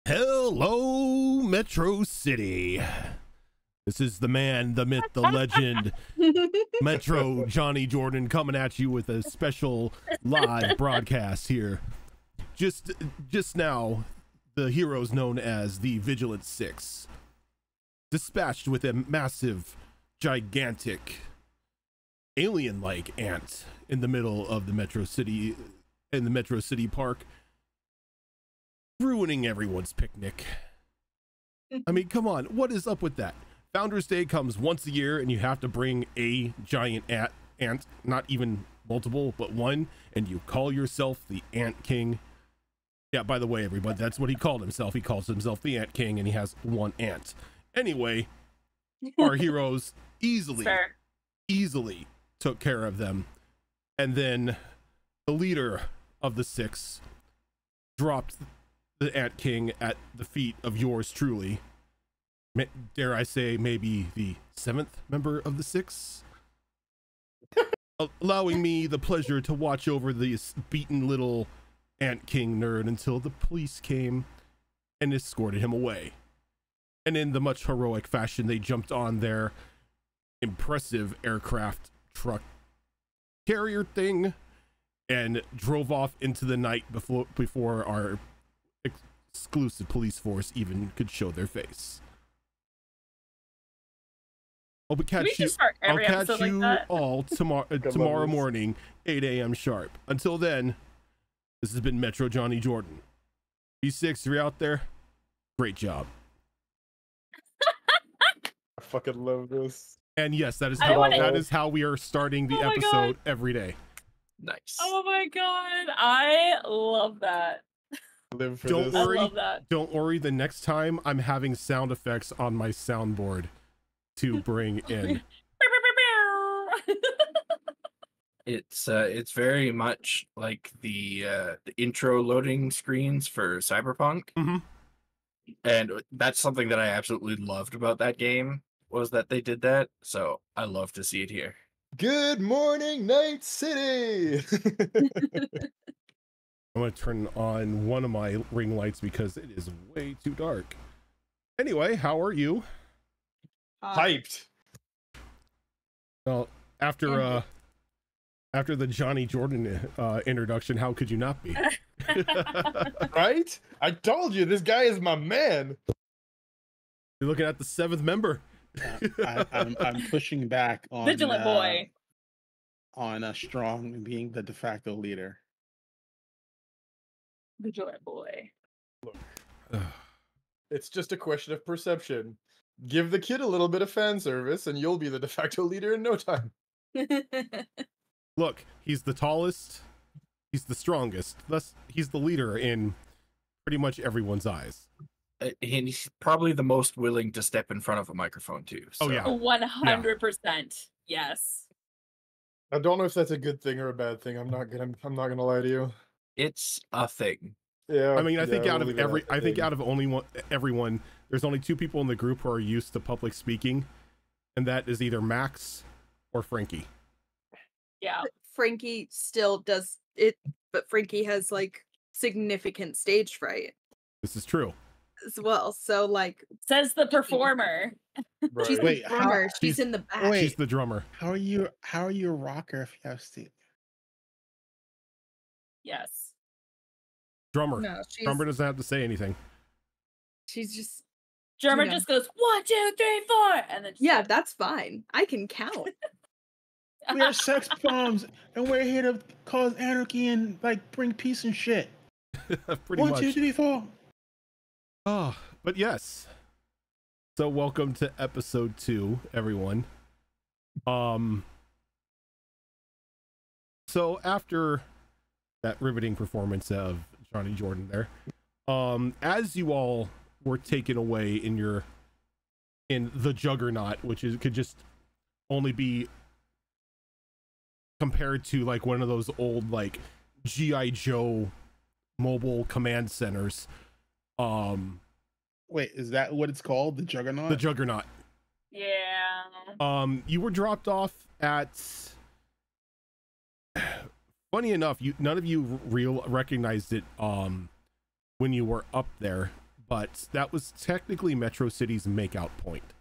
Hello, Metro City. This is the man, the myth, the legend, Metro Johnny Jordan, coming at you with a special live broadcast here. Just now, the heroes known as the Vigilant Six, dispatched with a massive, gigantic, alien-like ant in the middle of the Metro City, in the Metro City Park, ruining everyone's picnic. I mean, come on, what is up with that? Founders Day comes once a year and you have to bring a giant ant, not even multiple, but one, and you call yourself the Ant King. Yeah, by the way, everybody, that's what he called himself. He calls himself the Ant King, and he has one ant. Anyway, our heroes easily took care of them. And then the leader of the six dropped the Ant King at the feet of yours truly. Dare I say, maybe the seventh member of the six? Allowing me the pleasure to watch over this beaten little Ant King nerd until the police came and escorted him away. And in the much heroic fashion, they jumped on their impressive aircraft truck carrier thing and drove off into the night before our exclusive police force even could show their face. I'll catch you all tomorrow morning, 8 a.m. sharp. Until then, this has been Metro Johnny Jordan. B6, you're out there. Great job. I fucking love this. And yes, that is how we are starting the episode every day. Nice. Oh my god, I love that. Live for Don't this. worry. I love that. Don't worry. The next time I'm having sound effects on my soundboard to bring in. It's very much like the intro loading screens for Cyberpunk. Mm-hmm. And that's something that I absolutely loved about that game, was that they did that. So I love to see it here. Good morning, Night City. I'm going to turn on one of my ring lights because it is way too dark. Anyway, how are you? Hyped. Well, after the Johnny Jordan introduction, how could you not be? Right? I told you, this guy is my man. You're looking at the seventh member. I'm pushing back on Vigilant boy. On Strong being the de facto leader. Vigilant boy. It's just a question of perception. Give the kid a little bit of fan service and you'll be the de facto leader in no time. Look, he's the tallest, he's the strongest, thus he's the leader in pretty much everyone's eyes. And he's probably the most willing to step in front of a microphone too. So. Oh yeah, 100%. Yes. I don't know if that's a good thing or a bad thing. I'm not gonna lie to you. It's a thing. Yeah. I mean, I think we'll out of leave it at thing. out of everyone, there's only two people in the group who are used to public speaking, and that is either Max or Frankie. Yeah. Frankie still does it, but Frankie has like significant stage fright This is true. as well. So like, Says the performer. Right. she's Wait, the drummer. She's she's- in the back. Wait. She's the drummer. How are you a rocker if you have Steve? Yes. Drummer. No, she's Drummer doesn't have to say anything. she's just Drummer You know. just goes 1, 2, 3, 4, and then yeah. That's fine. I can count. We are sex bombs, and we're here to cause anarchy and like bring peace and shit. Pretty 1, much. 2, 3, 4. Oh, but yes. So welcome to episode 2, everyone. So after that riveting performance of Johnny Jordan there, as you all were taken away in the Juggernaut, which could just only be compared to like one of those old like G.I. Joe mobile command centers. Wait, is that what it's called? The Juggernaut? The Juggernaut. Yeah. You were dropped off at, funny enough, none of you recognized it when you were up there, but that was technically Metro City's makeout point.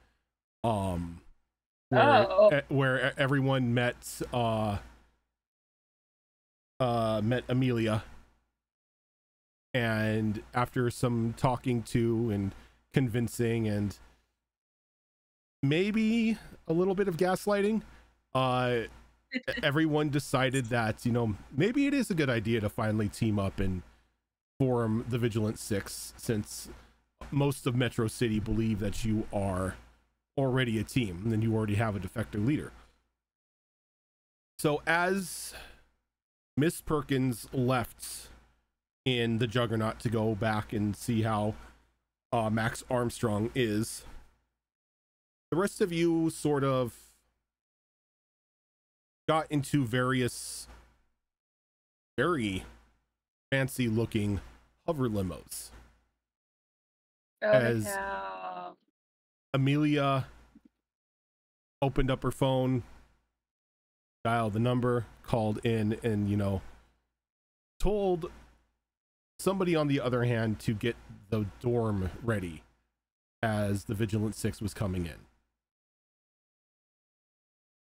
Where everyone met Amelia, and after some talking to and convincing and maybe a little bit of gaslighting, everyone decided that, you know, maybe it is a good idea to finally team up and form the Vigilant Six, since most of Metro City believe that you are already a team and then you already have a defector leader. So as Miss Perkins left in the Juggernaut to go back and see how Max Armstrong is, the rest of you sort of got into various very fancy looking hover limos. As Amelia opened up her phone, dialed the number, called in, and, you know, told somebody on the other hand to get the dorm ready as the Vigilant Six was coming in.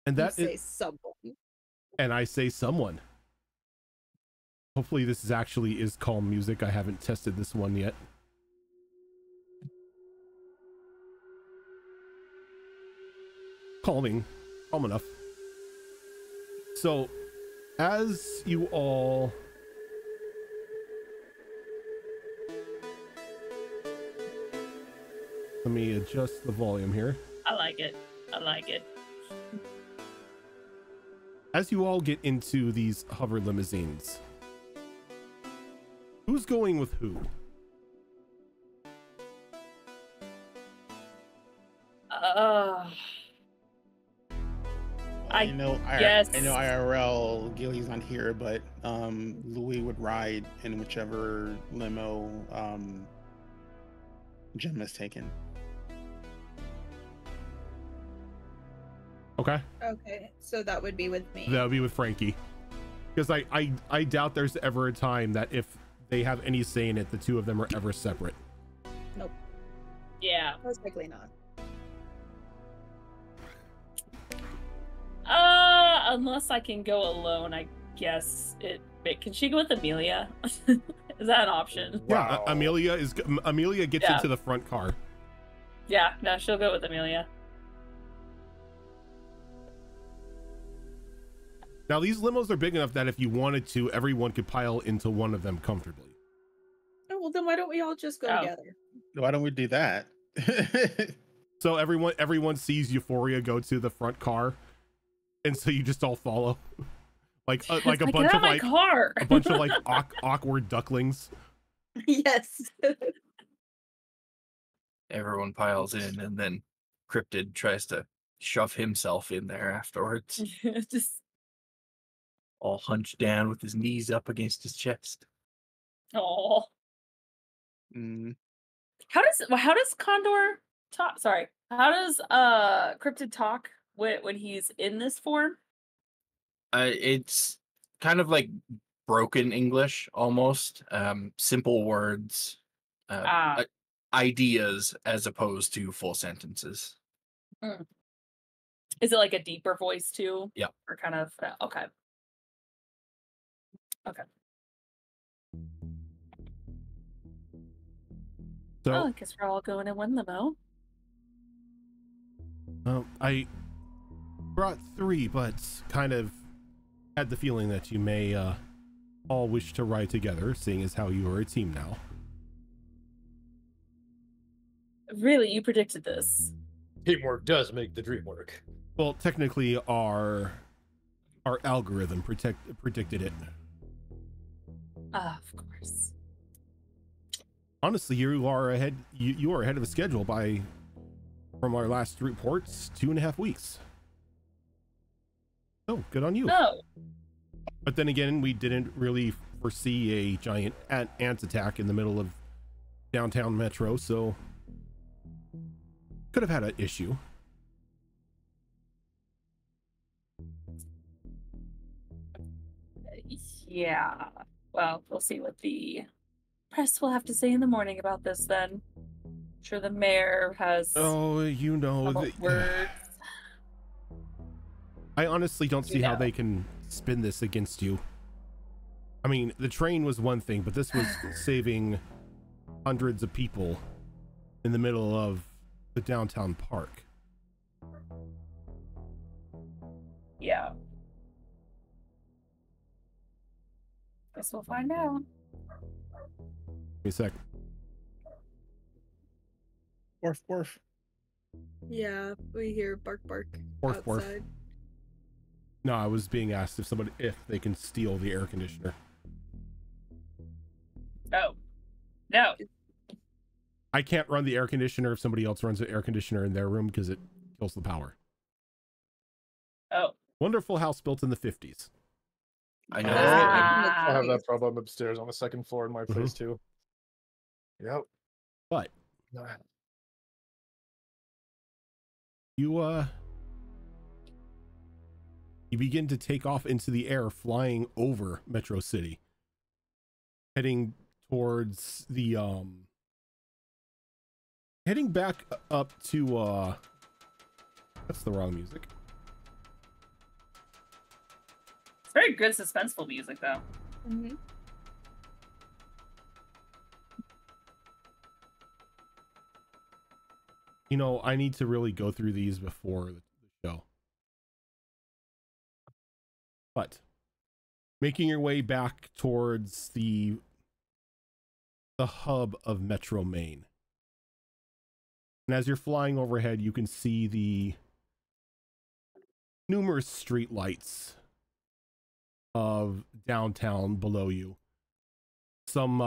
And that You say someone. And I say someone. Hopefully this is calm music. I haven't tested this one yet. Calm enough. So as you all let me adjust the volume here. I like it. As you all get into these hover limousines, who's going with who? I know yes. I know IRL Gilly's not here, but Louis would ride in whichever limo Gemma's taken. Okay. Okay, so that would be with me. That would be with Frankie. Because I doubt there's ever a time that if they have any say in it, the two of them are ever separate. Nope. Yeah. Most likely not. Unless I can go alone, I guess it. Can she go with Amelia? Is that an option? Yeah, Amelia gets into the front car. Yeah, no, she'll go with Amelia. Now these limos are big enough that if you wanted to, everyone could pile into one of them comfortably. Oh, well, then why don't we all just go together? Why don't we do that? So everyone sees Euphoria go to the front car, and so you just all follow, like a bunch of like car. a bunch of like awkward ducklings. Yes. Everyone piles in, and then Cryptid tries to shove himself in there afterwards, Just all hunched down with his knees up against his chest. oh. Mm. How does Condor talk? Sorry. How does Cryptid talk when he's in this form? It's kind of like broken English almost. Simple words, ideas as opposed to full sentences. Is it like a deeper voice too? Yeah. Or kind of okay. Okay. So I guess we're all going in one limo. I brought 3, but kind of had the feeling that you may all wish to ride together, seeing as how you are a team now. Really, you predicted this? Teamwork does make the dream work. Well, technically, our algorithm predicted it. Of course. Honestly, you are ahead. You are ahead of schedule from our last reports, 2.5 weeks. Oh, good on you. Oh. But then again, we didn't really foresee a giant ant attack in the middle of downtown Metro, so could have had an issue. Yeah. Well, we'll see what the press will have to say in the morning about this then. sure the mayor has Oh, you know, couple words. I honestly don't see how know. they can spin this against you. I mean, the train was one thing, but this was saving hundreds of people in the middle of the downtown park. Yeah. Guess we'll find out. Give me a sec. Orf, orf. Yeah, we hear bark bark Orf, orf. outside. No, I was being asked if they can steal the air conditioner. Oh. No. I can't run the air conditioner if somebody else runs the air conditioner in their room because it kills the power. Oh. Wonderful house built in the 50s. I know. I have Ah. that problem upstairs on the second floor in my place too. Yep. But Nah. you begin to take off into the air, flying over Metro City, heading towards the heading back up to that's the wrong music. It's very good suspenseful music though. Mm-hmm. You know, I need to really go through these before the show. But making your way back towards the hub of Metro Maine. And as you're flying overhead, you can see the numerous street lights of downtown below you. Some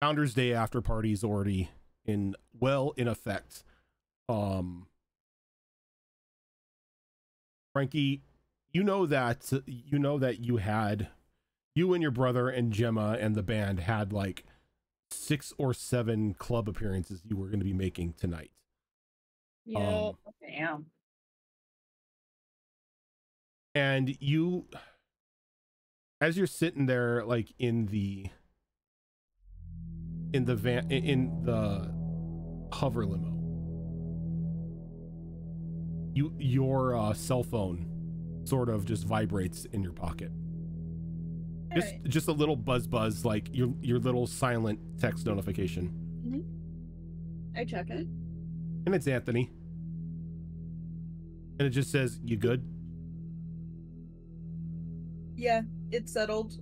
Founders Day after parties already in effect. Frankie, you know that you and your brother and Gemma and the band had like 6 or 7 club appearances you were going to be making tonight. Yeah. Damn. And you, as you're sitting there like in the hover limo, your cell phone sort of just vibrates in your pocket. Just a little buzz, like your little silent text notification. I check it. And it's Anthony. And it just says, "You good?" Yeah, it's settled.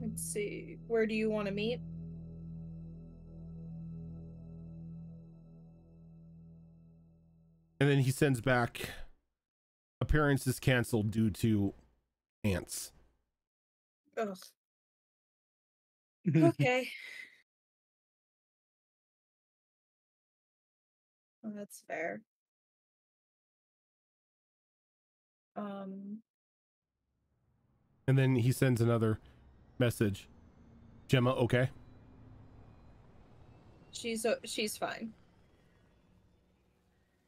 Let's see. Where do you want to meet? And then he sends back, "Appearance is canceled due to ants." Ugh. Okay. Well, that's fair. And then he sends another message. "Gemma, okay?" She's fine.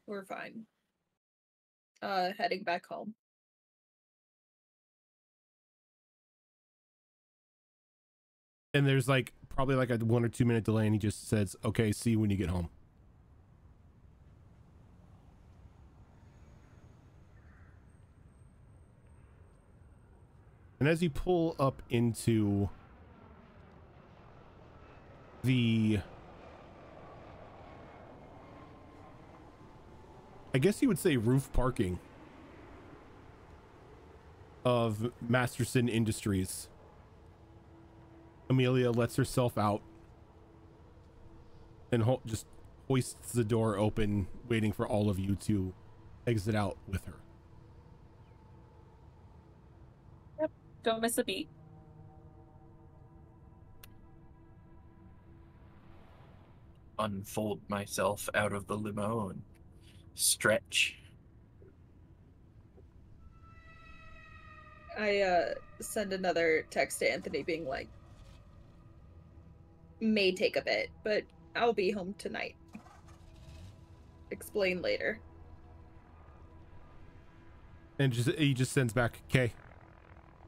We're fine. Heading back home. And there's like probably like a 1 or 2 minute delay, and he just says, "Okay, see you when you get home." And as you pull up into the, I guess you would say, roof parking of Masterson Industries, Amelia lets herself out and just hoists the door open, waiting for all of you to exit out with her. Don't miss a beat. Unfold myself out of the limo and stretch. I send another text to Anthony being like, may take a bit, but I'll be home tonight. Explain later. And he just sends back, "Okay."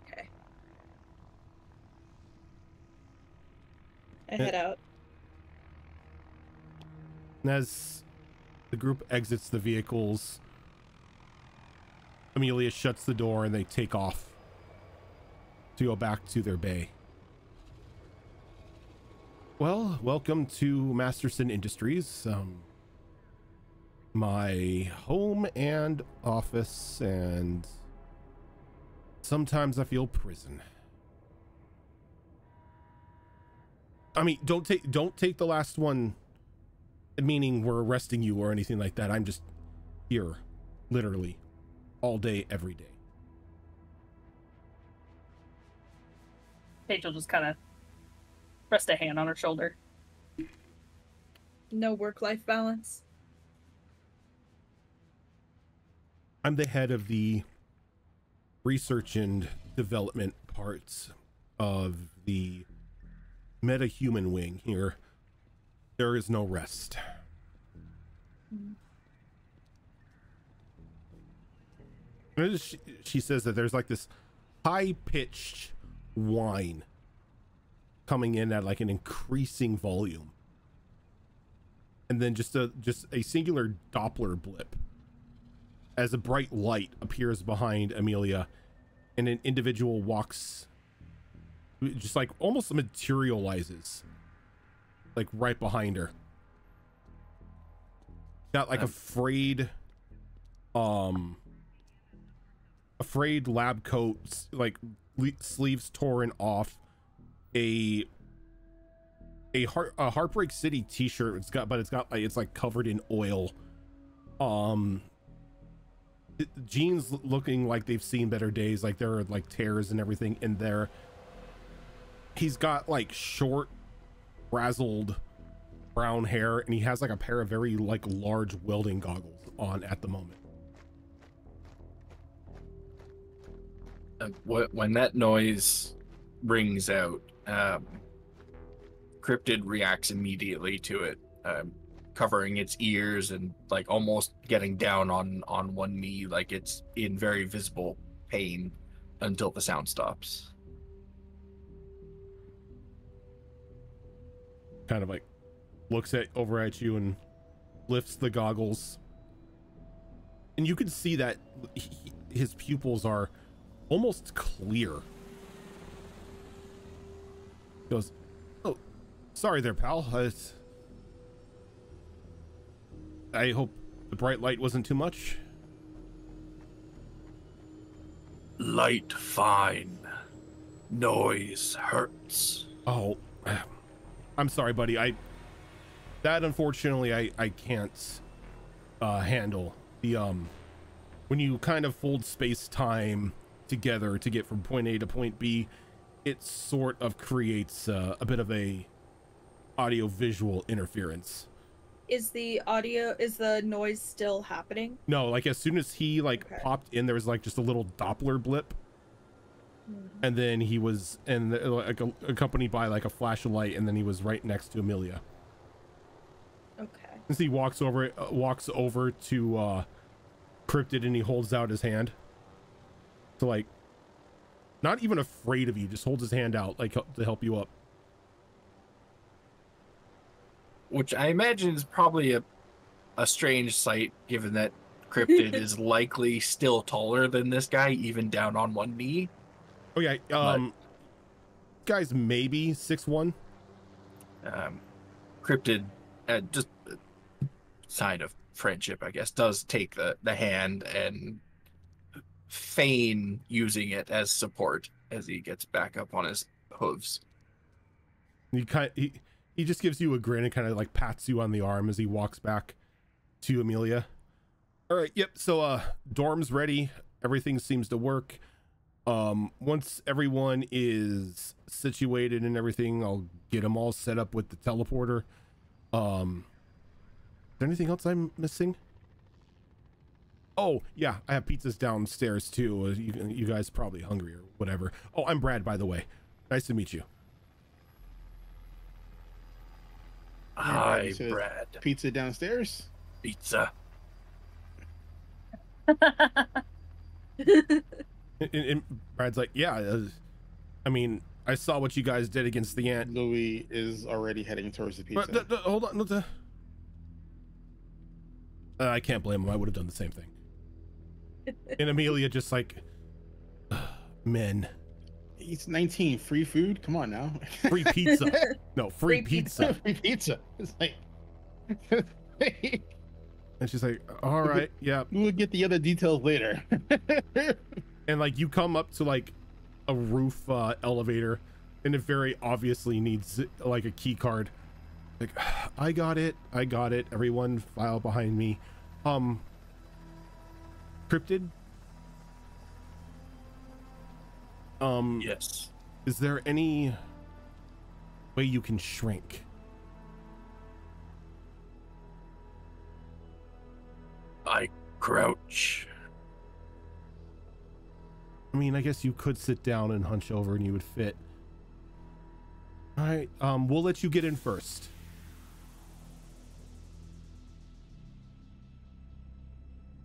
Okay. I head out. And as the group exits the vehicles, Amelia shuts the door and they take off to go back to their bay. Well, welcome to Masterson Industries. My home and office, and sometimes I feel prison. I mean, don't take the last one meaning we're arresting you or anything like that. I'm just here, literally, all day, every day. Paige will just kind of rest a hand on her shoulder. No work-life balance. I'm the head of the research and development parts of the metahuman wing here. There is no rest. She says that there's like this high-pitched whine coming in at like an increasing volume, and then just a singular Doppler blip as a bright light appears behind Amelia, and an individual walks, just like almost materializes, like right behind her. Got like a frayed lab coat, like sleeves torn off, a Heartbreak City t-shirt. It's like covered in oil. Jeans looking like they've seen better days, like there are like tears and everything in there. He's got like short, frazzled brown hair, and he has like a pair of very like large welding goggles on at the moment. When that noise rings out, Cryptid reacts immediately to it, covering its ears and like almost getting down on one knee, like it's in very visible pain until the sound stops. Kind of like looks over at you and lifts the goggles, and you can see that his pupils are almost clear. He goes, "Oh, sorry there, pal. I hope the bright light wasn't too much." Light fine. Noise hurts. Oh, I'm sorry, buddy. That unfortunately I can't handle. The when you kind of fold space-time together to get from point A to point B, it sort of creates a bit of a audio-visual interference. Is the noise still happening? No, like as soon as he like popped in, there was like just a little Doppler blip, and then he was like accompanied by like a flash of light, and then he was right next to Amelia. Okay. As he walks over to Cryptid, and he holds out his hand to like, not even afraid of you, just holds his hand out like to help you up. Which I imagine is probably a strange sight, given that Cryptid is likely still taller than this guy, even down on one knee. Oh yeah, guy's maybe 6'1". Cryptid, just sign of friendship, I guess, does take the hand and feign using it as support as he gets back up on his hooves. He just gives you a grin and kind of like pats you on the arm as he walks back to Amelia. All right, yep. So dorm's ready. Everything seems to work. Once everyone is situated and everything, I'll get them all set up with the teleporter. Is there anything else I'm missing? Oh yeah, I have pizzas downstairs too. You guys probably hungry or whatever. Oh, I'm Brad, by the way. Nice to meet you. Hi, Brad. Pizza downstairs. Pizza. And Brad's like, yeah, I mean, I saw what you guys did against the ant. Louis is already heading towards the pizza. But hold on. I can't blame him. I would have done the same thing. And Amelia just like, men. He's 19. Free food? Come on now. Free pizza. No, free Free pizza. Free pizza. It's like. And she's like, all right, yeah. We'll get the other details later. And like you come up to like a roof elevator, and it very obviously needs like a key card. Like, I got it. Everyone file behind me. Cryptid? Yes. Is there any way you can shrink? I crouch. I mean, I guess you could sit down and hunch over and you would fit. All right, we'll let you get in first.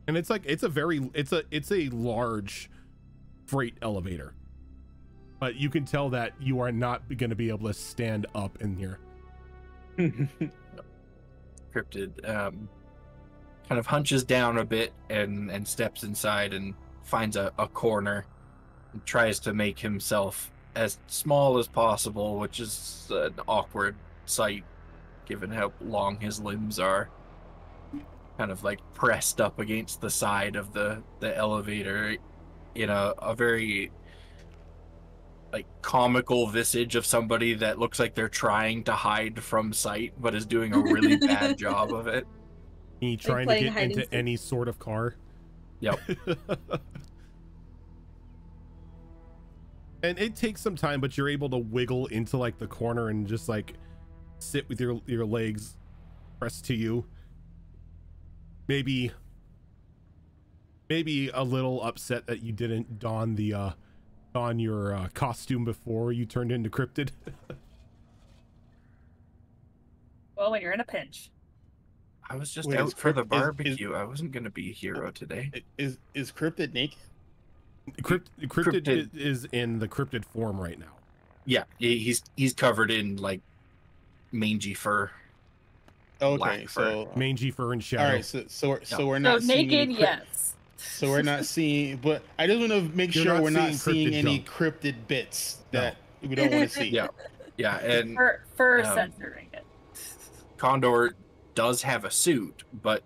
And it's like, it's a large freight elevator, but you can tell that you are not going to be able to stand up in here. Cryptid kind of hunches down a bit and steps inside and finds a corner and tries to make himself as small as possible, which is an awkward sight given how long his limbs are. Kind of like pressed up against the side of the elevator in a very like comical visage of somebody that looks like they're trying to hide from sight but is doing a really bad job of it. You trying to playing get hide and into seek. any sort of car. Yep. And it takes some time, but you're able to wiggle into like the corner and just like sit with your legs pressed to you. Maybe a little upset that you didn't don your costume before you turned into Cryptid. Well, when you're in a pinch. I was just Wait, out is for the Crypt- barbecue. I wasn't going to be a hero today. Is Cryptid naked? Cryptid is in the Cryptid form right now. Yeah, he's covered in like mangy fur. Okay, Black fur. so Mangy fur and shadow. all right, so we're So not seeing naked, any yes. So we're not seeing, but I just want to make You're sure not we're not seeing seeing cryptid any junk. cryptid bits that we don't want to see. Yeah, yeah, and Fur Um, censoring it. Condor does have a suit, but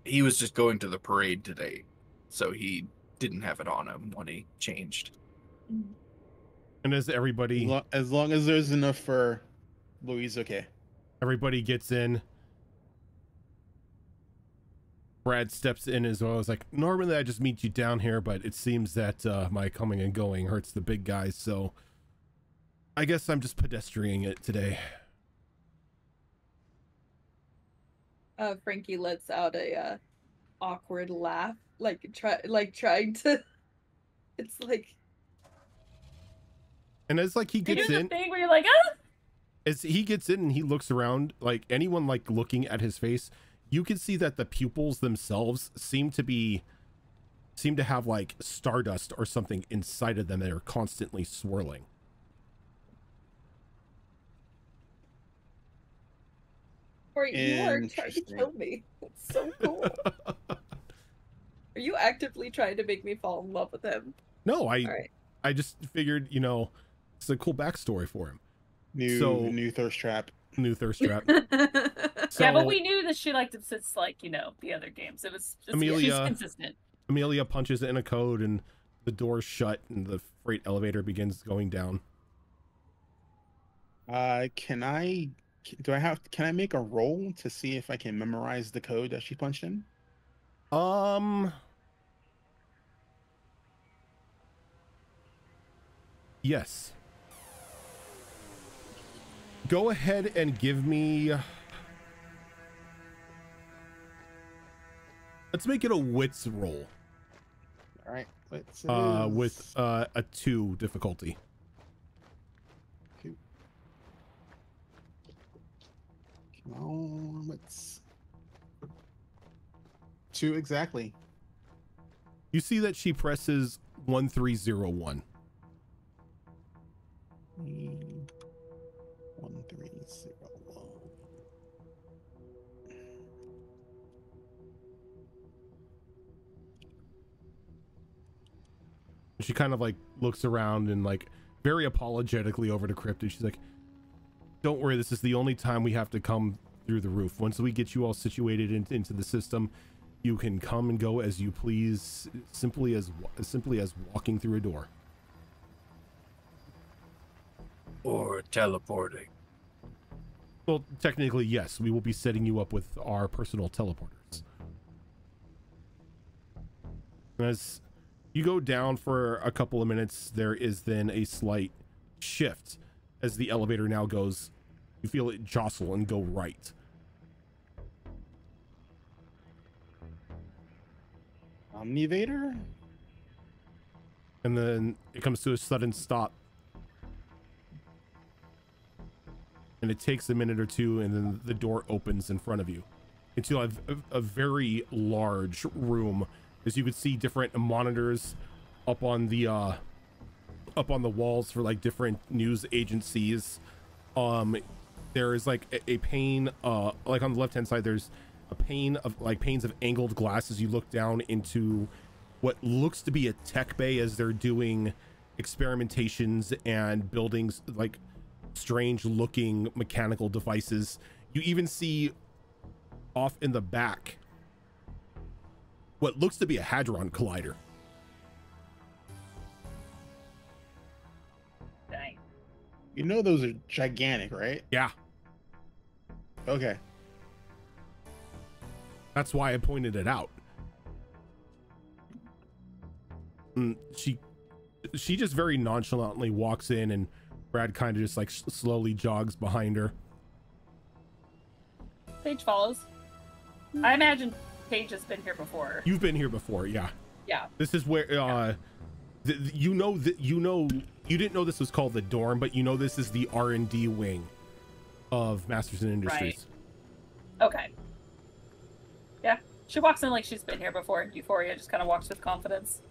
he was just going to the parade today, so he didn't have it on him when he changed. And as everybody As long as there's enough for Louise, okay. gets in, Brad steps in as well. It's like, normally I just meet you down here, but it seems that my coming and going hurts the big guys, so I guess I'm just pedestrianing it today. Frankie lets out a awkward laugh, trying to. It's like And as like he You gets do the in, thing where you're like, ah! as he gets in and he looks around, like anyone like looking at his face, you can see that the pupils themselves seem to have like stardust or something inside of them that are constantly swirling. Or you are trying to Interesting. kill me. It's so cool. Are you actively trying to make me fall in love with him? No, All right. I just figured, it's a cool backstory for him. New thirst trap. New thirst trap. So Yeah, but we knew that she liked it since, like, the other games. It was just Amelia- she's consistent. Amelia punches in a code and the door's shut and the freight elevator begins going down. Can I make a roll to see if I can memorize the code that she punched in? Yes. Go ahead and give me. Let's make it a wits roll. All right, let's With a 2 difficulty. Oh, let's 2 exactly. You see that she presses 1301. She kind of like looks around and like very apologetically over to Cryptid. She's like, don't worry, this is the only time we have to come through the roof. Once we get you all situated into the system, you can come and go as you please, simply as walking through a door. Or teleporting. Well, technically, yes. We will be setting you up with our personal teleporters. As you go down for a couple of minutes, there is then a slight shift as the elevator now goes. You feel it jostle and go right. Omnivator? And then it comes to a sudden stop. And it takes a minute or two, and then the door opens in front of you into a very large room. As you could see different monitors up on the walls for like different news agencies. There is like a pane, like on the left hand side, there's a pane of like panes of angled glass as you look down into what looks to be a tech bay as they're doing experimentations and building like strange looking mechanical devices. You even see off in the back what looks to be a hadron collider. Dang. You know those are gigantic, right? Yeah, Okay. that's why I pointed it out. She just very nonchalantly walks in, and Brad kind of just like slowly jogs behind her. Paige follows. I imagine Paige has been here before. You've been here before, yeah. Yeah. This is where you didn't know this was called the dorm, but you know this is the R&D wing of Masterson Industries. Right. Okay. Yeah. She walks in like she's been here before. Euphoria just kind of walks with confidence.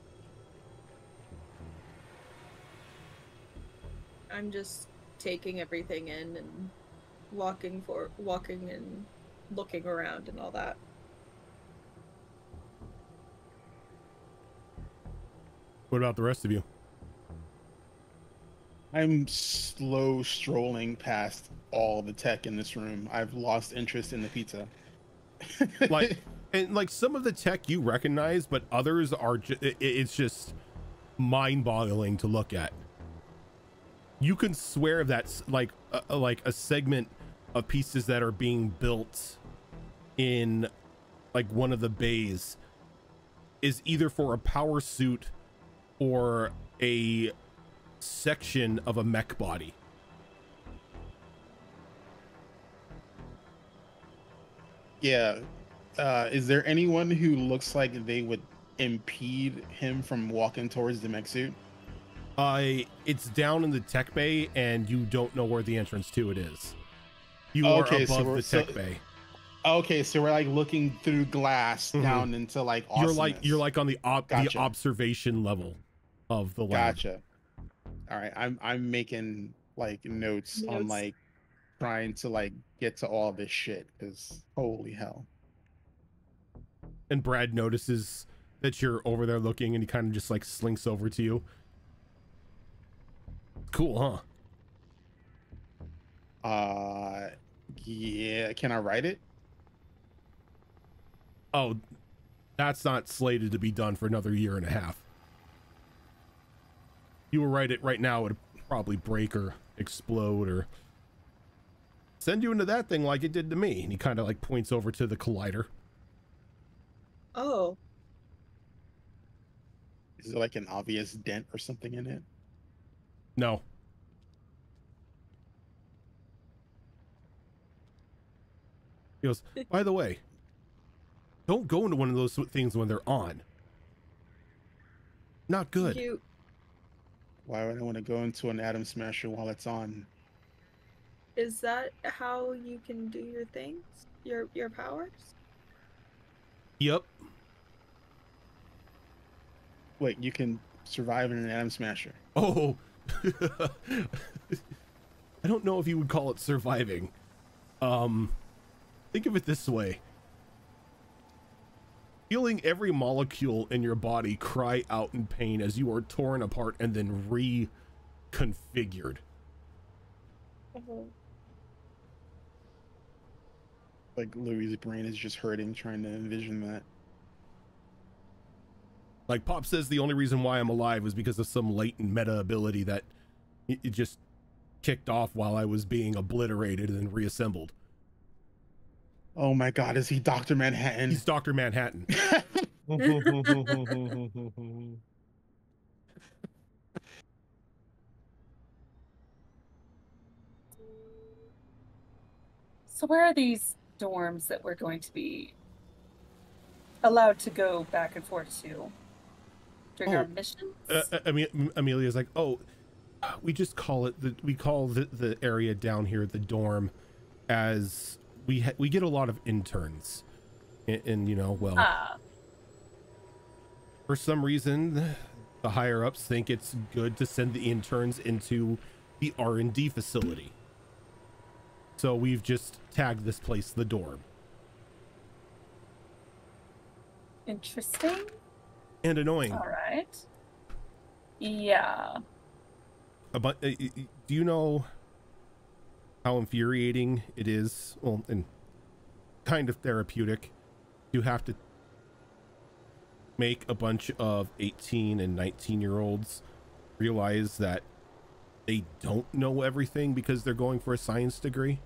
I'm just taking everything in and walking and looking around and all that. What about the rest of you? I'm slow strolling past all the tech in this room. I've lost interest in the pizza. Like some of the tech you recognize, but others are it's just mind-boggling to look at. You can swear that's like a segment of pieces that are being built in like one of the bays is either for a power suit or a section of a mech body. Yeah. Is there anyone who looks like they would impede him from walking towards the mech suit? It's down in the tech bay, and you don't know where the entrance to it is. You are above the tech bay. Okay, so we're like looking through glass down into like awesomeness. You're like on the Gotcha. the observation level of the lab. Gotcha. All right, I'm making like notes on like trying to like get to all this shit, because holy hell. And Brad notices that you're over there looking, and he kind of just like slinks over to you. Cool, huh? Yeah, can I write it? Oh, that's not slated to be done for another year and a half. You will write it right now, it'd probably break or explode or send you into that thing like it did to me. And he kind of like points over to the collider. Oh. Is there like an obvious dent or something in it? No. He goes, by the way, don't go into one of those things when they're on. Not good. Cute. Why would I want to go into an atom smasher while it's on? Is that how you can do your things? Your powers? Yep. Wait, you can survive in an atom smasher? Oh. I don't know if you would call it surviving. Think of it this way. feeling every molecule in your body cry out in pain as you are torn apart and then reconfigured. Like Louis' brain is just hurting trying to envision that. Like Pop says, the only reason why I'm alive was because of some latent meta ability that it just kicked off while I was being obliterated and reassembled. Oh my God, is he Dr. Manhattan? He's Dr. Manhattan. So where are these dorms that we're going to be allowed to go back and forth to during our missions? I mean, Amelia's like, oh, we just call it we call the area down here the dorm, as we get a lot of interns, and you know, well, for some reason, the higher ups think it's good to send the interns into the R&D facility. So we've just tagged this place the dorm. Interesting. And annoying. All right. Yeah. But do you know how infuriating it is, well, and kind of therapeutic, to have to make a bunch of 18 and 19-year-olds realize that they don't know everything because they're going for a science degree?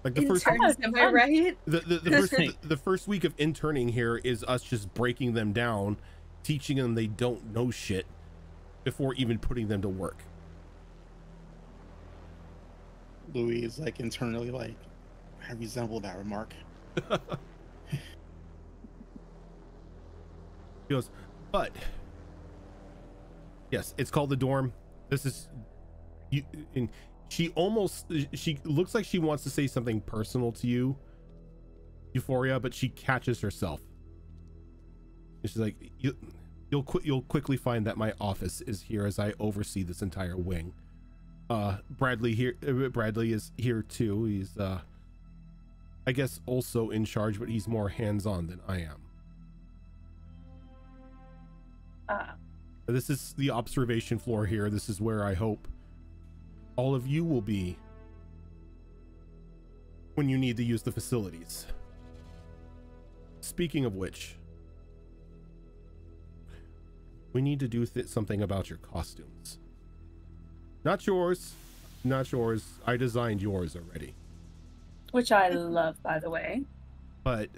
Like the first, am I right? the first week of interning here is us just breaking them down, teaching them they don't know shit before even putting them to work. Louis is like internally like, I resemble that remark. He goes, but yes, it's called the dorm. This is you. And she looks like she wants to say something personal to you, Euphoria, but she catches herself. And she's like, you'll quickly find that my office is here as I oversee this entire wing. Bradley is here too. He's I guess also in charge, but he's more hands-on than I am. This is the observation floor here. This is where I hope all of you will be when you need to use the facilities. Speaking of which, we need to do something about your costumes. Not yours, not yours. I designed yours already. Which I love, by the way. But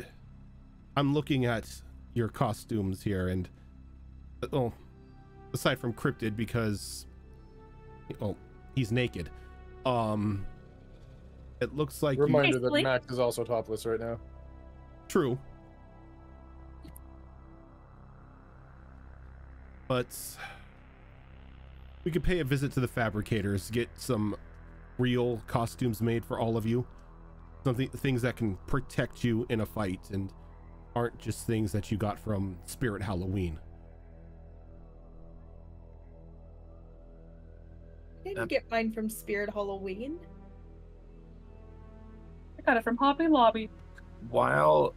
I'm looking at your costumes here, and well, aside from Cryptid, because he's naked. It looks like reminder that Max is also topless right now. True. But we could pay a visit to the fabricators, get some real costumes made for all of you. Things that can protect you in a fight and aren't just things that you got from Spirit Halloween. I didn't get mine from Spirit Halloween. I got it from Hobby Lobby. While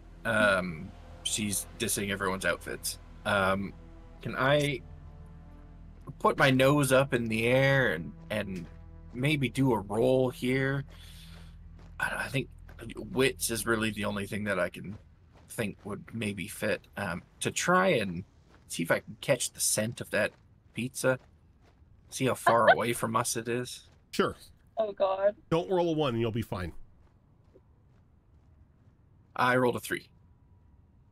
she's dissing everyone's outfits, can I put my nose up in the air and maybe do a roll here? I think wits is really the only thing that I can think would maybe fit, to try and see if I can catch the scent of that pizza. See how far away from us it is. Sure. Oh God. Don't roll a 1 and you'll be fine. I rolled a 3.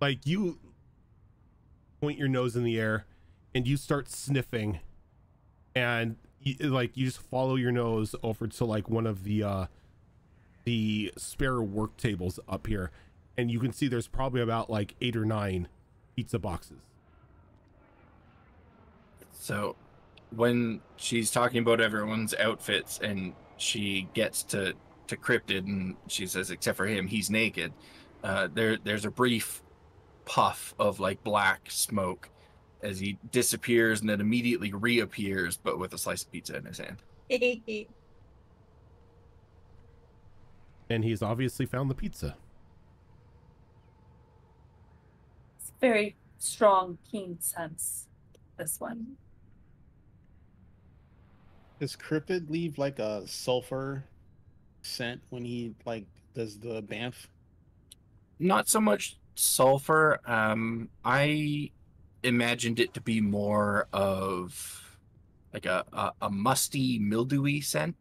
Like, you point your nose in the air and you start sniffing, and you just follow your nose over to like one of the spare work tables up here, and you can see there's probably about like 8 or 9 pizza boxes. So when she's talking about everyone's outfits and she gets to Cryptid and she says, except for him, he's naked, there's a brief puff of like black smoke as he disappears and then immediately reappears, but with a slice of pizza in his hand. And he's obviously found the pizza. very strong, keen sense. This one. Does Cryptid leave like a sulfur scent when he like does the Banff? Not so much sulfur. I imagined it to be more of like a musty, mildewy scent.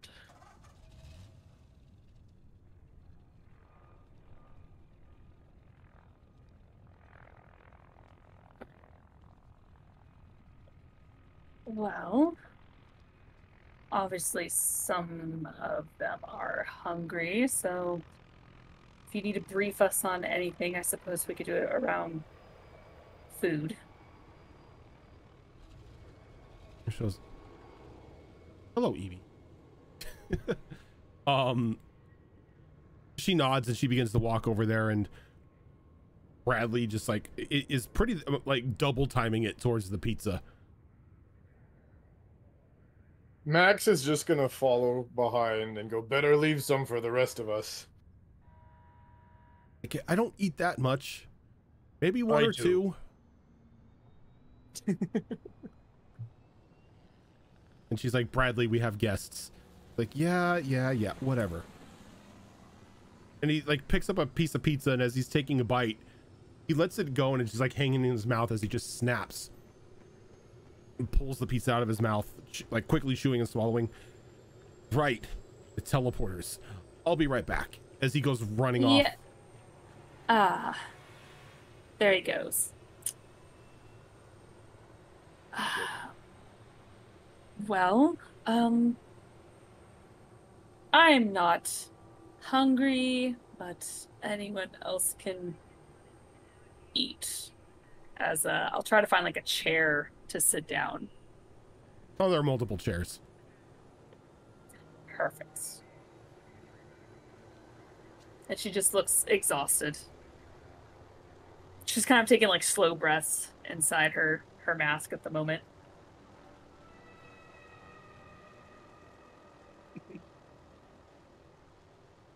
Well, obviously some of them are hungry, so if you need to brief us on anything, I suppose we could do it around food. Shows. Hello, Evie. She nods and she begins to walk over there, and Bradley just like is pretty like double timing it towards the pizza. Max is just gonna follow behind and go, better leave some for the rest of us. I don't eat that much. Maybe one or two. And she's like, Bradley, we have guests. Like, yeah, whatever. And he like picks up a piece of pizza, and as he's taking a bite, he lets it go, and it's just like hanging in his mouth as he just snaps and pulls the pizza out of his mouth, like quickly chewing and swallowing. Right, the teleporters. I'll be right back. As he goes running off. There he goes. Well, I'm not hungry, but anyone else can eat. I'll try to find like a chair to sit down. Oh, there are multiple chairs. Perfect. And she just looks exhausted. She's kind of taking like slow breaths inside her mask at the moment.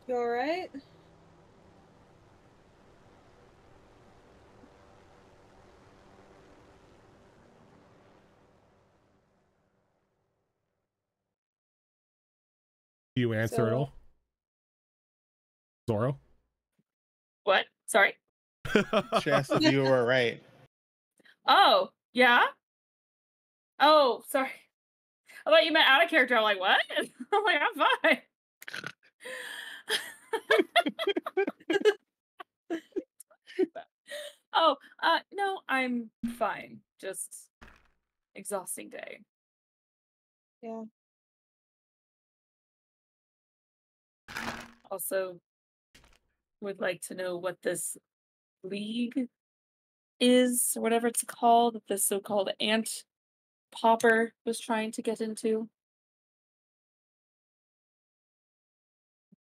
You alright? Do you answer at all? Zoro? What? Sorry? She asked if you were right. Oh, yeah? Oh, sorry. I thought you meant out of character. I'm like, what? I'm like, I'm fine. Oh, no, I'm fine. Just exhausting day. Yeah. Also, would like to know what this league is, or whatever it's called, that this so-called ant popper was trying to get into.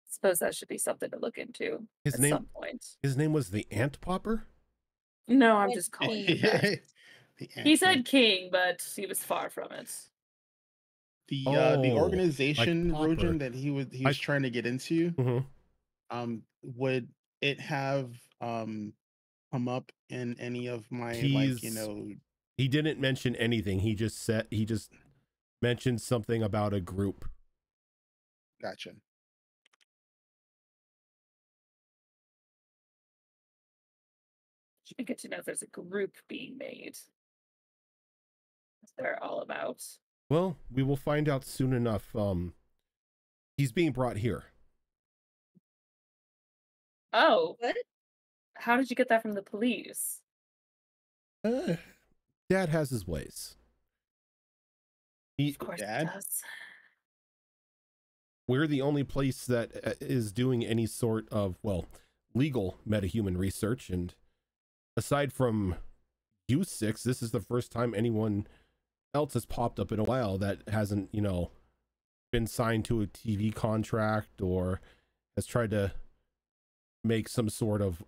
Suppose that should be something to look into His at name- some point. His name was the Ant Popper? No, I'm Ant just calling King. him that. The He ant said king, but he was far from it. the Oh, organization like Popper. Rojan that he was I- trying to get into. Mm-hmm. Would it have come up in any of my He didn't mention anything. He just mentioned something about a group. Gotcha. Should be good to know if there's a group being made. What they're all about. Well, we will find out soon enough. He's being brought here. Oh, What? how did you get that from the police? Dad has his ways. Of course Dad? he does. We're the only place that is doing any sort of, well, legal metahuman research, and aside from U6, this is the first time anyone else has popped up in a while that hasn't, been signed to a TV contract or has tried to make some sort of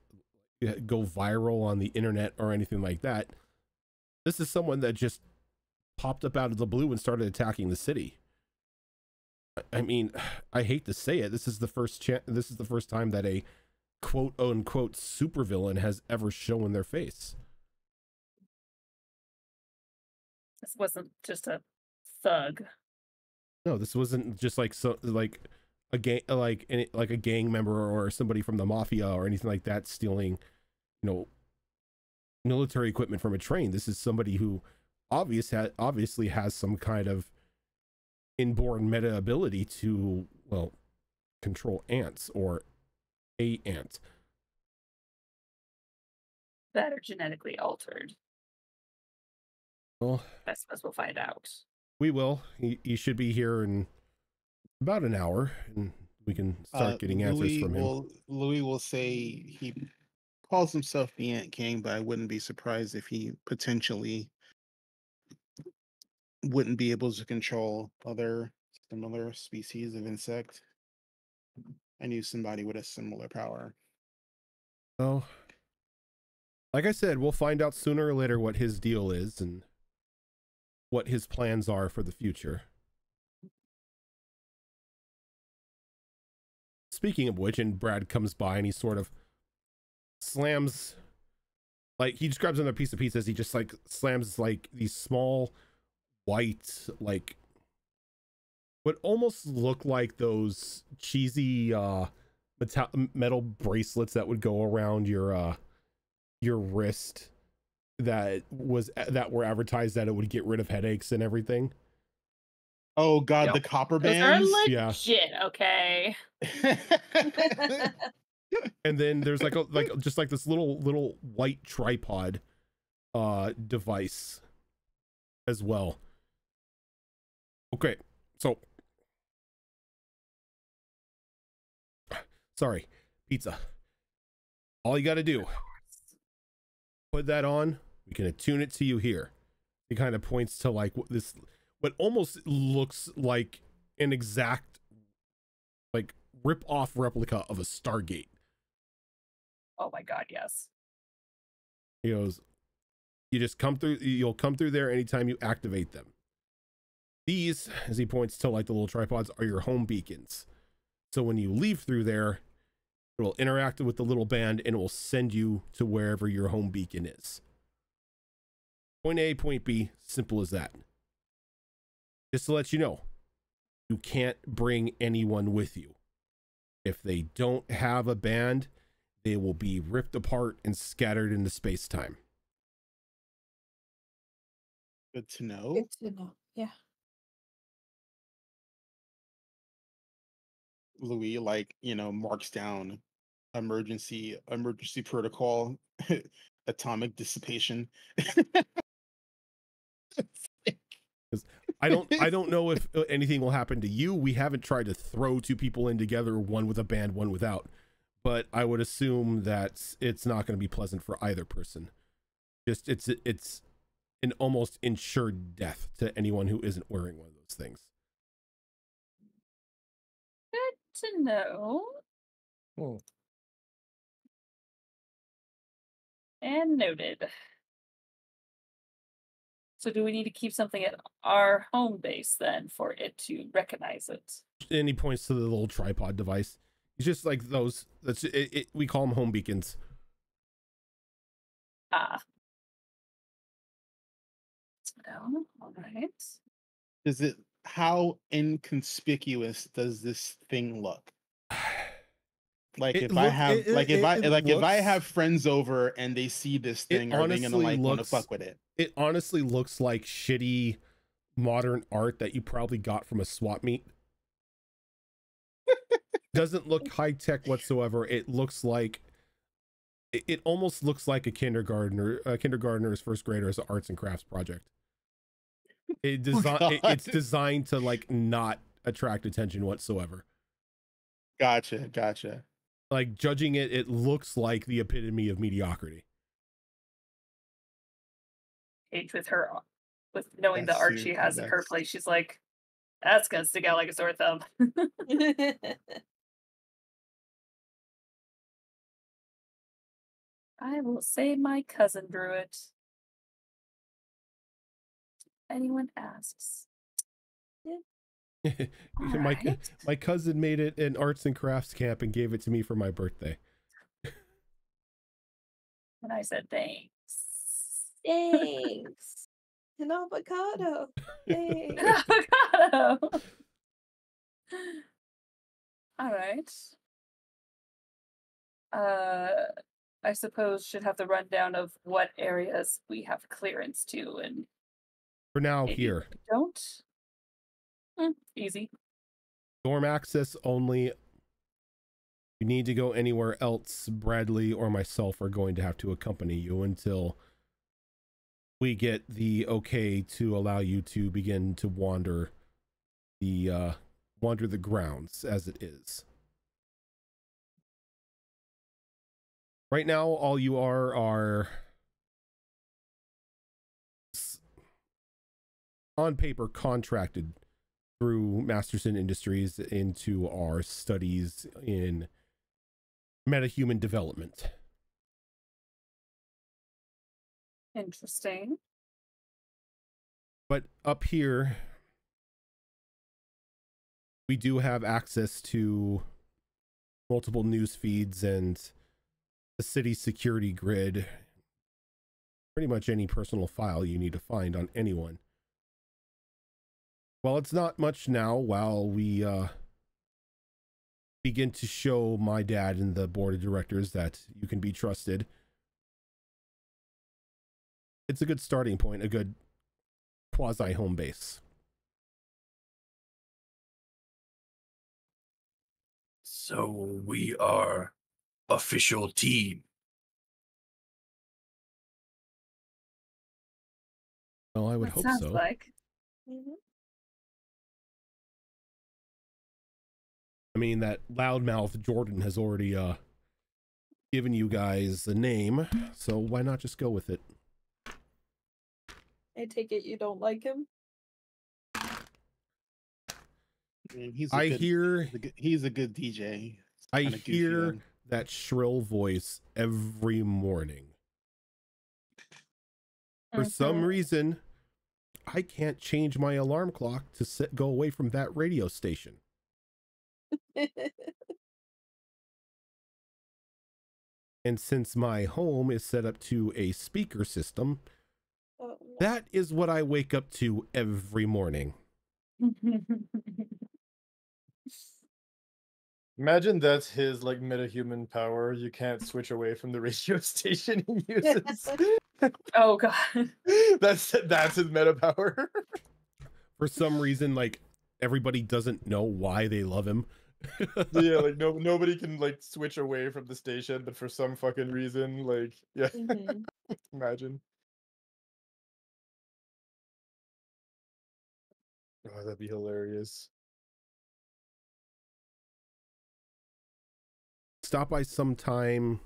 go viral on the internet or anything like that. This is someone that just popped up out of the blue and started attacking the city. I mean, I hate to say it, this is the first time that a quote unquote supervillain has ever shown their face. This wasn't just a thug. No, this wasn't just like like a gang, like a gang member or somebody from the mafia or anything like that stealing, military equipment from a train. This is somebody who obviously has some kind of inborn meta ability to, well, control ants or a ant. That are genetically altered. Well, I suppose we'll find out. we will. He should be here in about an hour, and we can start getting answers from him. Louis will say he calls himself the Ant King, but I wouldn't be surprised if he potentially wouldn't be able to control other similar species of insect. I knew somebody with a similar power. Oh, like I said, we'll find out sooner or later what his deal is and what his plans are for the future. Speaking of which, and Brad comes by and he sort of slams, like he just grabs another piece of pizza as he just like slams like these small white, like what almost look like those cheesy metal bracelets that would go around your wrist that were advertised that it would get rid of headaches and everything. Oh God, Yep. the copper Those bands. are Yeah. legit, okay. And then there's like just like this little white tripod device as well. Okay, so sorry, pizza. All you got to do, put that on. We can attune it to you here. It kind of points to like what almost looks like an exact like rip-off replica of a Stargate. Oh my god, yes. He goes, you'll come through there anytime you activate them. These, as he points to like the little tripods, are your home beacons. So when you leave through there, it will interact with the little band and it will send you to wherever your home beacon is. Point A, point B, simple as that. Just to let you know, you can't bring anyone with you. If they don't have a band, they will be ripped apart and scattered into space-time. Good to know. Good to know. Yeah. Louis, like, marks down emergency protocol, atomic dissipation. I don't know if anything will happen to you. We haven't tried to throw two people in together, one with a band, one without. But I would assume that it's not going to be pleasant for either person. Just it's an almost insured death to anyone who isn't wearing one of those things. Good to know. Hmm. And noted. So do we need to keep something at our home base then for it to recognize it? And he points to the little tripod device. It's just like those. That's it. We call them home beacons. Ah. No, all right. How inconspicuous does this thing look? Like It if I looks- have friends over and they see this thing, are they gonna honestly want to looks- fuck with it? It honestly looks like shitty modern art that you probably got from a swap meet. Doesn't look high tech whatsoever. It looks like it almost looks like a kindergartner's first grader's arts and crafts project. It's designed to like not attract attention whatsoever. Gotcha. Like judging it, it looks like the epitome of mediocrity. Age with knowing the art she has in her place, she's like, that's gonna stick out like a sore thumb. I will say my cousin drew it. If anyone asks. My cousin made it in arts and crafts camp and gave it to me for my birthday. And I said, thanks. Thanks. An avocado. Hey. Avocado. All right. I suppose should have the rundown of what areas we have clearance to, and For now, maybe here. we don't. Easy. Dorm access only. You need to go anywhere else, Bradley or myself are going to have to accompany you until we get the okay to allow you to begin to wander the grounds as it is. Right now, all you are on paper contracted through Masterson Industries into our studies in metahuman development. Interesting. But up here, we do have access to multiple news feeds and the city's security grid. Pretty much any personal file you need to find on anyone. Well, it's not much now while we begin to show my dad and the board of directors that you can be trusted. It's a good starting point, a good quasi home base. So we are official team. Well, I would That hope sounds so. like. Mhm. I mean, that loudmouth Jordan has already given you guys a name, so why not just go with it? I take it you don't like him? I mean, he's a good DJ. I Kinda goofy, hear though. that shrill voice every morning. For some Mhm. reason, I can't change my alarm clock to go away from that radio station. And since my home is set up to a speaker system, Oh, no. that is what I wake up to every morning. Imagine that's his like metahuman power. You can't switch away from the radio station he uses. Oh god. that's his meta power. For some reason, like, everybody doesn't know why they love him. Yeah, like nobody can like switch away from the station, but for some fucking reason, like, yeah. Mhm. Imagine. Oh, that'd be hilarious. Stop by sometime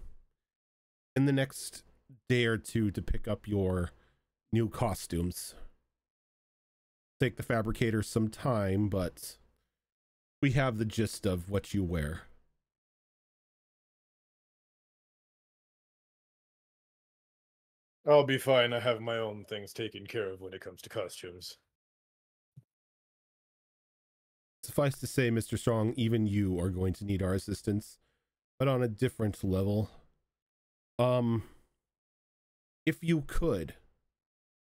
in the next day or two to pick up your new costumes. Take the fabricator some time, but we have the gist of what you wear. I'll be fine. I have my own things taken care of when it comes to costumes. Suffice to say, Mr. Strong, even you are going to need our assistance, but on a different level. If you could,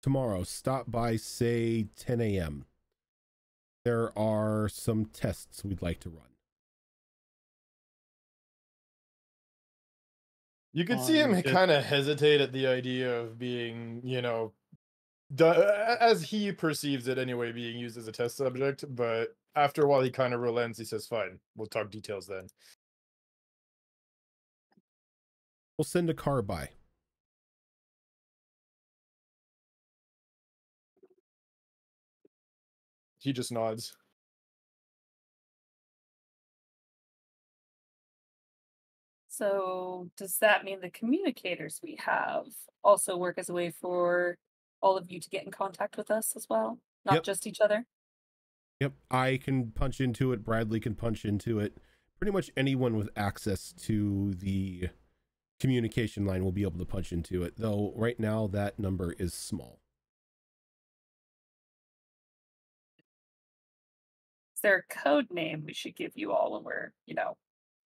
tomorrow, stop by, say, 10 a.m. There are some tests we'd like to run. You could see him Just- kind of hesitate at the idea of being, as he perceives it anyway, being used as a test subject. But after a while, he kind of relents. He says, "Fine, we'll talk details then." We'll send a car by. He just nods. So does that mean the communicators we have also work as a way for all of you to get in contact with us as well? Not Yep. just each other? Yep, I can punch into it. Bradley can punch into it. Pretty much anyone with access to the communication line will be able to punch into it, though right now that number is small. Is there a code name we should give you all when we're,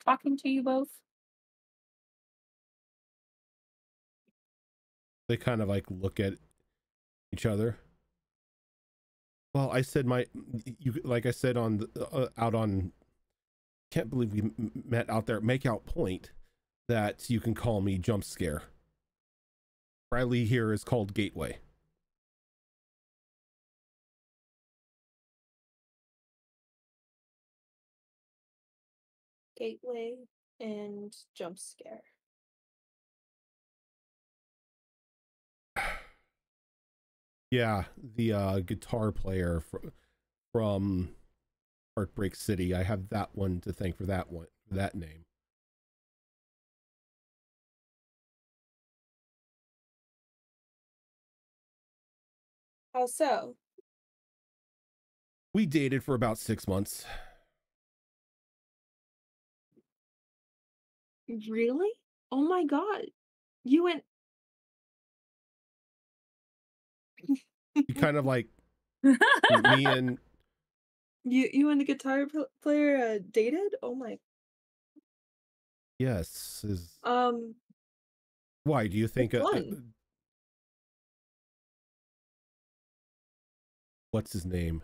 talking to you both? They kind of like look at each other. Well, I said like I said on the, out on, can't believe we met out there at Makeout Point, that you can call me Jump Scare. Riley here is called Gateway. Gateway and Jump Scare. Yeah, the guitar player from Heartbreak City. I have that one to thank for that one, that name. How so? We dated for about 6 months. Really? Oh my god. You went You kind of like me and you and the guitar player dated? Oh my. yes is Um why do you think which one? what's his name?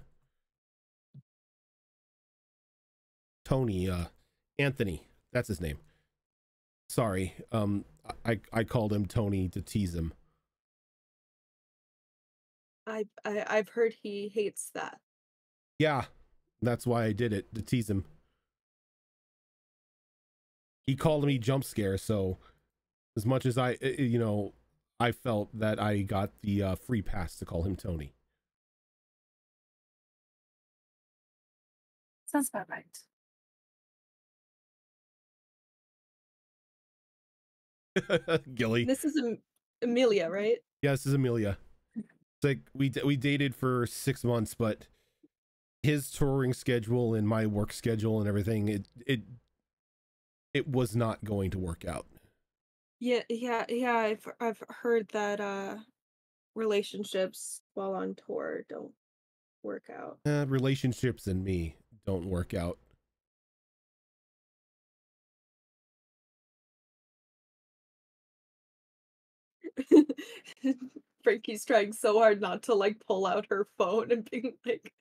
Tony, Anthony, that's his name. Sorry, I called him Tony to tease him. I've heard he hates that. Yeah, that's why I did it, to tease him. He called me Jump Scare, so as much as I, you know, I felt that I got the free pass to call him Tony. Sounds about right. Gilly. This is Amelia, right? Yeah, this is Amelia. It's like we dated for 6 months, but his touring schedule and my work schedule and everything, it was not going to work out. Yeah. I've heard that relationships while on tour don't work out. Relationships and me don't work out. Frankie's trying so hard not to like pull out her phone and being like,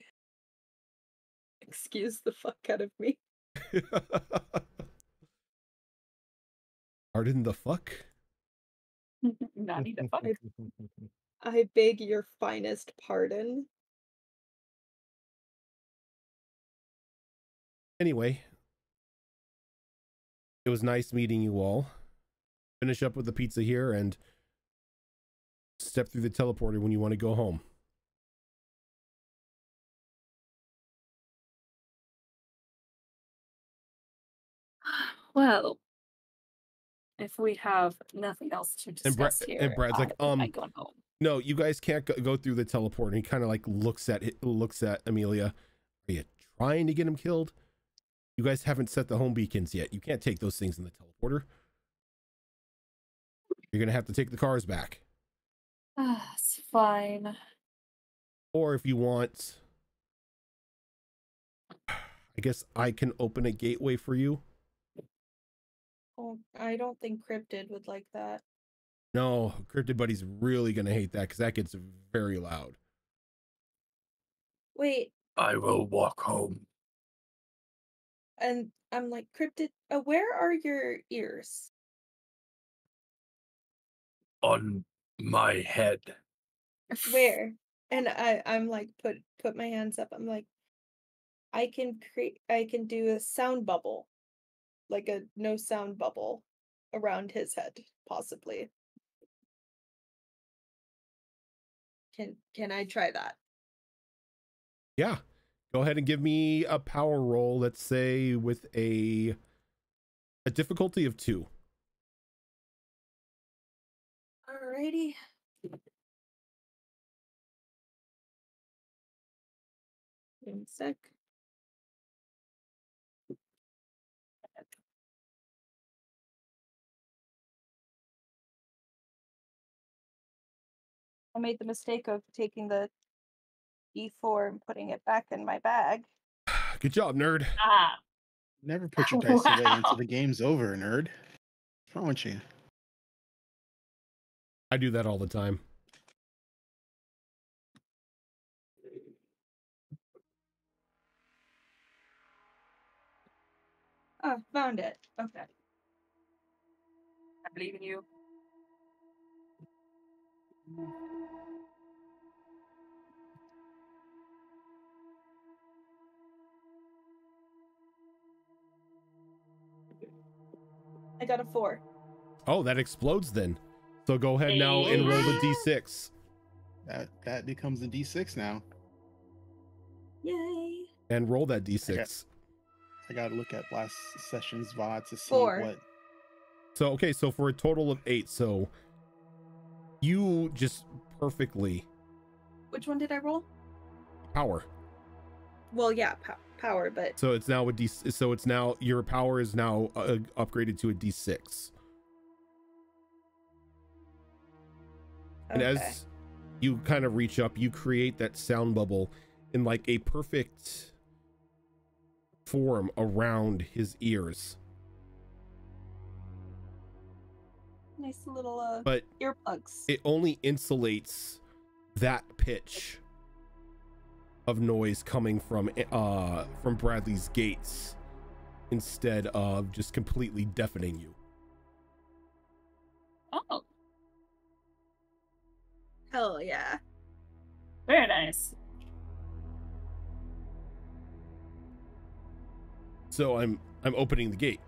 excuse the fuck out of me. Pardon the fuck? Not even fuck. I beg your finest pardon. Anyway, it was nice meeting you all. Finish up with the pizza here and step through the teleporter when you want to go home. Well, if we have nothing else to discuss here, and Brad's like, I might go home. no, you guys can't go through the teleporter. And he kind of like looks at Amelia. Are you trying to get him killed? You guys haven't set the home beacons yet. You can't take those things in the teleporter. You're gonna have to take the cars back. It's fine. Or if you want, I guess I can open a gateway for you. Oh, I don't think Cryptid would like that. No, Cryptid Buddy's really gonna hate that because that gets very loud. Wait, I will walk home. and I'm like, Cryptid, where are your ears? On my head. Where? And I'm like, put my hands up. I'm like, I can do a sound bubble, like a no sound bubble around his head, possibly. Can I try that? Yeah, go ahead and give me a power roll. Let's say with a difficulty of 2. Alrighty. One sec. I made the mistake of taking the E4 and putting it back in my bag. Good job, nerd. Ah, Never put your dice away Wow. until the game's over, nerd. What's wrong with you? I do that all the time. Ah, found it. Okay. I believe in you. I got a 4. Oh, that explodes then. So go ahead now and roll the d6. That becomes a D6 now. Yay. And roll that d6. I gotta look at last session's VOD to see 4. what. So, okay, so for a total of 8. So you just perfectly Which one did I roll? power. Well, yeah, power, but So it's now a d. So it's now your power is now upgraded to a d6. And okay. as you kind of reach up, you create that sound bubble in like a perfect form around his ears. Nice little But earplugs. it only insulates that pitch of noise coming from Bradley's gates instead of just completely deafening you. Oh, Hell yeah. very nice. So I'm opening the gate.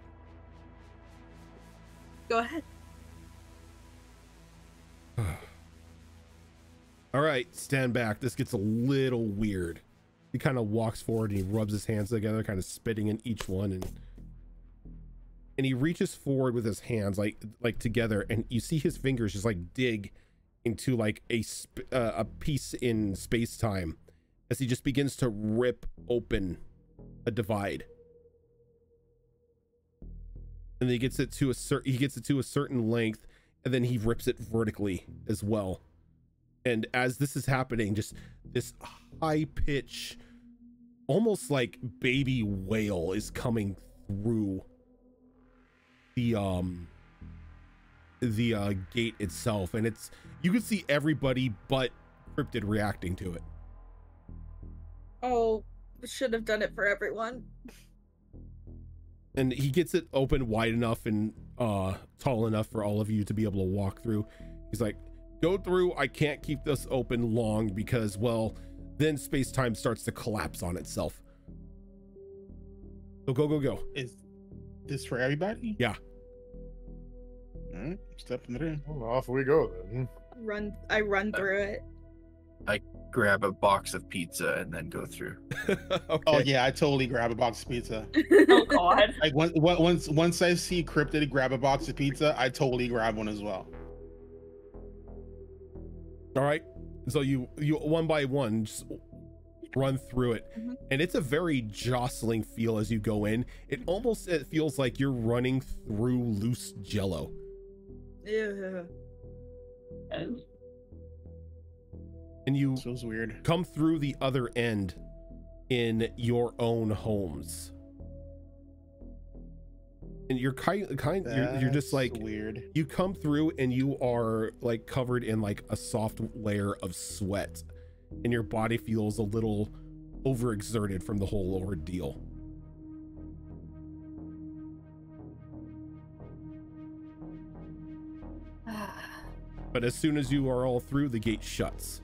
Go ahead. All right, stand back. This gets a little weird. He kind of walks forward and he rubs his hands together, kind of spitting in each one, and he reaches forward with his hands like together, and you see his fingers just like dig into like a piece in space-time as he just begins to rip open a divide. And then he gets it to a certain length, and then he rips it vertically as well. And as this is happening, just this high pitch, almost like baby wail is coming through the gate itself, and you can see everybody but Cryptid reacting to it. Oh, should have done it for everyone. And he gets it open wide enough and tall enough for all of you to be able to walk through. He's like, go through. I can't keep this open long because, well, then space-time starts to collapse on itself. So go. Is this for everybody? Yeah. All right, step in the room. Well, off we go then. I run through it. Grab a box of pizza and then go through. Okay. Oh yeah, I totally grab a box of pizza. Oh God. Like once I see Cryptid grab a box of pizza, I totally grab one as well. All right. So you one by one just run through it, and it's a very jostling feel as you go in. It feels like you're running through loose jello. Ew. And you Feels weird. come through the other end in your own homes. And you're you're just like weird. You come through and you are like covered in like a soft layer of sweat, and your body feels a little overexerted from the whole ordeal. But as soon as you are all through, the gate shuts.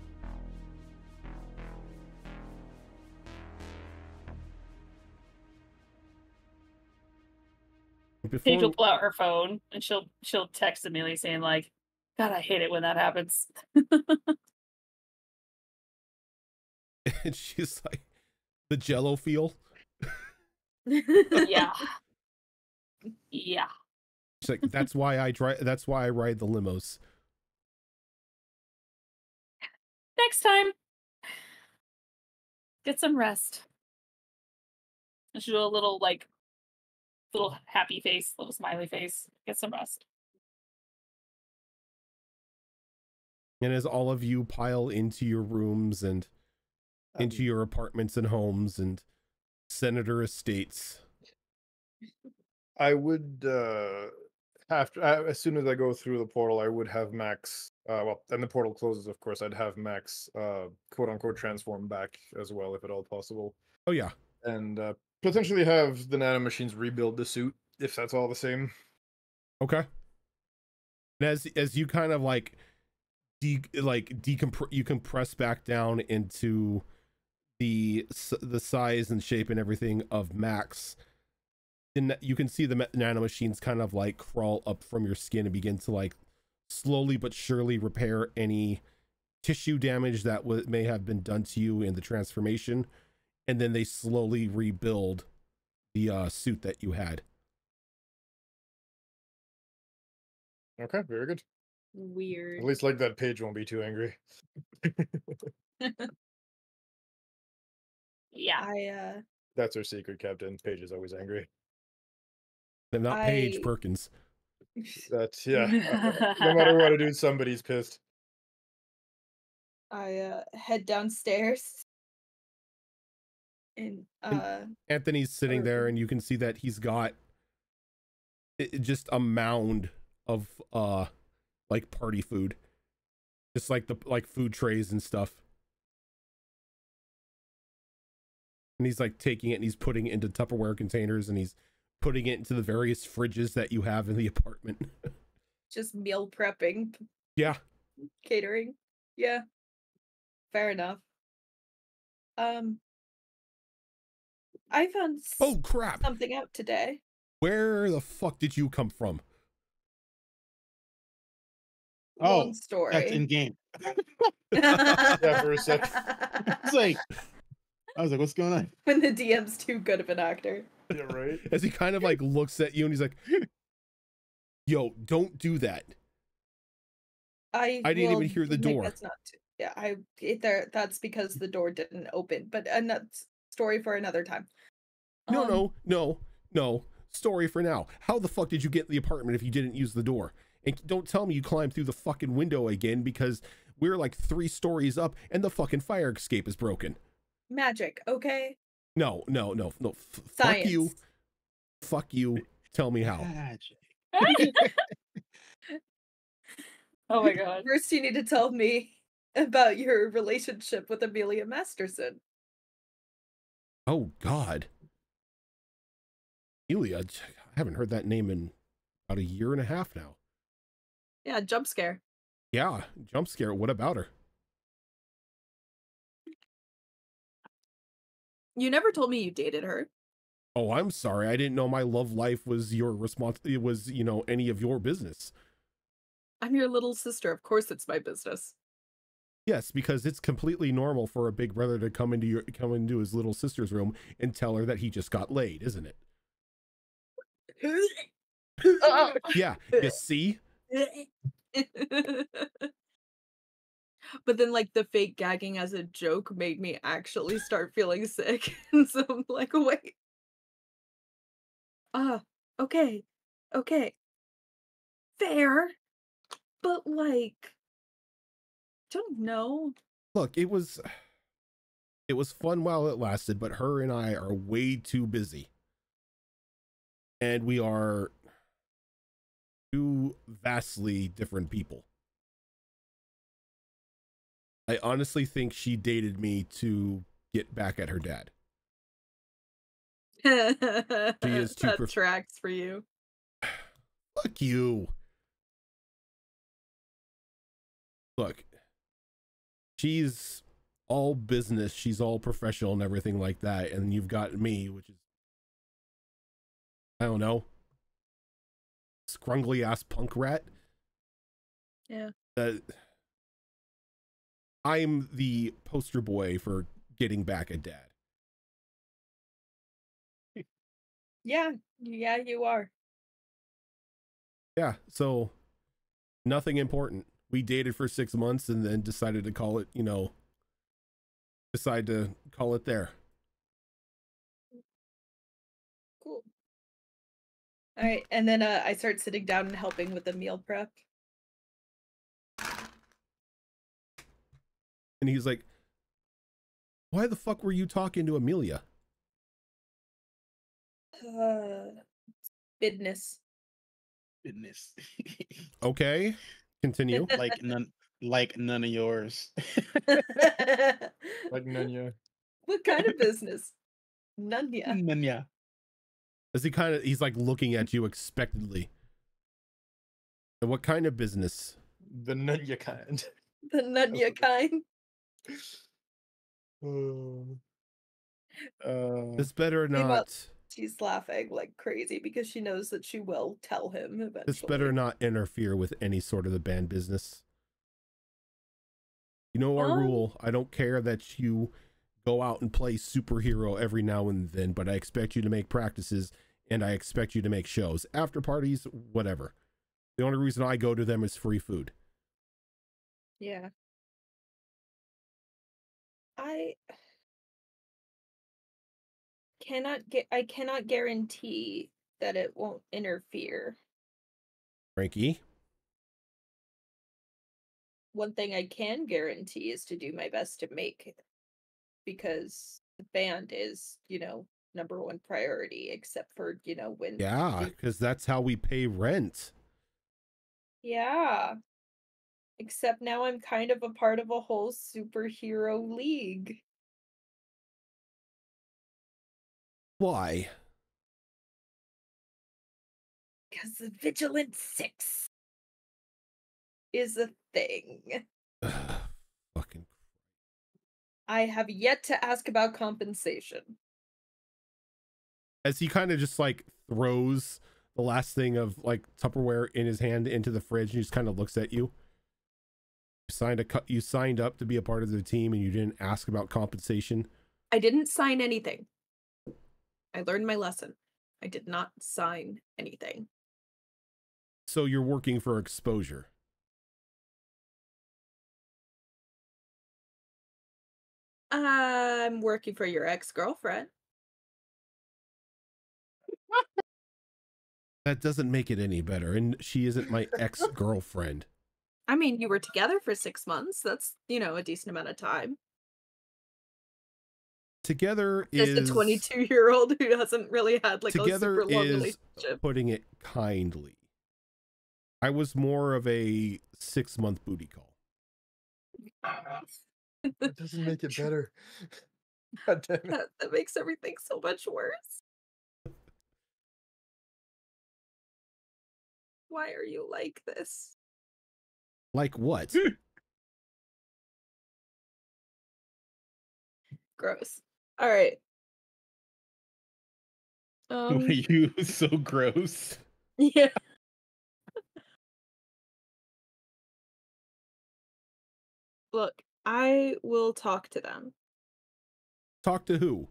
Paige will pull out her phone and she'll text Amelia saying like, God, I hate it when that happens. And she's like, the jello feel. Yeah. Yeah. She's like, that's why I ride the limos. Next time. Get some rest. And she'll do a little happy face, little smiley face. Get some rest. And as all of you pile into your rooms and into your apartments and homes and senator estates, I would as soon as I go through the portal, I would have Max. Well, then the portal closes, of course. I'd have Max, quote unquote, transform back as well, if at all possible. oh yeah, And potentially have the nanomachines rebuild the suit if that's all the same. Okay. And as you kind of like decompress, you compress back down into the size and shape and everything of Max. And you can see the nanomachines kind of like crawl up from your skin and begin to like slowly but surely repair any tissue damage that may have been done to you in the transformation, and then they slowly rebuild the suit that you had. Okay, very good. Weird. At least like that page won't be too angry. Yeah. That's our secret, Captain. Paige is always angry. And not Paige Perkins. That's no matter what I do, somebody's pissed. I head downstairs. And Anthony's sitting there, and you can see that he's got just a mound of like party food, just like the food trays and stuff. And he's like taking it and he's putting it into Tupperware containers, and he's putting it into the various fridges that you have in the apartment. just meal prepping. Yeah. Catering. Yeah. Fair enough. I found oh crap, something out today. Where the fuck did you come from? Long story. That's in game. Yeah, for a sec. I was like, what's going on? When the DM's too good of an actor. Yeah, right. As he kind of like looks at you and he's like, yo, don't do that. I didn't even hear the door. That's not that's because the door didn't open, but another story for another time. No. Story for now. How the fuck did you get in the apartment if you didn't use the door? And don't tell me you climbed through the fucking window again, because we're like 3 stories up and the fucking fire escape is broken. Magic, okay? No. Science. Fuck you. Tell me how. Magic. Oh my god. First, you need to tell me about your relationship with Amelia Masterson. Oh God. Amelia, I haven't heard that name in about 1.5 years now. Yeah, jump scare. Yeah, jump scare. What about her? You never told me you dated her. Oh, I'm sorry. I didn't know my love life was your it was, any of your business. I'm your little sister. Of course it's my business. Yes, because it's completely normal for a big brother to come into his little sister's room and tell her that he just got laid, isn't it? Yeah, you see? But then like the fake gagging as a joke made me actually start feeling sick. And so I'm like, wait. Okay. Fair. But like, don't know. Look, it was fun while it lasted, but her and I are way too busy. And we are 2 vastly different people. I honestly think she dated me to get back at her dad. She is too that tracks for you. Fuck you. Look, she's all business, she's all professional and everything like that, and you've got me, which is, I don't know, scrungly ass punk rat. Yeah. I'm the poster boy for getting back at dad. Yeah, you are. Yeah, so nothing important. We dated for 6 months and then decided to call it, there. Cool. All right, and then I start sitting down and helping with the meal prep. And he's like, why the fuck were you talking to Amelia? Business. Okay, continue. Like none of yours. Like Nanya. What kind of business? Nunya. Nunya. As he's like looking at you expectantly. And what kind of business? The Nunya kind. The Nunya kind. This better Meanwhile, not. she's laughing like crazy because she knows that she will tell him eventually. This better not interfere with any sort of the band business. You know our rule. I don't care that you go out and play superhero every now and then, but I expect you to make practices and I expect you to make shows. After parties, whatever. The only reason I go to them is free food. Yeah. I cannot guarantee that it won't interfere. Frankie? One thing I can guarantee is to do my best to make it, because the band is, number one priority, except for, when. Yeah, because that's how we pay rent. Yeah. Except now I'm kind of a part of a whole superhero league. Why? Because the Vigilant Six is a thing. Fucking. I have yet to ask about compensation. As he kind of just like throws the last thing of like Tupperware in his hand into the fridge, and he just kind of looks at you. You signed up to be a part of the team and you didn't ask about compensation. I didn't sign anything. I learned my lesson. I did not sign anything. So you're working for exposure. I'm working for your ex-girlfriend. That doesn't make it any better, and she isn't my ex-girlfriend. I mean, you were together for 6 months. That's, a decent amount of time. Together Just is a 22-year-old who hasn't really had like a together super long is relationship. putting it kindly. I was more of a 6-month booty call. It doesn't make it better. God damn it. That makes everything so much worse. Why are you like this? Like what? Gross. All right. Why are you so gross? Yeah. Look, I will talk to them. Talk to who?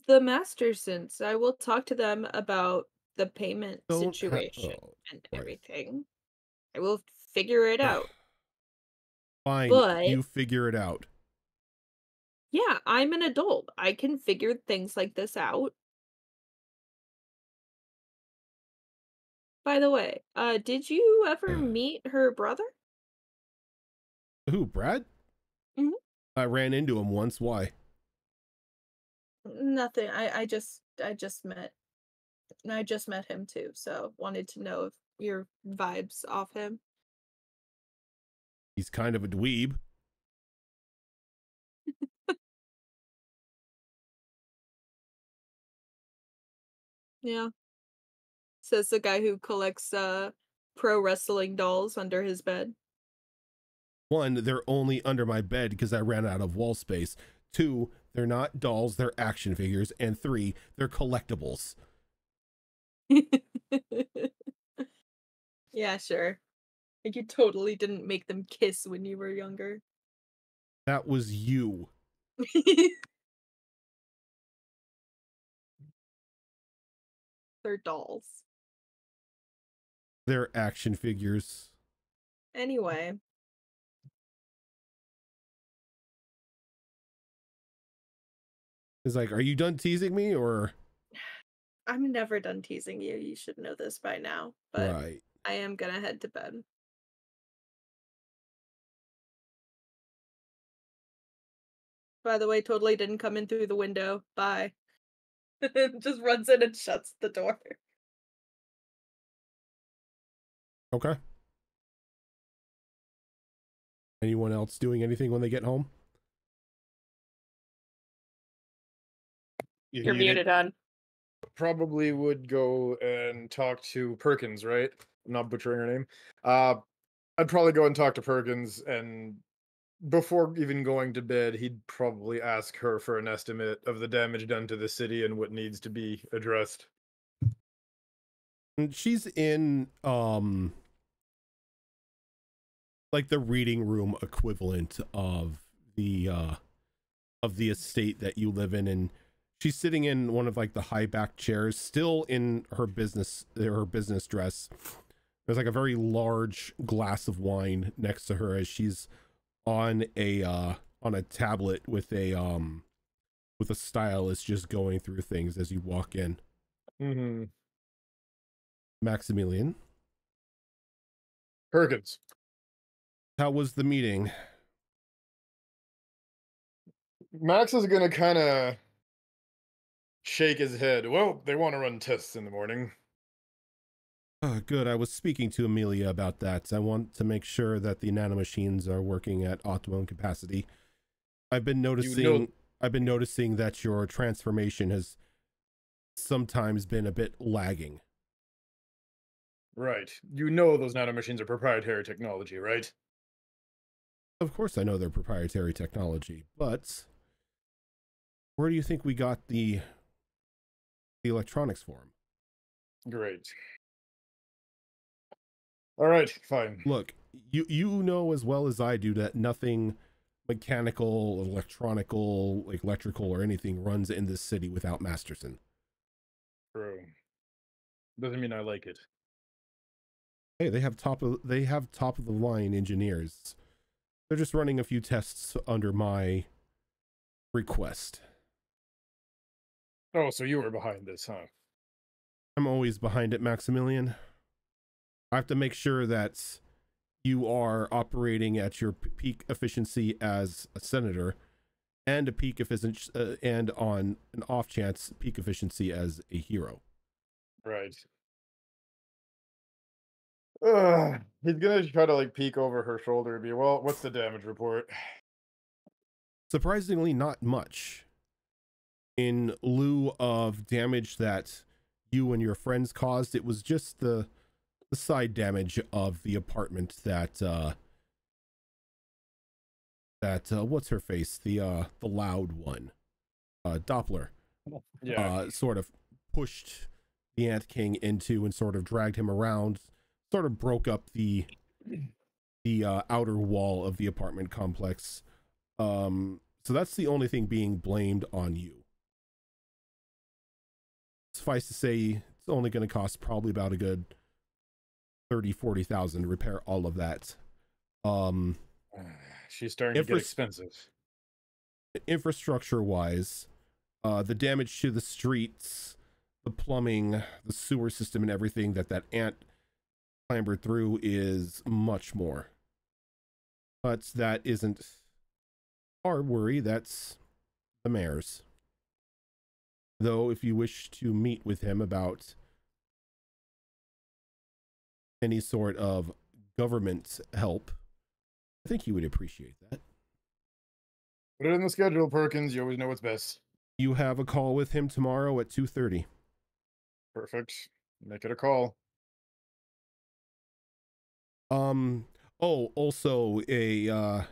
The Mastersons. I will talk to them about the payment situation and right. everything. I will figure it out. Fine, But you figure it out. yeah, I'm an adult. I can figure things like this out. By the way, did you ever meet her brother? Who, Brad? Mhm. I ran into him once. Why? Nothing. I just met him too, so wanted to know if your vibes off him. He's kind of a dweeb. Yeah. Says the guy who collects pro wrestling dolls under his bed. 1, they're only under my bed because I ran out of wall space. 2, they're not dolls, they're action figures. And 3, they're collectibles. Yeah, sure. Like you totally didn't make them kiss when you were younger. That was you. They're dolls. They're action figures. Anyway. It's like, are you done teasing me or? I'm never done teasing you. You should know this by now. But Right. I am gonna head to bed. By the way, totally didn't come in through the window. Bye. Just runs in and shuts the door. Okay. Anyone else doing anything when they get home? You You're need it? muted on. Probably would go and talk to Perkins, right? I'm not butchering her name. I'd probably go and talk to Perkins, and before even going to bed, he'd probably ask her for an estimate of the damage done to the city and what needs to be addressed. And she's in like the reading room equivalent of the estate that you live in, and she's sitting in one of like the high back chairs, still in her business dress. There's like a very large glass of wine next to her as she's on a tablet with a stylus, just going through things as you walk in. Mm-hmm. Maximilian, Perkins. how was the meeting? Max is gonna kind of shake his head. Well, they want to run tests in the morning. Good. I was speaking to Amelia about that. I want to make sure that the nanomachines are working at optimum capacity. I've been noticing that your transformation has sometimes been a bit lagging. Right. You know those nanomachines are proprietary technology, right? Of course I know they're proprietary technology, but where do you think we got the electronics for them? Great. All right, fine. Look, you know as well as I do that nothing mechanical, electrical, or anything runs in this city without Masterson. True. Doesn't mean I like it. Hey, they have top of the line engineers. They're just running a few tests under my request. Oh, so you were behind this, huh? I'm always behind it, Maximilian. I have to make sure that you are operating at your peak efficiency as a senator, and a peak efficiency, and on an off chance, peak efficiency as a hero. Right. He's gonna try to like peek over her shoulder and be, well, what's the damage report? Surprisingly, not much. In lieu of damage that you and your friends caused, it was just the side damage of the apartment that what's her face, the loud one, Doppler, Yeah. sort of pushed the Ant King into and sort of dragged him around, sort of broke up the outer wall of the apartment complex. So that's the only thing being blamed on you. Suffice to say, it's only going to cost probably about a good 30,000-40,000 to repair all of that. She's starting to get expensive. Infrastructure wise, the damage to the streets, the plumbing, the sewer system, and everything that ant clambered through is much more. But that isn't our worry, that's the mayor's. Though if you wish to meet with him about any sort of government help, I think he would appreciate that. Put it in the schedule, Perkins. You always know what's best. You have a call with him tomorrow at 2:30. Perfect. Make it a call. Oh, also a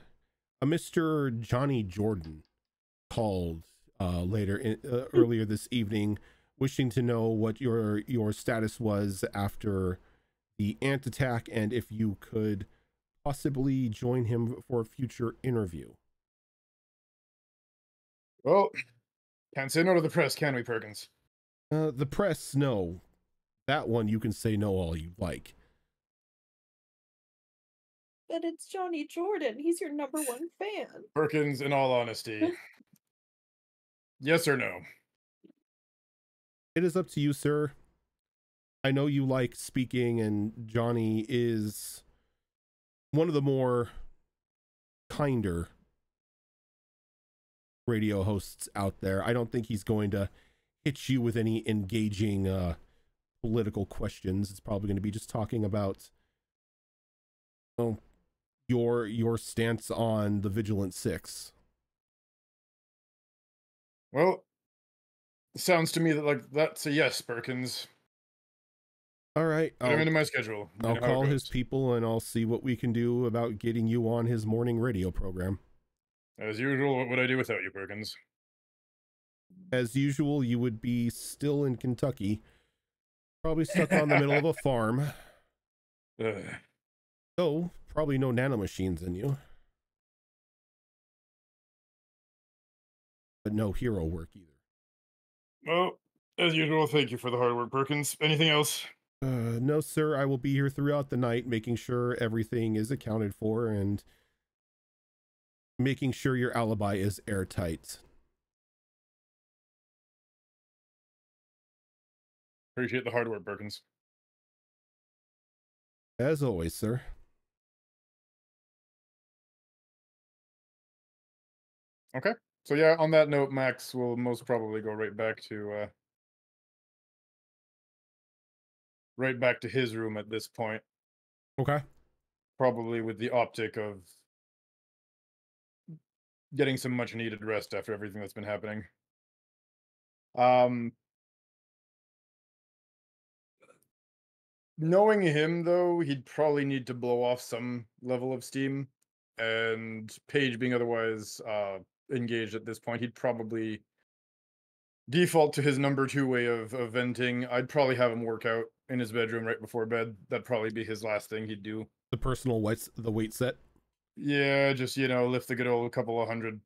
Mr. Johnny Jordan called earlier this evening, wishing to know what your status was after the ant attack, and if you could possibly join him for a future interview. Well, can't say no to the press, can we, Perkins? The press, no. That one you can say no all you like. But it's Johnny Jordan. He's your #1 fan. Perkins, in all honesty, yes or no? It is up to you, sir. I know you like speaking, and Johnny is one of the more kinder radio hosts out there. I don't think he's going to hit you with any engaging political questions. It's probably going to be just talking about your stance on the Vigilant Six. Well, Sounds to me that like that's a yes, Perkins. All right, Put him into my schedule. You I'll know how it call his goes. people and I'll see what we can do about getting you on his morning radio program. As usual, what would I do without you, Perkins? As usual, you would be still in Kentucky, probably stuck on the middle of a farm. Ugh. So, probably no nanomachines in you. But no hero work either. Well, as usual, thank you for the hard work, Perkins. Anything else? No, sir. I will be here throughout the night, making sure everything is accounted for and making sure your alibi is airtight. Appreciate the hard work, Perkins. As always, sir. Okay. So yeah, on that note, Max will most probably go right back to his room at this point, Okay. probably with the optic of getting some much needed rest after everything that's been happening. Knowing him though, he'd probably need to blow off some level of steam, and Paige being otherwise engaged at this point, he'd probably default to his number two way of venting. I'd probably have him work out in his bedroom right before bed. That'd probably be his last thing he'd do. The personal the weight set. Yeah, just lift the good old couple of 100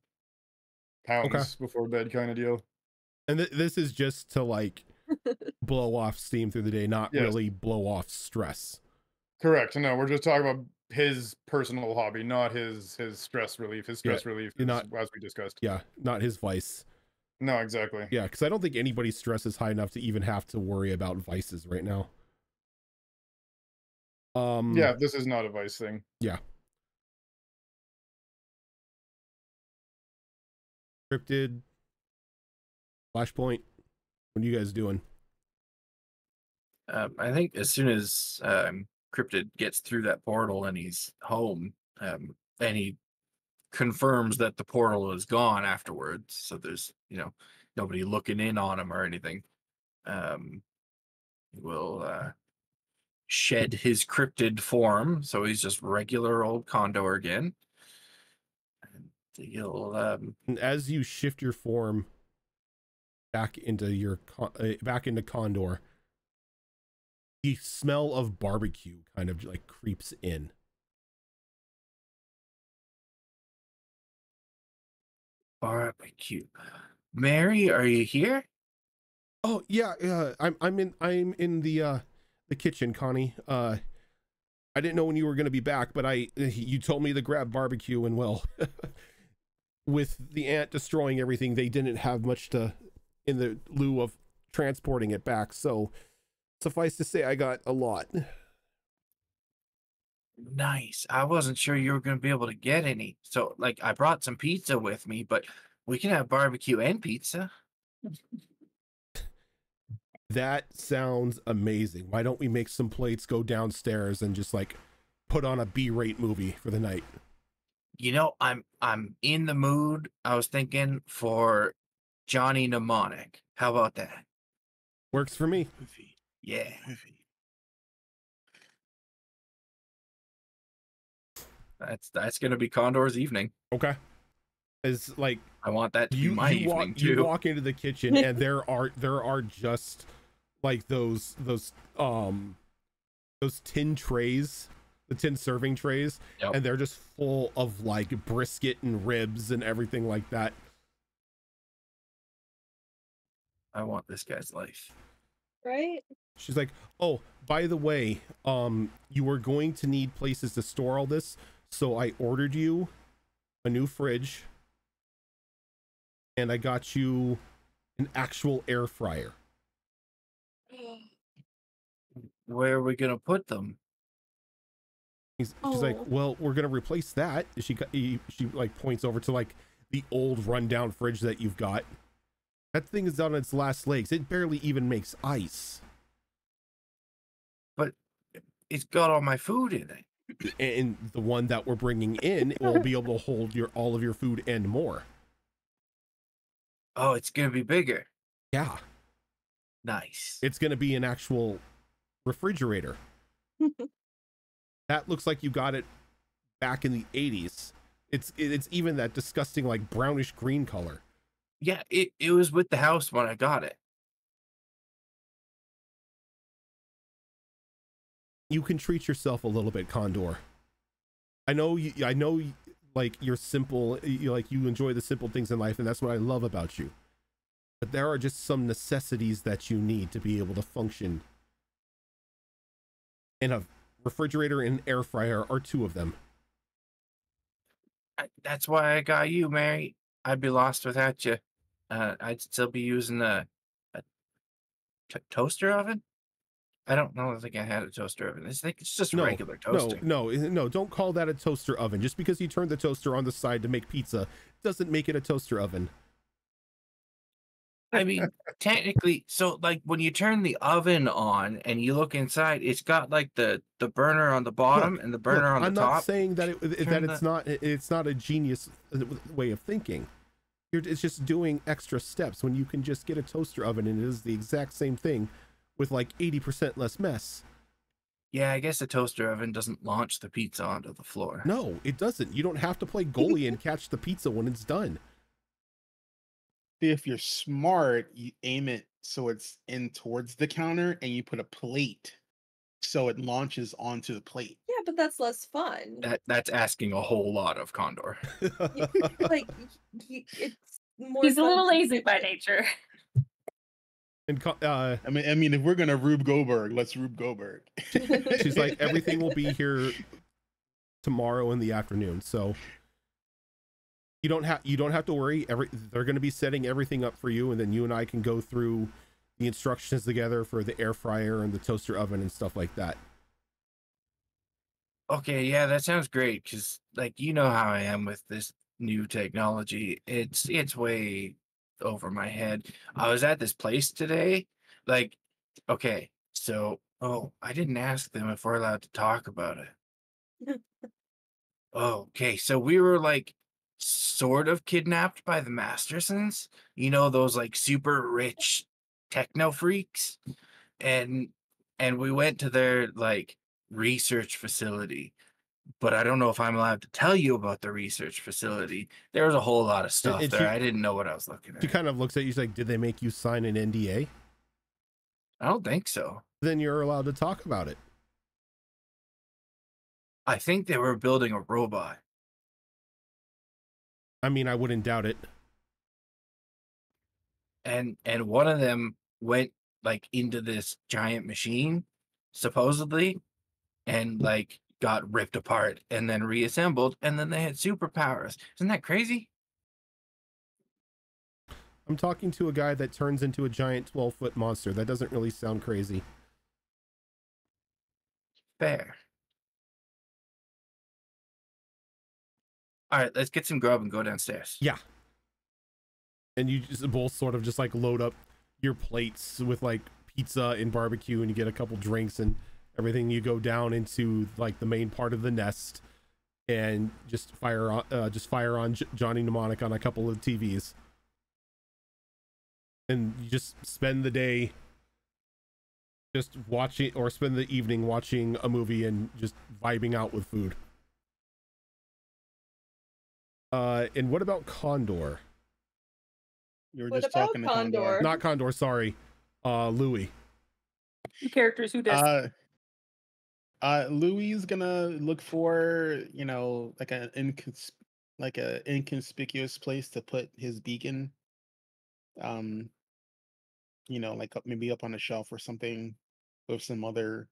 pounds before bed kind of deal. And this is just to like blow off steam through the day, not really blow off stress. Correct. No, we're just talking about his personal hobby, not his stress relief. His stress relief is, not, as we discussed. Yeah, not his vice. No, exactly. Yeah, because I don't think anybody's stress is high enough to even have to worry about vices right now. Yeah, this is not a vice thing. Yeah. Cryptid, Flashpoint, what are you guys doing? I think as soon as Cryptid gets through that portal and he's home, and he confirms that the portal is gone afterwards, so there's nobody looking in on him or anything. He will shed his cryptid form, so he's just regular old Condor again. And he'll and as you shift your form back into Condor, the smell of barbecue kind of like creeps in. Barbecue. Mary, are you here? Oh yeah, I'm in the kitchen, Connie. I didn't know when you were gonna be back, but you told me to grab barbecue, and well, with the ant destroying everything, they didn't have much in the lieu of transporting it back. So suffice to say, I got a lot. Nice. I wasn't sure you were going to be able to get any. So, I brought some pizza with me, but we can have barbecue and pizza. That sounds amazing. Why don't we make some plates, go downstairs, and just put on a B-rate movie for the night? I'm in the mood. I was thinking for Johnny Mnemonic. How about that? Works for me. Yeah. That's gonna be Condor's evening. Okay. It's I want that to be my evening too. You walk into the kitchen and there are just those tin trays, the tin serving trays, and they're just full of brisket and ribs and everything like that. I want this guy's life. Right? She's like, oh, by the way, you were going to need places to store all this, so I ordered you a new fridge, and I got you an actual air fryer. Where are we gonna put them? She's like, well, we're gonna replace that. She points over to the old rundown fridge that you've got. That thing is on its last legs. It barely even makes ice. But it's got all my food in it. And the one that we're bringing in will be able to hold all of your food and more. Oh, it's gonna be bigger. Yeah, Nice. it's going to be an actual refrigerator. That looks like you got it back in the 80s. It's even that disgusting like brownish green color. Yeah, it was with the house when I got it. You can treat yourself a little bit, Condor. I know like you're simple, you enjoy the simple things in life, and that's what I love about you. But there are just some necessities that you need to be able to function. And a refrigerator and air fryer are two of them. That's why I got you, Mary. I'd be lost without you. I'd still be using a toaster oven. I don't think I had a toaster oven. I think it's just regular toasting. No, don't call that a toaster oven. Just because you turn the toaster on the side to make pizza doesn't make it a toaster oven. I mean, technically, so like when you turn the oven on and you look inside, it's got like the burner on the bottom and the burner on the top. I'm not saying that it's not a genius way of thinking. It's just doing extra steps when you can just get a toaster oven and it is the exact same thing with like 80% less mess. Yeah, I guess a toaster oven doesn't launch the pizza onto the floor. No, it doesn't. You don't have to play goalie and catch the pizza when it's done. If you're smart, you aim it so it's in towards the counter and you put a plate so it launches onto the plate. Yeah, but that's less fun. That's asking a whole lot of Condor. Like, it's more. He's a fun little to lazy cook by it. nature. And I mean, if we're gonna Rube Goldberg, let's Rube Goldberg. she's like, everything will be here tomorrow in the afternoon, so you don't have to worry. They're going to be setting everything up for you, and then you and I can go through the instructions together for the air fryer and the toaster oven and stuff like that. Okay, yeah, that sounds great. Because like you know how I am with this new technology. It's way over my head. I was at this place today. Like, okay, so I didn't ask them if we're allowed to talk about it. Okay, so we were like sort of kidnapped by the Mastersons, those like super rich techno freaks, and we went to their like research facility, but I don't know if I'm allowed to tell you about the research facility. There was a whole lot of stuff there. I didn't know what I was looking at. She kind of looks at you, she's like, did they make you sign an NDA? I don't think so. Then you're allowed to talk about it. I think they were building a robot. I mean, I wouldn't doubt it. And one of them went like into this giant machine, supposedly, and like got ripped apart and then reassembled, and then they had superpowers. Isn't that crazy? I'm talking to a guy that turns into a giant 12-foot monster. That doesn't really sound crazy. Fair. All right, let's get some grub and go downstairs. Yeah. And you just both sort of just like load up your plates with like pizza and barbecue, and you get a couple drinks and everything. You go down into like the main part of the nest and just fire on Johnny Mnemonic on a couple of TVs. And you just spend the day just watching, or spend the evening watching a movie and just vibing out with food. And what about Condor? You were What just about talking to Condor? Not Condor, sorry. Louis. The characters who does. Louis is gonna look for, like a inconspicuous place to put his beacon. Like maybe up on a shelf or something with some other,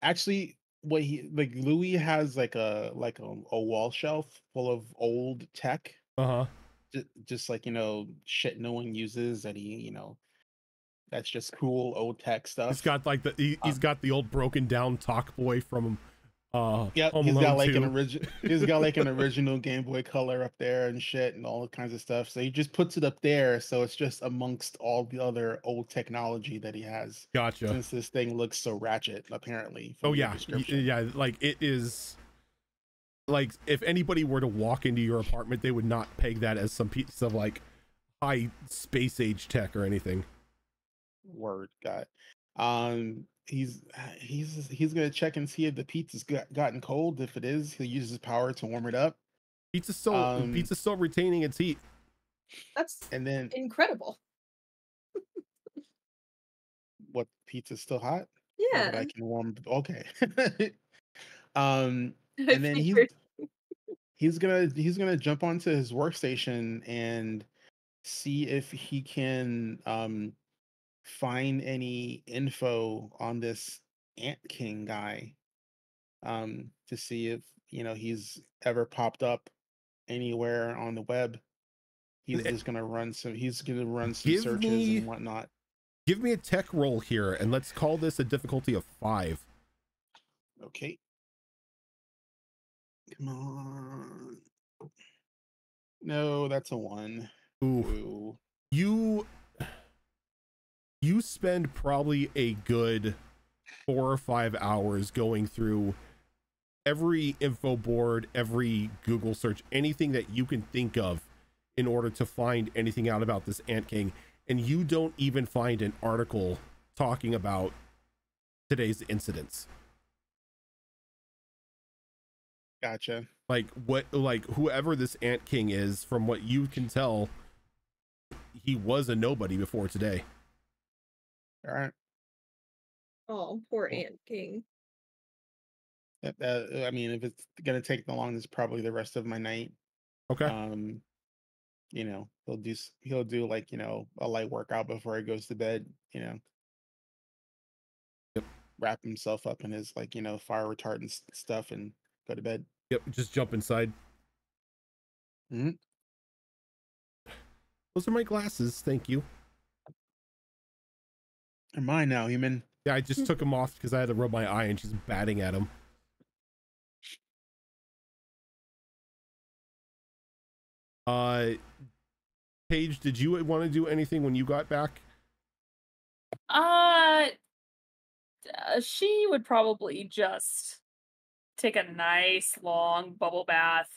actually what Louis has like a wall shelf full of old tech. Uh-huh. Just like, shit no one uses that that's just cool old tech stuff. He's got like he's got the old broken down Talk Boy from Home he's Alone got like 2. He's got like an original Game Boy Color up there and shit and all kinds of stuff. So he just puts it up there, so it's just amongst all the other old technology that he has. Gotcha. Since this thing looks so ratchet, apparently. Oh yeah, yeah. Like it is. Like if anybody were to walk into your apartment, they would not peg that as some piece of like high space age tech or anything. Word, got. He's gonna check and see if the pizza's gotten cold. If it is, he'll use his power to warm it up. Pizza's still retaining its heat. That's And then incredible. what? Pizza's still hot? Or that Yeah. I can warm. Okay. And I then figured. he's gonna jump onto his workstation and see if he can find any info on this Ant King guy, to see if he's ever popped up anywhere on the web. He's gonna run some Give searches me- and whatnot. Give me a tech roll here, and let's call this a difficulty of 5. Okay, come on. No, that's a 1. Ooh. Ooh. You spend probably a good 4 or 5 hours going through every info board, every Google search, anything that you can think of in order to find anything out about this Ant King, and you don't even find an article talking about today's incidents. Gotcha. Like whoever this Ant King is, from what you can tell, he was a nobody before today. All right. Oh, poor Ant King. I mean, if it's gonna take the long, it's probably the rest of my night. Okay. He'll do like a light workout before he goes to bed. Yep. Wrap himself up in his fire retardant stuff and go to bed. Yep, just jump inside. Mhm. Those are my glasses, thank you. They're mine now, human. Yeah, I just took them off because I had to rub my eye and she's batting at them. Paige, did you want to do anything when you got back? She would probably just take a nice long bubble bath.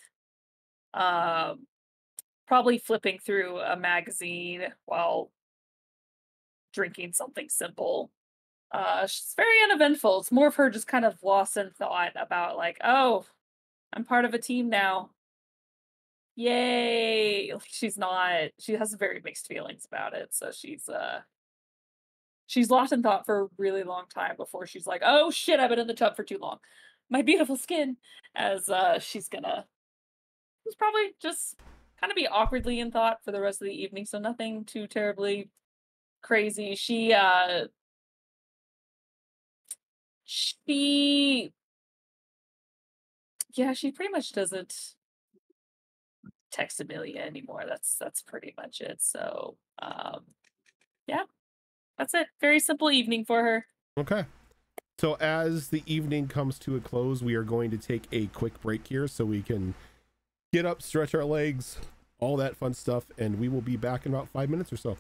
Probably flipping through a magazine while drinking something simple. She's very uneventful. It's more of her just kind of lost in thought about like, oh, I'm part of a team now. Yay. She has very mixed feelings about it. So she's lost in thought for a really long time before she's like, oh shit, I've been in the tub for too long. My beautiful skin. As she's probably just kind of be awkwardly in thought for the rest of the evening. So nothing too terribly crazy. She pretty much doesn't text Amelia anymore. That's pretty much it. So yeah, that's it. Very simple evening for her. Okay. So as the evening comes to a close, we are going to take a quick break here so we can get up, stretch our legs, all that fun stuff, and we will be back in about 5 minutes or so.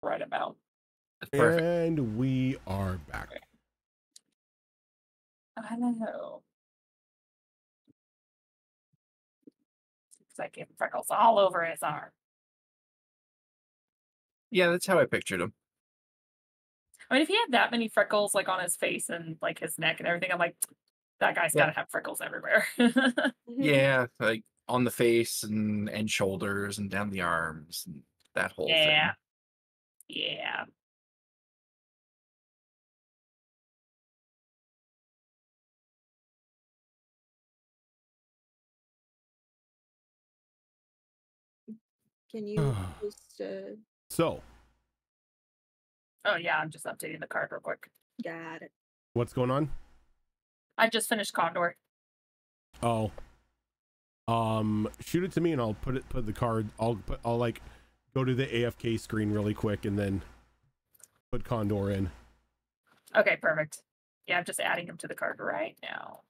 right amount. That's perfect. And we are back. I don't know. It's like it freckles all over his arm. Yeah, that's how I pictured him. I mean, if he had that many freckles like on his face and like his neck and everything, I'm like, that guy's Yeah. gotta have freckles everywhere. Yeah, like on the face and shoulders and down the arms and that whole Yeah. thing. Yeah. Can you just So, Oh yeah, I'm just updating the card real quick. got it? what's going on? I just finished Condor. Oh, shoot it to me and I'll put the card. I'll like go to the AFK screen really quick and then put Condor in. Okay, perfect. Yeah, I'm just adding him to the card right now.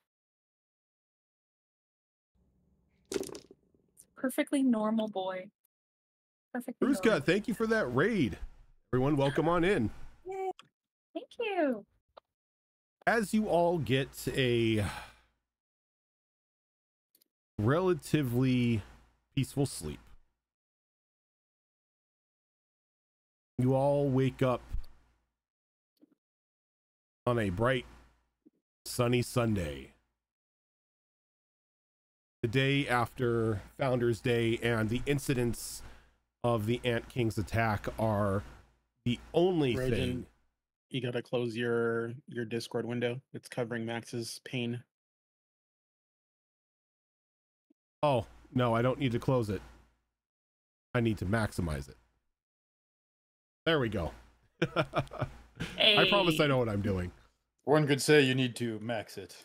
Perfectly normal boy. Perfectly normal. Ruska, thank you for that raid. Everyone, welcome on in. Yay. Thank you. As you all get a relatively peaceful sleep, you all wake up on a bright, sunny Sunday, the day after Founders Day, and the incidents of the Ant King's attack are the only Raiden, thing. You gotta close your Discord window. It's covering Max's pain. Oh, no, I don't need to close it. I need to maximize it. There we go. I promise I know what I'm doing. One could say you need to max it.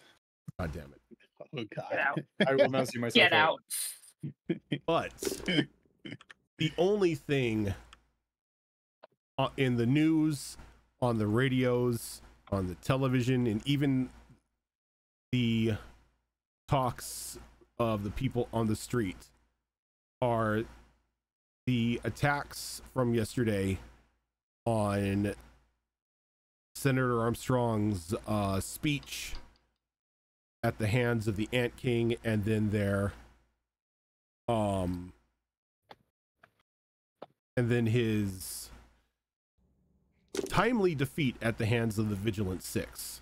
God damn it. Oh Get god. out. I will not see myself. Get out. But the only thing in the news, on the radios, on the television, and even the talks of the people on the street are the attacks from yesterday on Senator Armstrong's speech at the hands of the Ant King, and then their and then his timely defeat at the hands of the Vigilant Six.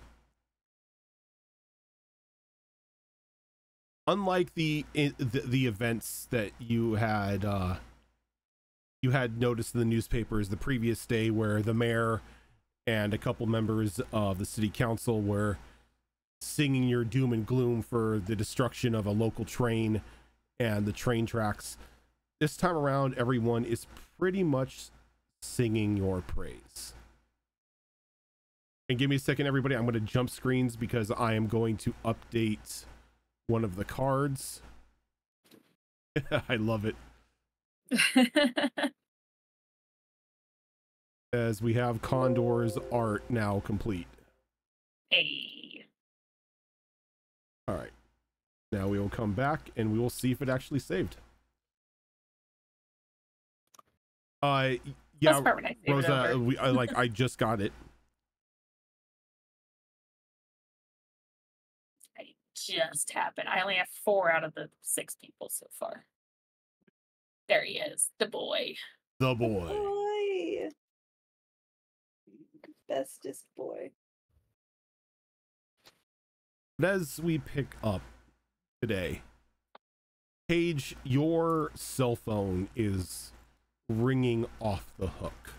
Unlike the events that you had noticed in the newspapers the previous day, where the mayor and a couple members of the city council were singing your doom and gloom for the destruction of a local train and the train tracks, this time around everyone is pretty much singing your praise. And give me a second, everybody. I'm going to jump screens because I am going to update one of the cards. I love it. As we have Condor's art now complete. Hey. All right. Now we will come back and we will see if it actually saved. Yeah, That's part when I save it Rosa, over. I just got it. I just happened. I only have 4 out of the 6 people so far. There he is, the boy. The boy. Boy. Bestest boy. But as we pick up today, Paige, your cell phone is ringing off the hook.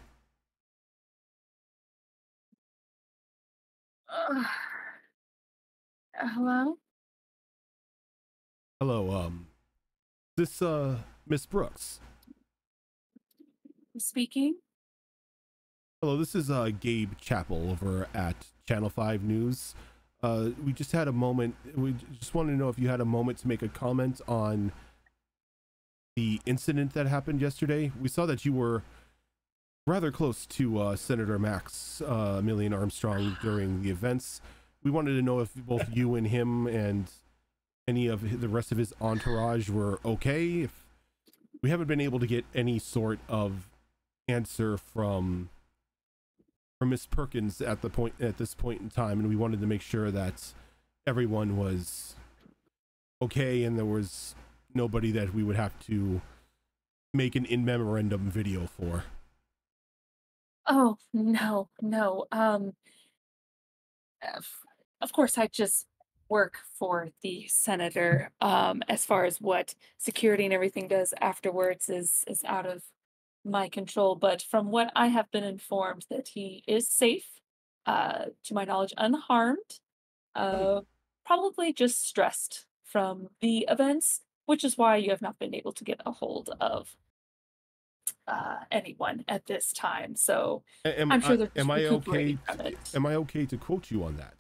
Hello? Hello, this Miss Brooks. Speaking? Hello, this is Gabe Chappell over at Channel 5 News. We just had a moment. We just wanted to know if you had a moment to make a comment on the incident that happened yesterday. We saw that you were rather close to Senator Maximilian Armstrong during the events. We wanted to know if both you and him and any of the rest of his entourage were okay. If we haven't been able to get any sort of answer from Miss Perkins at this point in time, and we wanted to make sure that everyone was okay and there was nobody that we would have to make an in memorandum video for. Oh, no, no. Of course, I just work for the senator. As far as what security and everything does afterwards is out of my control. But from what I have been informed, that he is safe, to my knowledge, unharmed. Probably just stressed from the events, which is why you have not been able to get a hold of anyone at this time. So I'm sure they're just recuperating from it. Am I okay to quote you on that?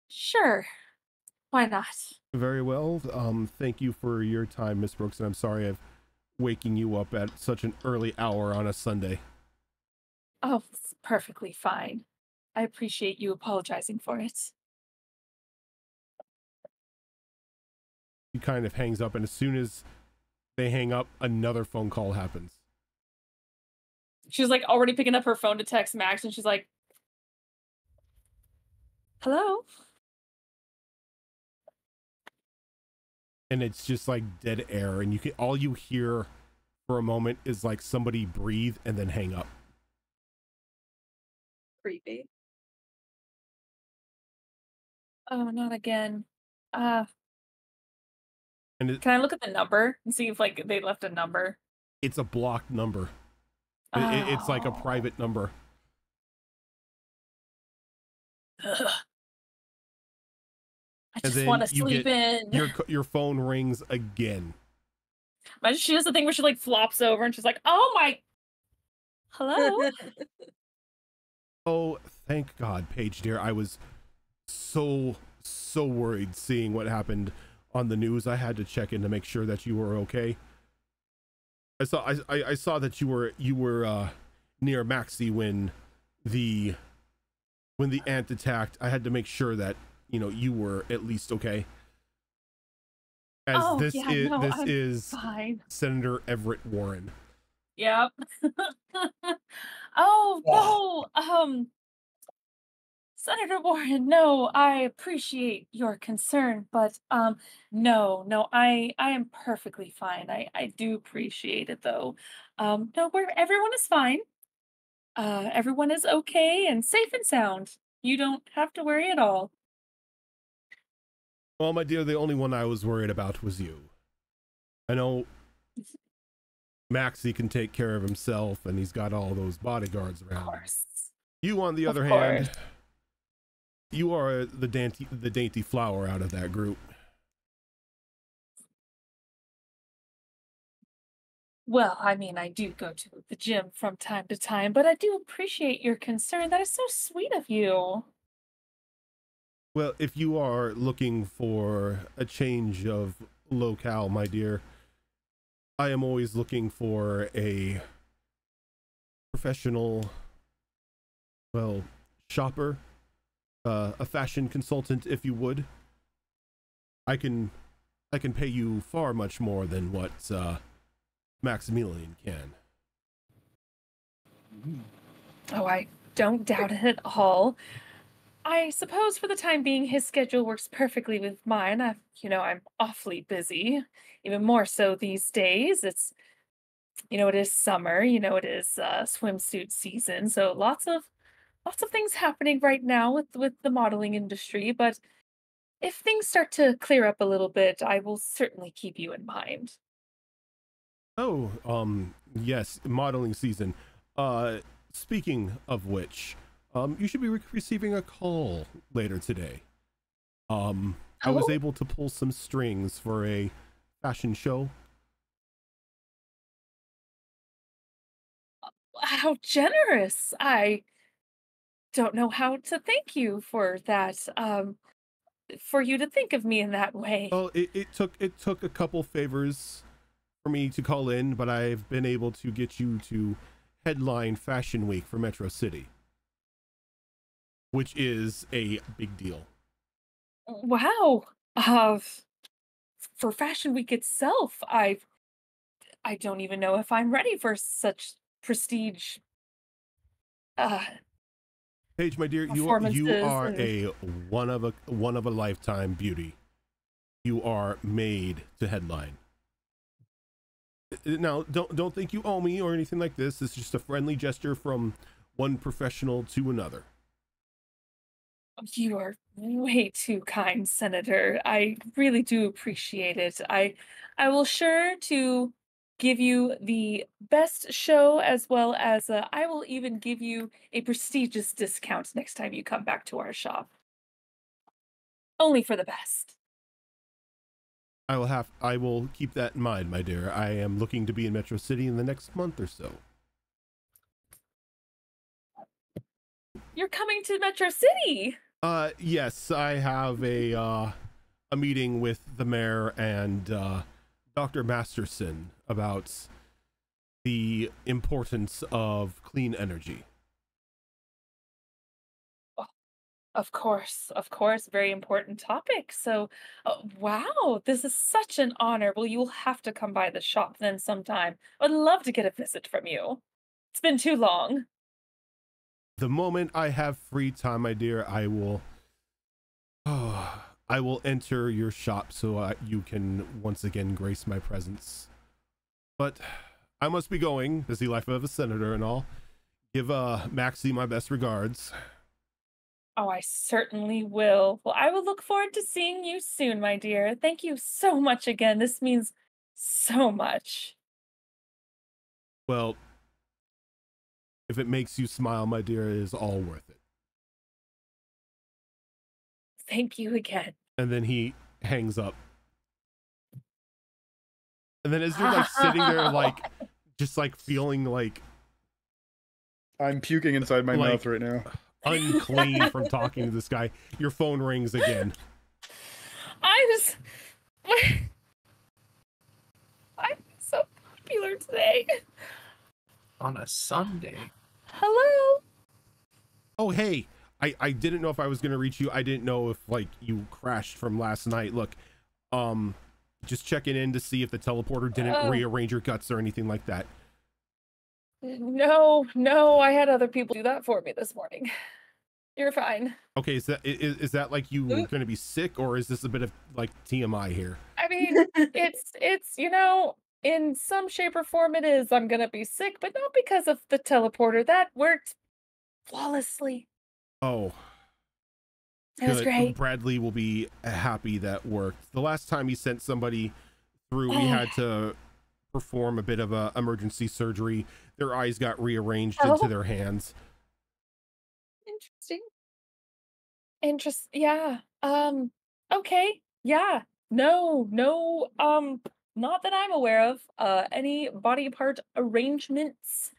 Sure. Why not? Very well. Thank you for your time, Miss Brooks, and I'm sorry I'm waking you up at such an early hour on a Sunday. Oh, it's perfectly fine. I appreciate you apologizing for it. He kind of hangs up, and as soon as they hang up, another phone call happens. She's like already picking up her phone to text Max, and she's like, hello? And it's just like dead air, and all you hear for a moment is like somebody breathe and then hang up. Creepy. Oh, not again. And Can I look at the number and see if like they left a number? it's a blocked number. It's like a Oh. private number. Ugh. I And just then want to you sleep get in. your phone rings again. Imagine she does the thing where she like flops over and she's like, "Oh my, hello." Oh, thank God, Paige dear. I was so worried seeing what happened on the news. I had to check in to make sure that you were okay. I saw that you were near Maxie when the ant attacked. I had to make sure that you were at least okay. As Oh, this yeah, is no, this I'm is fine. Senator Everett Warren. Yep. Oh no, Senator Warren, no, I appreciate your concern, but no, I am perfectly fine. I do appreciate it though. No, everyone is fine. Everyone is okay and safe and sound. You don't have to worry at all. Well, my dear, the only one I was worried about was you. I know Maxie can take care of himself, and he's got all those bodyguards Of around him. course. You, on the Of other hand, course. you are the dainty flower out of that group. Well, I mean, I do go to the gym from time to time, but I do appreciate your concern. That is so sweet of you. Well, if you are looking for a change of locale, my dear, I am always looking for a professional, well, shopper, a fashion consultant, if you would. I can pay you far much more than what Maximilian can. Oh, I don't doubt it at all. I suppose for the time being, his schedule works perfectly with mine. I'm awfully busy, even more so these days. It is summer, it is swimsuit season, so lots of things happening right now with the modeling industry. But if things start to clear up a little bit, I will certainly keep you in mind. Oh, yes, modeling season. Speaking of which, you should be receiving a call later today. I was Oh, able to pull some strings for a fashion show. how generous! I don't know how to thank you for that. For you to think of me in that way. Well, it took a couple favors for me to call in, but I've been able to get you to headline Fashion Week for Metro City, which is a big deal. Wow. for Fashion Week itself, I don't even know if I'm ready for such prestige uh Paige, my dear, you performances are and a one of a lifetime beauty. You are made to headline. Now, don't think you owe me or anything like this. It's just a friendly gesture from one professional to another. you are way too kind, Senator. I really do appreciate it. I will sure to give you the best show, as well as I will even give you a prestigious discount next time you come back to our shop. Only for the best. I will keep that in mind, my dear. I am looking to be in Metro City in the next month or so. You're coming to Metro City. Yes, I have a meeting with the mayor and Dr. Masterson about the importance of clean energy. Of course, very important topic. So, wow, this is such an honor. Well, you will have to come by the shop then sometime. I'd love to get a visit from you. It's been too long. The moment I have free time, my dear, I will enter your shop so you can once again grace my presence. But I must be going. Busy life of a senator and all. Give Maxie my best regards. Oh, I certainly will. Well, I will look forward to seeing you soon, my dear. Thank you so much again. This means so much. Well, if it makes you smile, my dear, it is all worth it. Thank you again. And then he hangs up. And then as you're like sitting there, like just like feeling like I'm puking inside my Like- mouth right now. unclean from talking to this guy, your phone rings again. I'm so popular today. On a Sunday. Hello. Oh, hey, I didn't know if I was gonna reach you. I didn't know if like you crashed from last night. Look, just checking in to see if the teleporter didn't Oh. rearrange your guts or anything like that. No, I had other people do that for me this morning. You're fine. Okay, is that like you were gonna be sick, or is this a bit of like TMI here? I mean, it's in some shape or form it is. I'm gonna be sick, but not because of the teleporter. That worked flawlessly. Oh, It was good. great. Bradley will be happy that worked. The last time he sent somebody through, we had to perform a bit of a emergency surgery. Their eyes got rearranged into their hands. Interesting. Yeah. Okay. Yeah. No, not that I'm aware of. Any body part arrangements.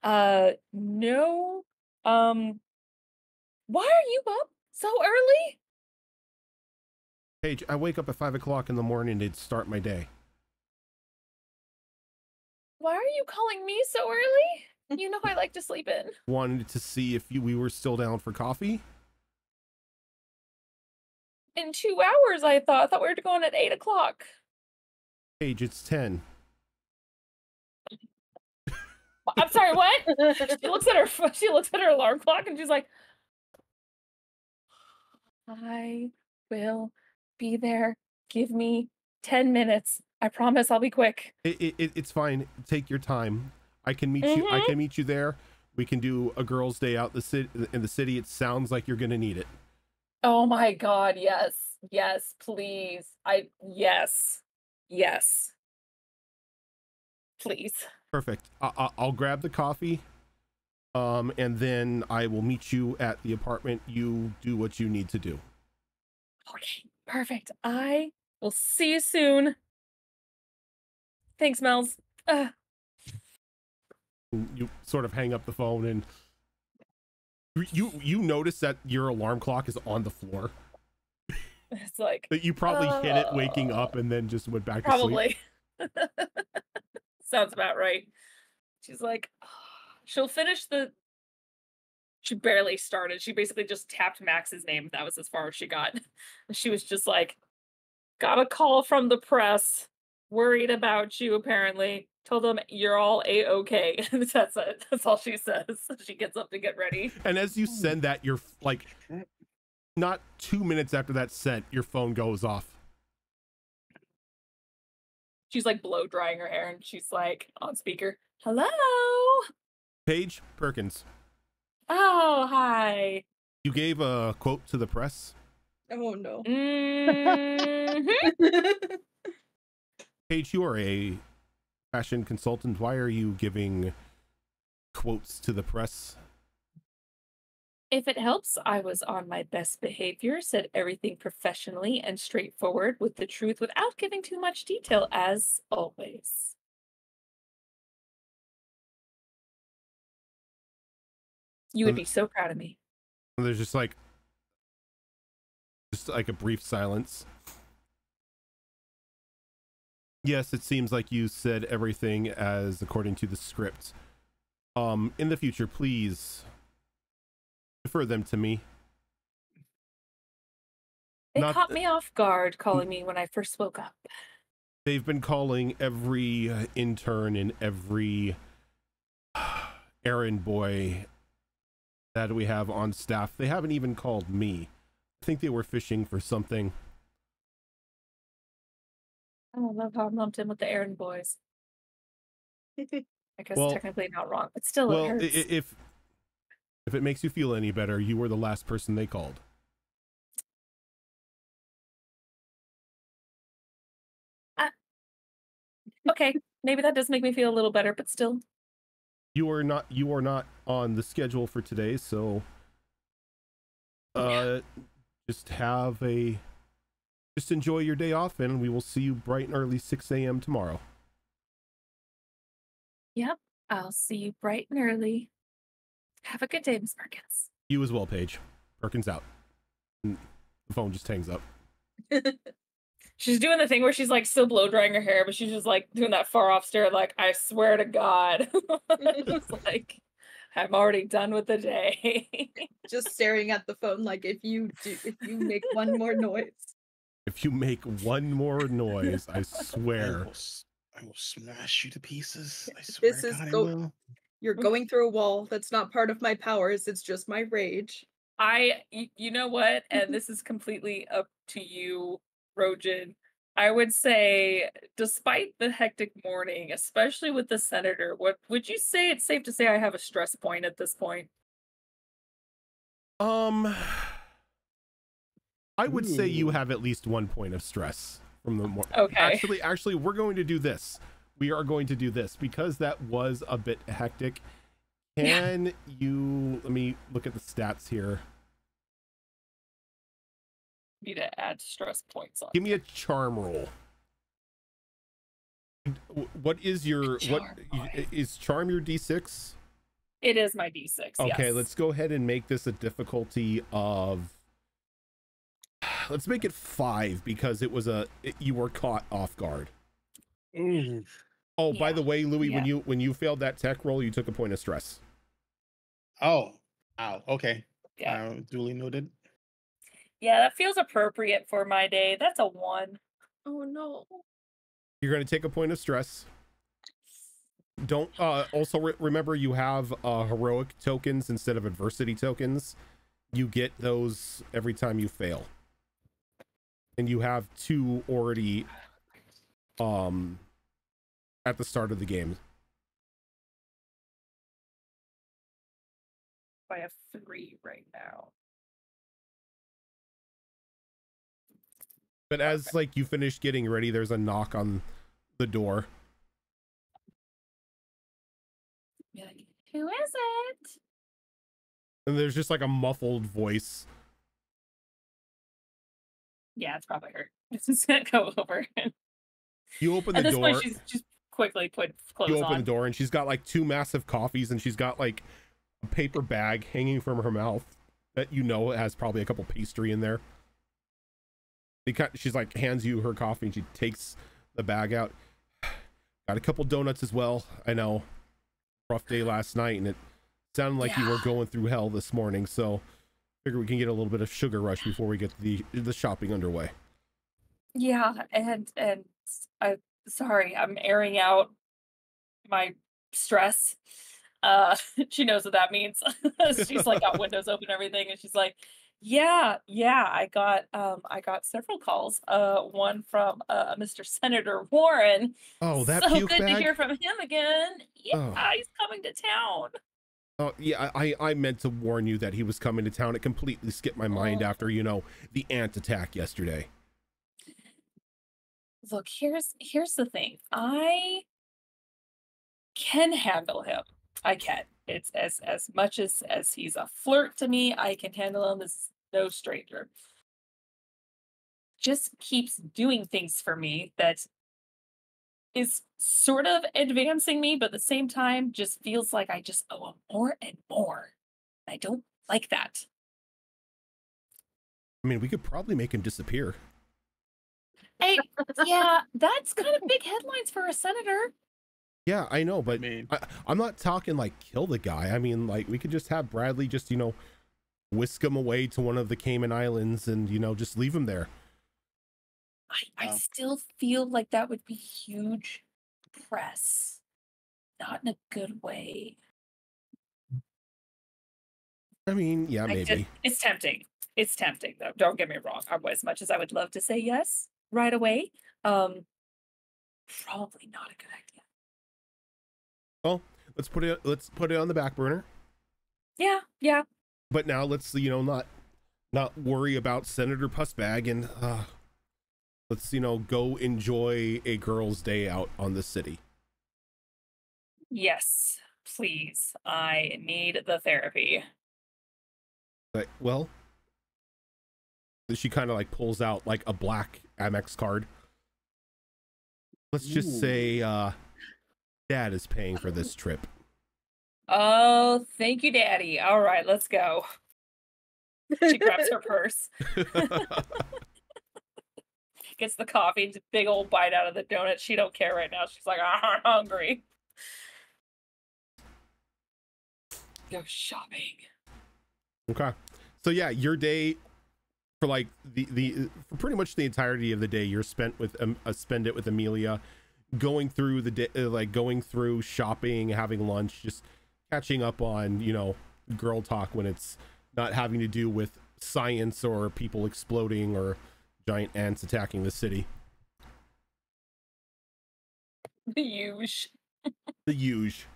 No. Why are you up so early? Paige, I wake up at 5 o'clock in the morning to start my day. Why are you calling me so early? You know I like to sleep in. Wanted to see if we were still down for coffee. In 2 hours, I thought. I thought we were going at 8 o'clock. Paige, it's 10. I'm sorry, what? She looks at her alarm clock and she's like, I will be there. Give me 10 minutes. I promise I'll be quick. It's fine. Take your time. I can meet you. I can meet you there. We can do a girls' day out in the city. It sounds like you're gonna need it. Oh my God, yes. Yes, please. Yes. Please. Perfect. I'll grab the coffee, and then I will meet you at the apartment. You do what you need to do. Okay, perfect. I will see you soon. Thanks, Mel's. You sort of hang up the phone, and you notice that your alarm clock is on the floor. It's like, That you probably hit it waking up and then just went back to sleep. probably. Sounds about right. She's like, she'll finish she barely started. She basically just tapped Max's name. That was as far as she got. And she was just like, Got a call from the press. Worried about you, apparently. Told them you're all A-okay. That's it. That's all she says. She gets up to get ready. And as you send that, you're like, not 2 minutes after that sent, your phone goes off. She's like blow drying her hair and she's like on speaker. Hello. Paige Perkins, Oh, hi. you gave a quote to the press. Oh no. Mhm. Paige, you are a fashion consultant. Why are you giving quotes to the press? If it helps, I was on my best behavior, said everything professionally and straightforward with the truth without giving too much detail, as always. You would be so proud of me. There's just like a brief silence. Yes, it seems like you said everything as according to the script. In the future, please defer them to me. It Not caught th- me off guard calling me when I first woke up. They've been calling every intern and every errand boy that we have on staff. They haven't even called me. I think they were fishing for something. I don't love how I'm lumped in with the errand boys. I guess Well- technically not wrong, but still it Well, hurts. if it makes you feel any better, you were the last person they called. Okay, maybe that does make me feel a little better, but still. You are not on the schedule for today, so just enjoy your day off, and we will see you bright and early 6 a.m. tomorrow. Yep, I'll see you bright and early. Have a good day, Miss Perkins. You as well, Paige. Perkins out. And the phone just hangs up. She's doing the thing where she's like still blow drying her hair, but she's just like doing that far off stare, like, I swear to God. It's like, I'm already done with the day. Just staring at the phone like if you make one more noise. If you make one more noise, I swear. I will smash you to pieces. I swear This to is God, I go- will. You're going through a wall. That's not part of my powers. It's just my rage. You know what? And this is completely up to you, Rojan. I would say, despite the hectic morning, especially with the senator, what would you say it's safe to say I have a stress point at this point? I would say you Ooh. have at least 1 point of stress from the morning. Okay. Actually, we're going to do this. We are going to do this because that was a bit hectic. Can you let me look at the stats here? Need to add stress points on. Give me a charm roll. What is your is charm your D6? It is my D6. Okay, yes. let's go ahead and make this a difficulty of, let's make it 5 because you were caught off guard. Mm. Oh, by Yeah. the way, Louis, Yeah. when you failed that tech roll, you took a point of stress. Oh, ow. Okay. Yeah. Duly noted. Yeah, that feels appropriate for my day. That's a 1. Oh no. You're going to take a point of stress. Don't also remember you have heroic tokens instead of adversity tokens. You get those every time you fail. And you have 2 already at the start of the game. I have 3 right now. But as like you finish getting ready, there's a knock on the door. Be like, who is it? And there's just like a muffled voice. Yeah, it's probably her. Just gonna go over. You open At the this door. point, she's just quickly put clothes You open on. the door and she's got like 2 massive coffees and she's got like a paper bag hanging from her mouth that has probably a couple pastry in there. She's like hands you her coffee and she takes the bag out. Got a couple donuts as well. I know, rough day last night and it sounded like you were going through hell this morning, so figure we can get a little bit of sugar rush before we get the shopping underway. Yeah, I sorry, I'm airing out my stress. She knows what that means. She's like got windows open and everything, and she's like, yeah, I got several calls. One from Mr. Senator Warren. Oh, that So puke good to bag. hear from him again. Yeah, Oh. he's coming to town. Oh yeah, I meant to warn you that he was coming to town. It completely skipped my mind Oh. after, you know, the ant attack yesterday. Look, here's the thing. I can handle him. I can. It's as much as he's a flirt to me, I can handle him as no stranger. Just keeps doing things for me that is sort of advancing me, but at the same time just feels like I just owe him more and more. I don't like that. I mean, we could probably make him disappear. Hey, yeah, that's kind of big headlines for a senator. Yeah, I know, I but mean, I'm not talking like kill the guy. I mean, like we could just have Bradley just, you know, whisk him away to one of the Cayman Islands and, you know, just leave him there. I Wow. still feel like that would be huge press. Not in a good way. I mean, yeah, maybe. It's tempting. It's tempting though. Don't get me wrong. As much as I would love to say yes right away, probably not a good idea. Well, let's put it on the back burner. Yeah. But now let's, you know, not worry about Senator Pussbag and let's, you know, go enjoy a girl's day out on the city. Yes, please. I need the therapy. But, well, she kind of like pulls out like a black Amex card. Let's just Ooh. say Dad is paying for this trip. Oh, thank you, Daddy. All right, let's go. She grabs her purse, gets the coffee, and a big old bite out of the donut. She don't care right now. She's like, I'm hungry. Go shopping. Okay. So yeah, your day for like for pretty much the entirety of the day you're spent with spend it with Amelia, going through the day, like going through shopping, having lunch, just catching up on, you know, girl talk when it's not having to do with science or people exploding or giant ants attacking the city. The huge. The huge.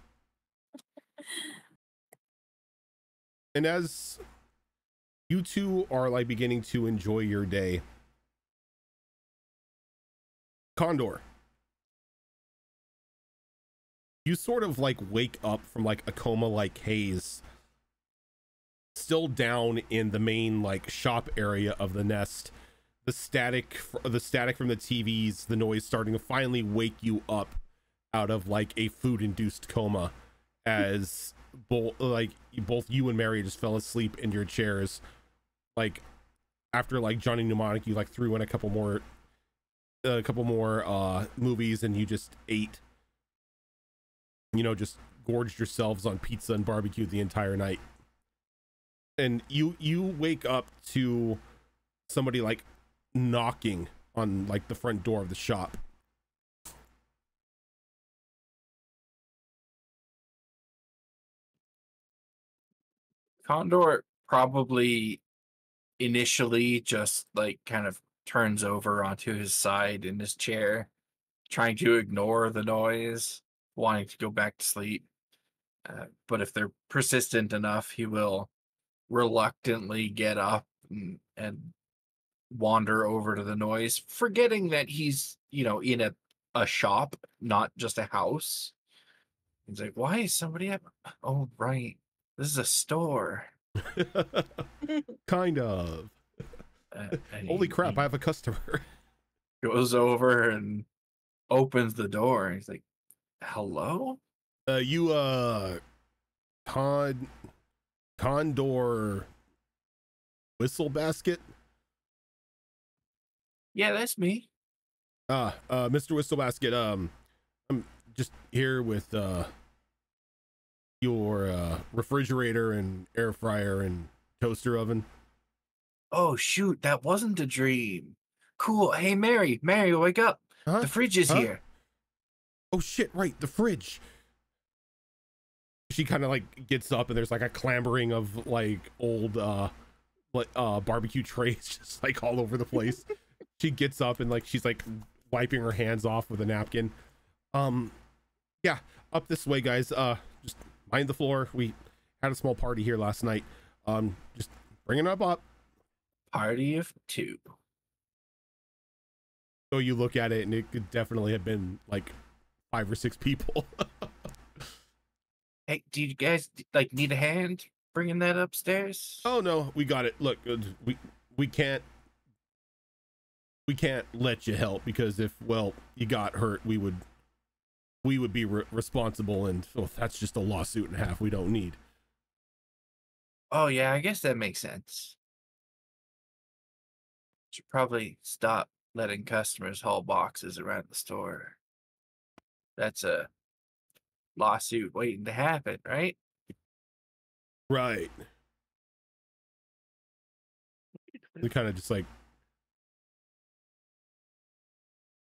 And as you two are like beginning to enjoy your day, Condor, you sort of like wake up from like a coma like haze, still down in the main like shop area of the nest. The static from the TVs, the noise starting to finally wake you up out of like a food induced coma as both you and Mary just fell asleep in your chairs. Like after like Johnny Mnemonic, you like threw in a couple more movies and you just ate, you know, just gorged yourselves on pizza and barbecued the entire night. And you wake up to somebody like knocking on like the front door of the shop. Condor probably initially just like kind of turns over onto his side in his chair, trying to ignore the noise, wanting to go back to sleep. But if they're persistent enough, he will reluctantly get up and wander over to the noise, forgetting that he's, you know, in a shop, not just a house. He's like, why is somebody up? Oh, right. This is a store. Kind of. And Holy he- crap, he I have a customer. goes over and opens the door. And he's like, hello? You Condor Whistle Basket? Yeah, that's me. Mr. Whistlebasket, I'm just here with your refrigerator and air fryer and toaster oven. Oh, shoot. That wasn't a dream. Cool. Hey, Mary, wake up. Huh? The fridge is Huh? here. Oh shit, right, the fridge. She kind of like gets up and there's like a clambering of like old barbecue trays just like all over the place. She gets up and like she's like wiping her hands off with a napkin. Yeah, up this way, guys. Just mind the floor. We had a small party here last night. Just bringing it up. Party of 2. So you look at it and it could definitely have been like 5 or 6 people. Hey, do you guys like need a hand bringing that upstairs? Oh no, we got it. Look, we can't let you help because if you got hurt, we would be responsible, and that's just a lawsuit and a half we don't need. Oh yeah, I guess that makes sense. Should probably stop letting customers haul boxes around the store. That's a lawsuit waiting to happen, right? Right. They kind of just like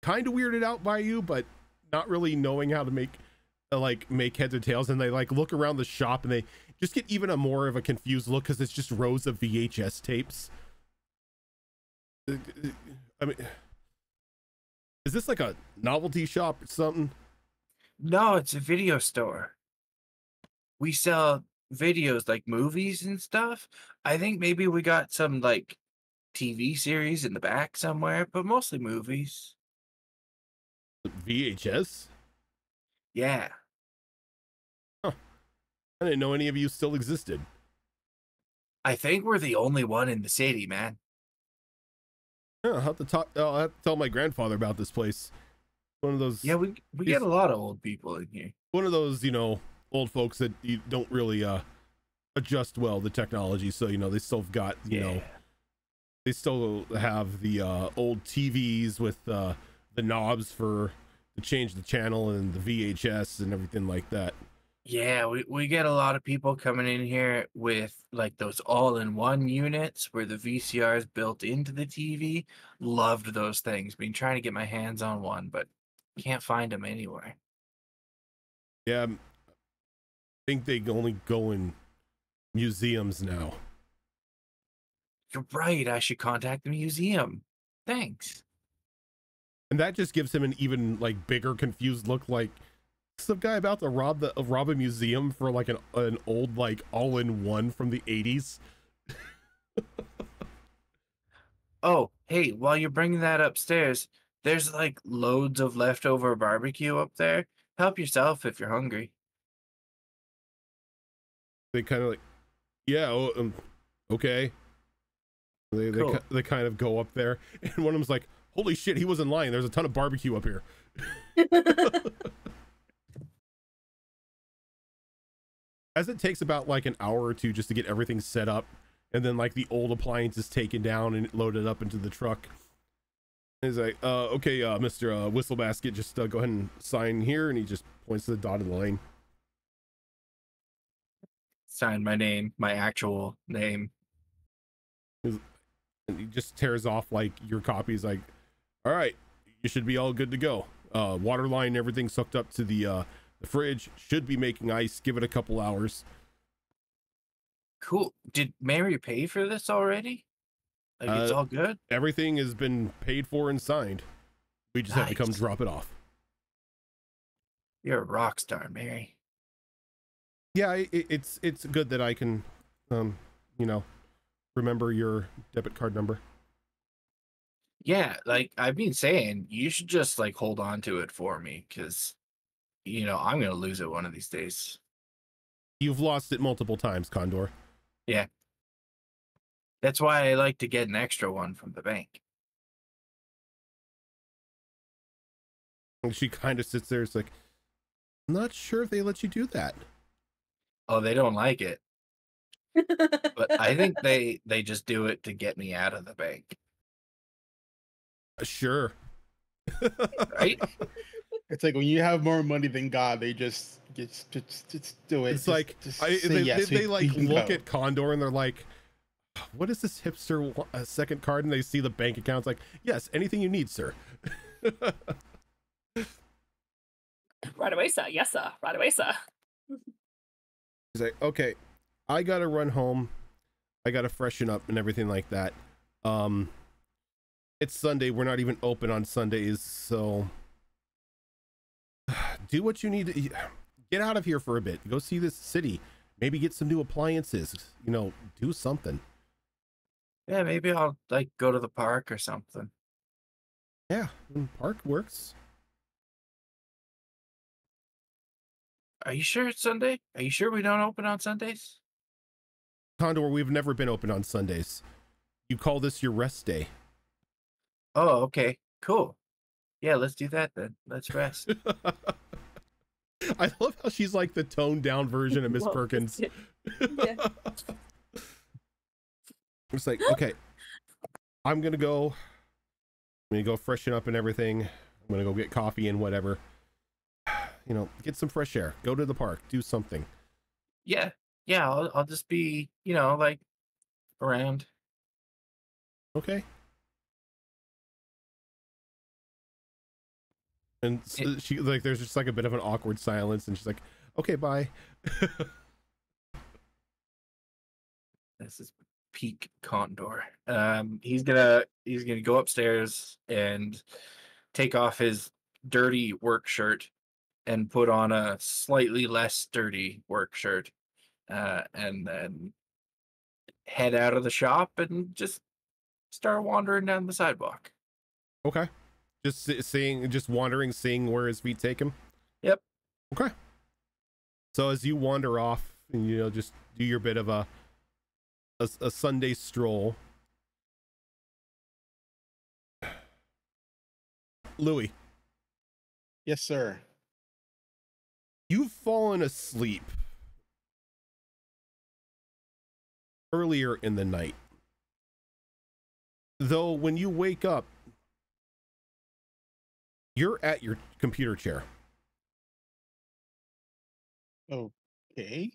kind of weirded out by you, but not really knowing how to make heads or tails, and they like look around the shop and they just get even a more of a confused look because it's just rows of VHS tapes. I mean, is this like a novelty shop or something? No, it's a video store. We sell videos like movies and stuff. I think maybe we got some like TV series in the back somewhere, but mostly movies. VHS? Yeah. I didn't know any of you still existed. I think we're the only one in the city, man. Yeah, I'll have to tell my grandfather about this place. One of those. Yeah, we get a lot of old people in here. One of those, old folks that you don't really adjust well to technology. So they still got they still have the old TVs with the knobs to change the channel and the VHS and everything like that. Yeah, we get a lot of people coming in here with like those all-in-one units where the VCR is built into the TV. Loved those things. Been trying to get my hands on one, but can't find them anywhere. Yeah, I think they only go in museums now. You're right. I should contact the museum. Thanks. And that just gives him an even like bigger confused look, like some guy about to rob a museum for like an old like all-in-one from the 80s. Oh, hey, while you're bringing that upstairs, there's like loads of leftover barbecue up there. Help yourself if you're hungry. They kind of like, yeah, okay. Cool. They kind of go up there, and one of them's like, holy shit, he wasn't lying. There's a ton of barbecue up here. As it takes about like an hour or two just to get everything set up, and then like the old appliances taken down and loaded up into the truck. He's like, okay, Mr. Whistlebasket, just go ahead and sign here, and he just points to the dotted line. Sign my name, my actual name. And he just tears off like your copies, like, all right, you should be all good to go. Water line, everything sucked up to the fridge, should be making ice. Give it a couple hours. Cool. Did Mary pay for this already? Like it's all good? Everything has been paid for and signed. We just have to come Nice. drop it off. You're a rock star, Mary. Yeah, it's good that I can, remember your debit card number. Yeah, like I've been saying, you should just like hold on to it for me because, I'm going to lose it one of these days. You've lost it multiple times, Condor. Yeah. That's why I like to get an extra one from the bank. And she kind of sits there. It's like, I'm not sure if they let you do that. Oh, they don't like it. But I think they just do it to get me out of the bank. Sure. Right? It's like when you have more money than God, they just do it. It's like they yes, like we can look go. at Condor and they're like, what is this hipster second card? And they see the bank account's like, yes, anything you need, sir. Right away, sir. Yes, sir. Right away, sir. He's like, okay, I gotta run home. I gotta freshen up and everything like that. It's Sunday. We're not even open on Sundays, so do what you need to get out of here for a bit. Go see this city. Maybe get some new appliances. You know, do something. Yeah, maybe I'll like go to the park or something. Yeah, park works. Are you sure it's Sunday? Are you sure we don't open on Sundays? Condor, we've never been open on Sundays. You call this your rest day. Oh, okay. Cool. Yeah, let's do that then. Let's rest. I love how she's like the toned down version of Miss Whoa, Perkins. Yeah. It's like, okay, I'm gonna go freshen up and everything. I'm gonna go get coffee and whatever. You know, get some fresh air. Go to the park. Do something. Yeah. Yeah, I'll just be, like around. Okay. And she like, there's just like a bit of an awkward silence, and she's like, "Okay, bye." This is peak Condor. He's gonna go upstairs and take off his dirty work shirt and put on a slightly less dirty work shirt, and then head out of the shop and just start wandering down the sidewalk. Okay. Just wandering, seeing where his feet take him. Yep. Okay. So as you wander off, and just do your bit of a Sunday stroll. Louis, Yes, sir. you've fallen asleep earlier in the night. Though when you wake up, you're at your computer chair. Okay.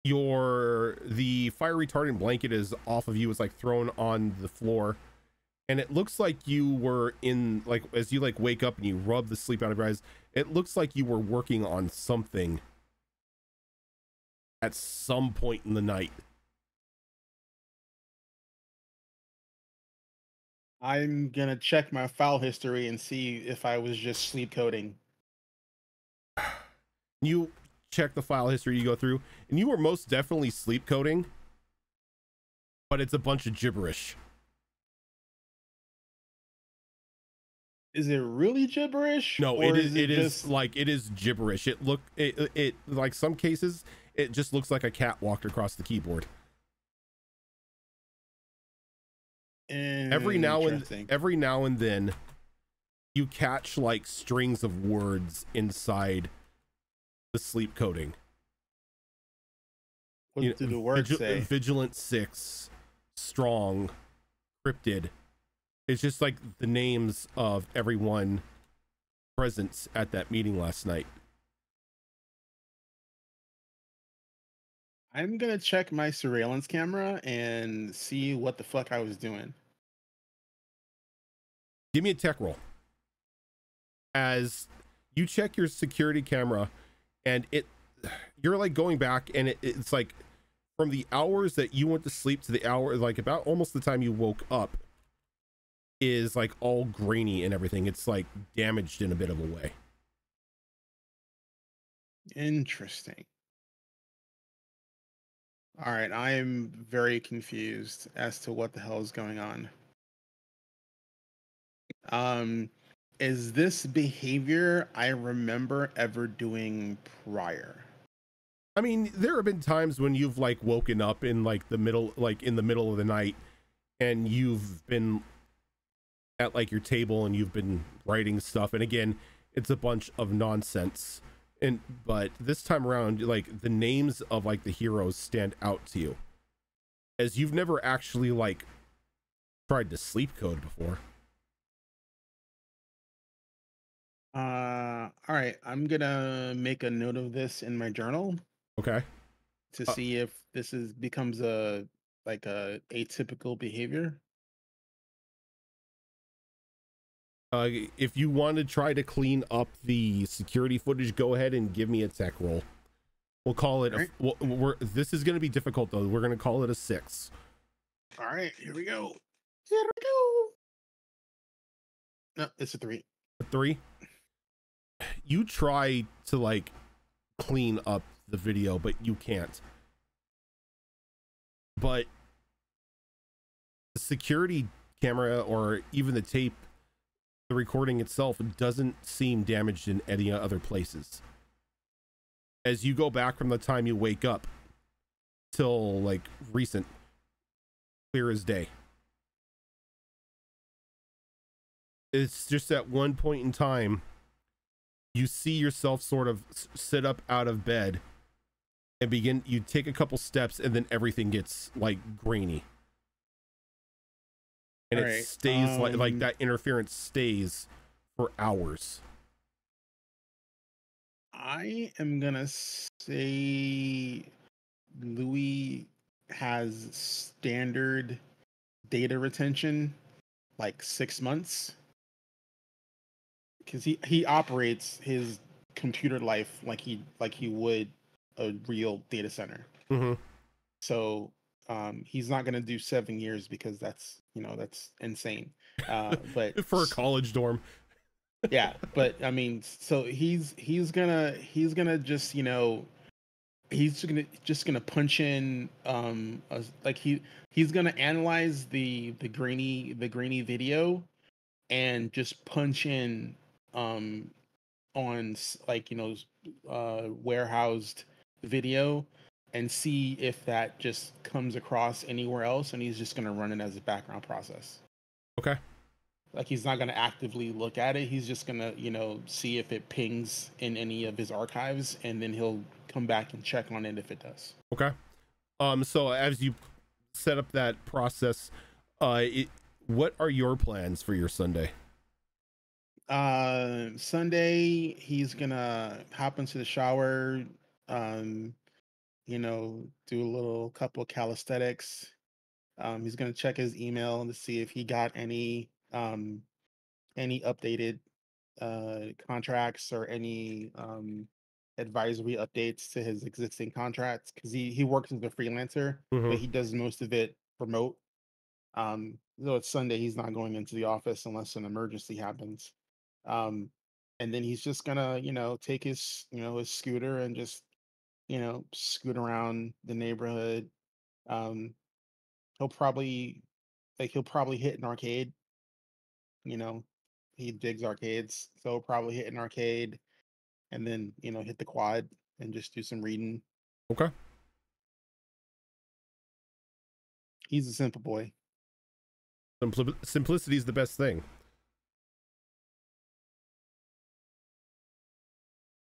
The fire retardant blanket is off of you. It's like thrown on the floor, and it looks like you were in, like, as you like wake up and you rub the sleep out of your eyes, it looks like you were working on something at some point in the night. I'm gonna check my file history and see if I was just sleep coding. You check the file history, you go through, and you were most definitely sleep coding, but it's a bunch of gibberish. Is it really gibberish? No, or it is just like, it is gibberish. It like, some cases it just looks like a cat walked across the keyboard. Every now and then you catch like strings of words inside the sleep coding. What do the words say? Vigilant 6, strong, cryptid. It's just like the names of everyone present at that meeting last night. I'm gonna check my surveillance camera and see what the fuck I was doing. Give me a tech roll. As you check your security camera, and you're like going back, and it's like from the hours that you went to sleep to the hour, like about almost the time you woke up, is like all grainy and everything. It's like damaged in a bit of a way. Interesting. All right, I am very confused as to what the hell is going on. Is this behavior I remember ever doing prior? I mean, there have been times when you've like woken up in like in the middle of the night, and you've been at like your table and you've been writing stuff, and again, it's a bunch of nonsense. But this time around, like, the names of like the heroes stand out to you, as you've never actually like tried to sleep code before. All right, I'm gonna make a note of this in my journal Okay. to see if this becomes a like a atypical behavior? If you want to try to clean up the security footage, go ahead and give me a tech roll. We'll call it. Alright. This is going to be difficult though. We're going to call it a 6. All right, here we go. Here we go. No, it's a 3. A 3. You try to like clean up the video, but you can't. But the security camera or even the tape, the recording itself, doesn't seem damaged in any other places. As you go back from the time you wake up till like recent, clear as day. It's just at one point in time, you see yourself sort of sit up out of bed and begin, you take a couple steps and then everything gets like grainy. And Alright, it stays like that interference stays for hours. I am gonna say Louis has standard data retention, like 6 months, because he operates his computer life like he would a real data center. Mm-hmm. So he's not gonna do 7 years because that's insane. But For a college dorm. yeah, but I mean, so he's gonna just he's gonna punch in he's gonna analyze the grainy video and just punch in on warehoused video and see if that just comes across anywhere else, and he's just gonna run it as a background process. Okay. Like, he's not going to actively look at it. He's just going to, see if it pings in any of his archives, and then he'll come back and check on it if it does. Okay. So as you set up that process, what are your plans for your Sunday? Sunday, he's going to hop into the shower, do a couple of calisthenics. He's going to check his email to see if he got any updated contracts or any advisory updates to his existing contracts, because he works as a freelancer, Mhm. but he does most of it remote. Though it's Sunday, he's not going into the office unless an emergency happens. And then he's just gonna take his his scooter and just scoot around the neighborhood. He'll probably hit an arcade. He digs arcades, so he'll probably hit an arcade and then hit the quad and just do some reading. Okay. He's a simple boy. Simplicity is the best thing.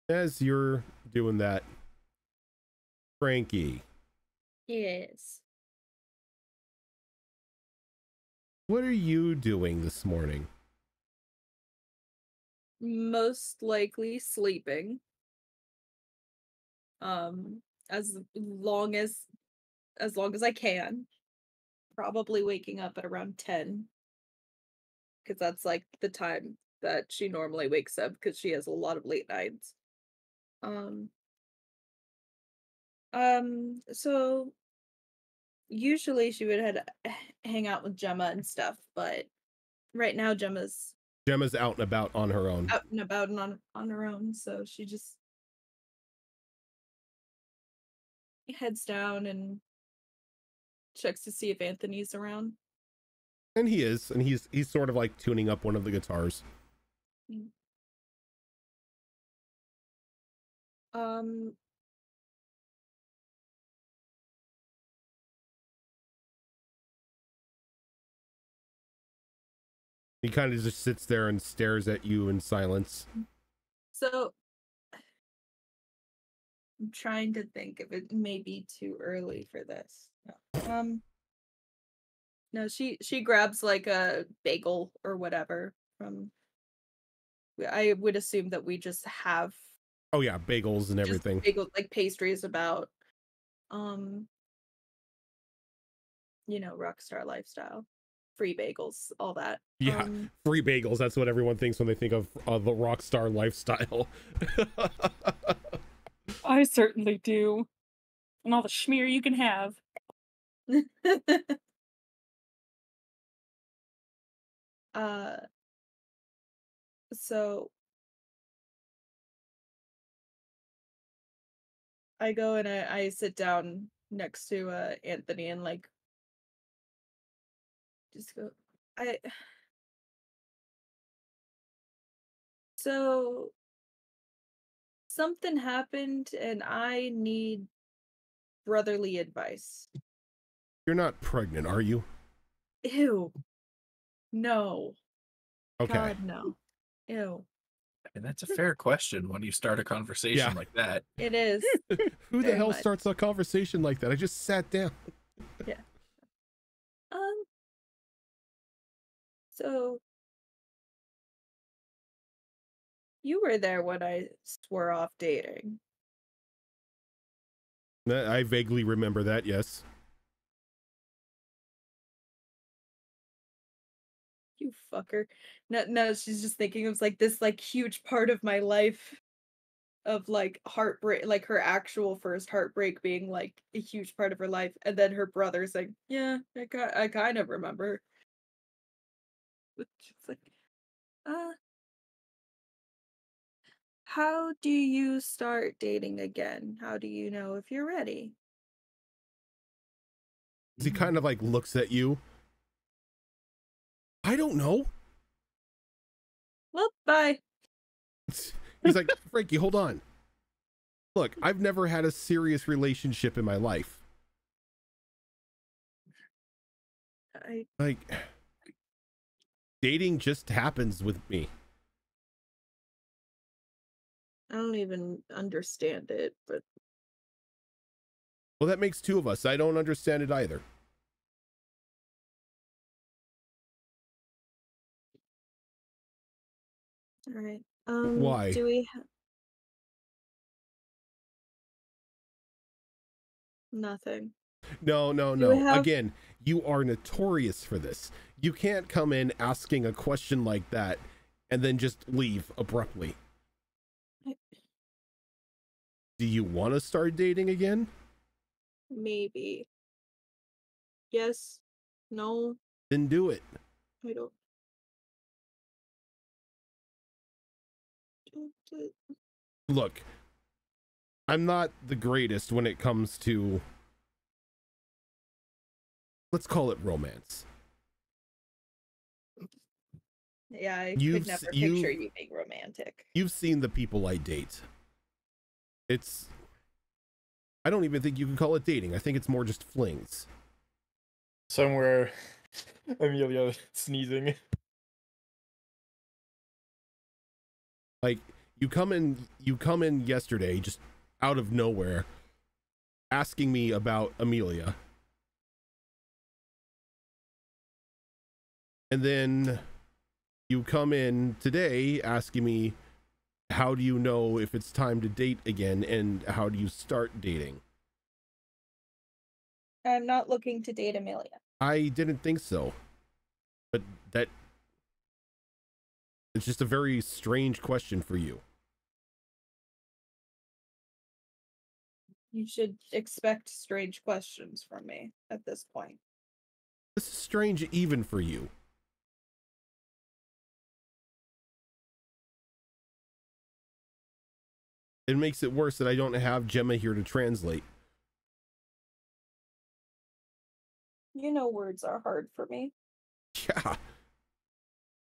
As you're doing that, Frankie, Yes. what are you doing this morning? Most likely sleeping. As long as I can. Probably waking up at around 10. Because that's like the time that she normally wakes up, because she has a lot of late nights. So usually she would hang out with Gemma and stuff, but right now Gemma's Gemma's out and about on her own. out and about and on her own, so she just heads down and checks to see if Anthony's around. And he is, and he's sort of like tuning up one of the guitars. He kind of just sits there and stares at you in silence. So I'm trying to think if it may be too early for this. No, she grabs like a bagel or whatever from. I would assume that we just have Oh yeah, bagels and just everything. bagel like pastries about. rockstar lifestyle, free bagels, all that. Yeah, free bagels. That's what everyone thinks when they think of the rock star lifestyle. I certainly do. And all the schmear you can have. So I go and I sit down next to Anthony and like just go I so something happened and I need brotherly advice. You're not pregnant, are you? Ew. No. Okay. God, no. Ew. And that's a fair question when you start a conversation like that. It is. Who the Very hell much. starts a conversation like that? I just sat down. So you were there when I swore off dating. I vaguely remember that, yes. You fucker. No, she's just thinking it was like this like huge part of my life of like heartbreak, like her actual first heartbreak being like a huge part of her life, and then her brother's like, yeah, I kind of remember. But she's like, how do you start dating again? How do you know if you're ready? He kind of like looks at you. I don't know. Well, bye. He's like, Frankie, hold on. Look, I've never had a serious relationship in my life. Like, dating just happens with me. I don't even understand it, but Well, that makes two of us. I don't understand it either. all right. Why? Do we nothing? No. we have- Again, you are notorious for this. You can't come in asking a question like that and then just leave abruptly. Do you want to start dating again? Maybe. Yes. No. Then do it. I don't. Look, I'm not the greatest when it comes to, let's call it romance. Yeah, I You've could never s- you- picture you being romantic. You've seen the people I date. I don't even think you can call it dating. I think it's more just flings. Somewhere, Amelia sneezing. Like, you come in yesterday just out of nowhere asking me about Amelia. And then you come in today asking me, how do you know if it's time to date again, and how do you start dating? I'm not looking to date Amelia. I didn't think so. But it's just a very strange question for you. You should expect strange questions from me at this point. This is strange even for you. It makes it worse that I don't have Gemma here to translate. You know words are hard for me. Yeah.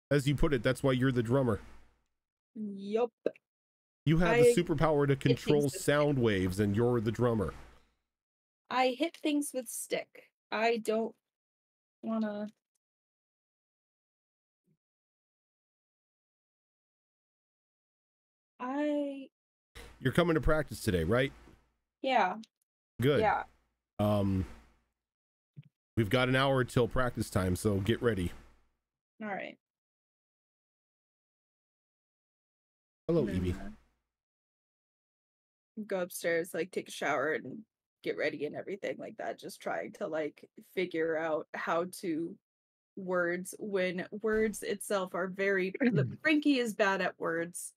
As you put it, that's why you're the drummer. Yup. You have I the superpower to control things with sound waves, and you're the drummer. I hit things with stick. I don't wanna. You're coming to practice today, right? Yeah. Good. Yeah. We've got an hour till practice time, so get ready. All right. Hello, And then, Evie. Go upstairs, like take a shower and get ready and everything like that, just trying to like figure out how to words when words itself are very Frankie is bad at words,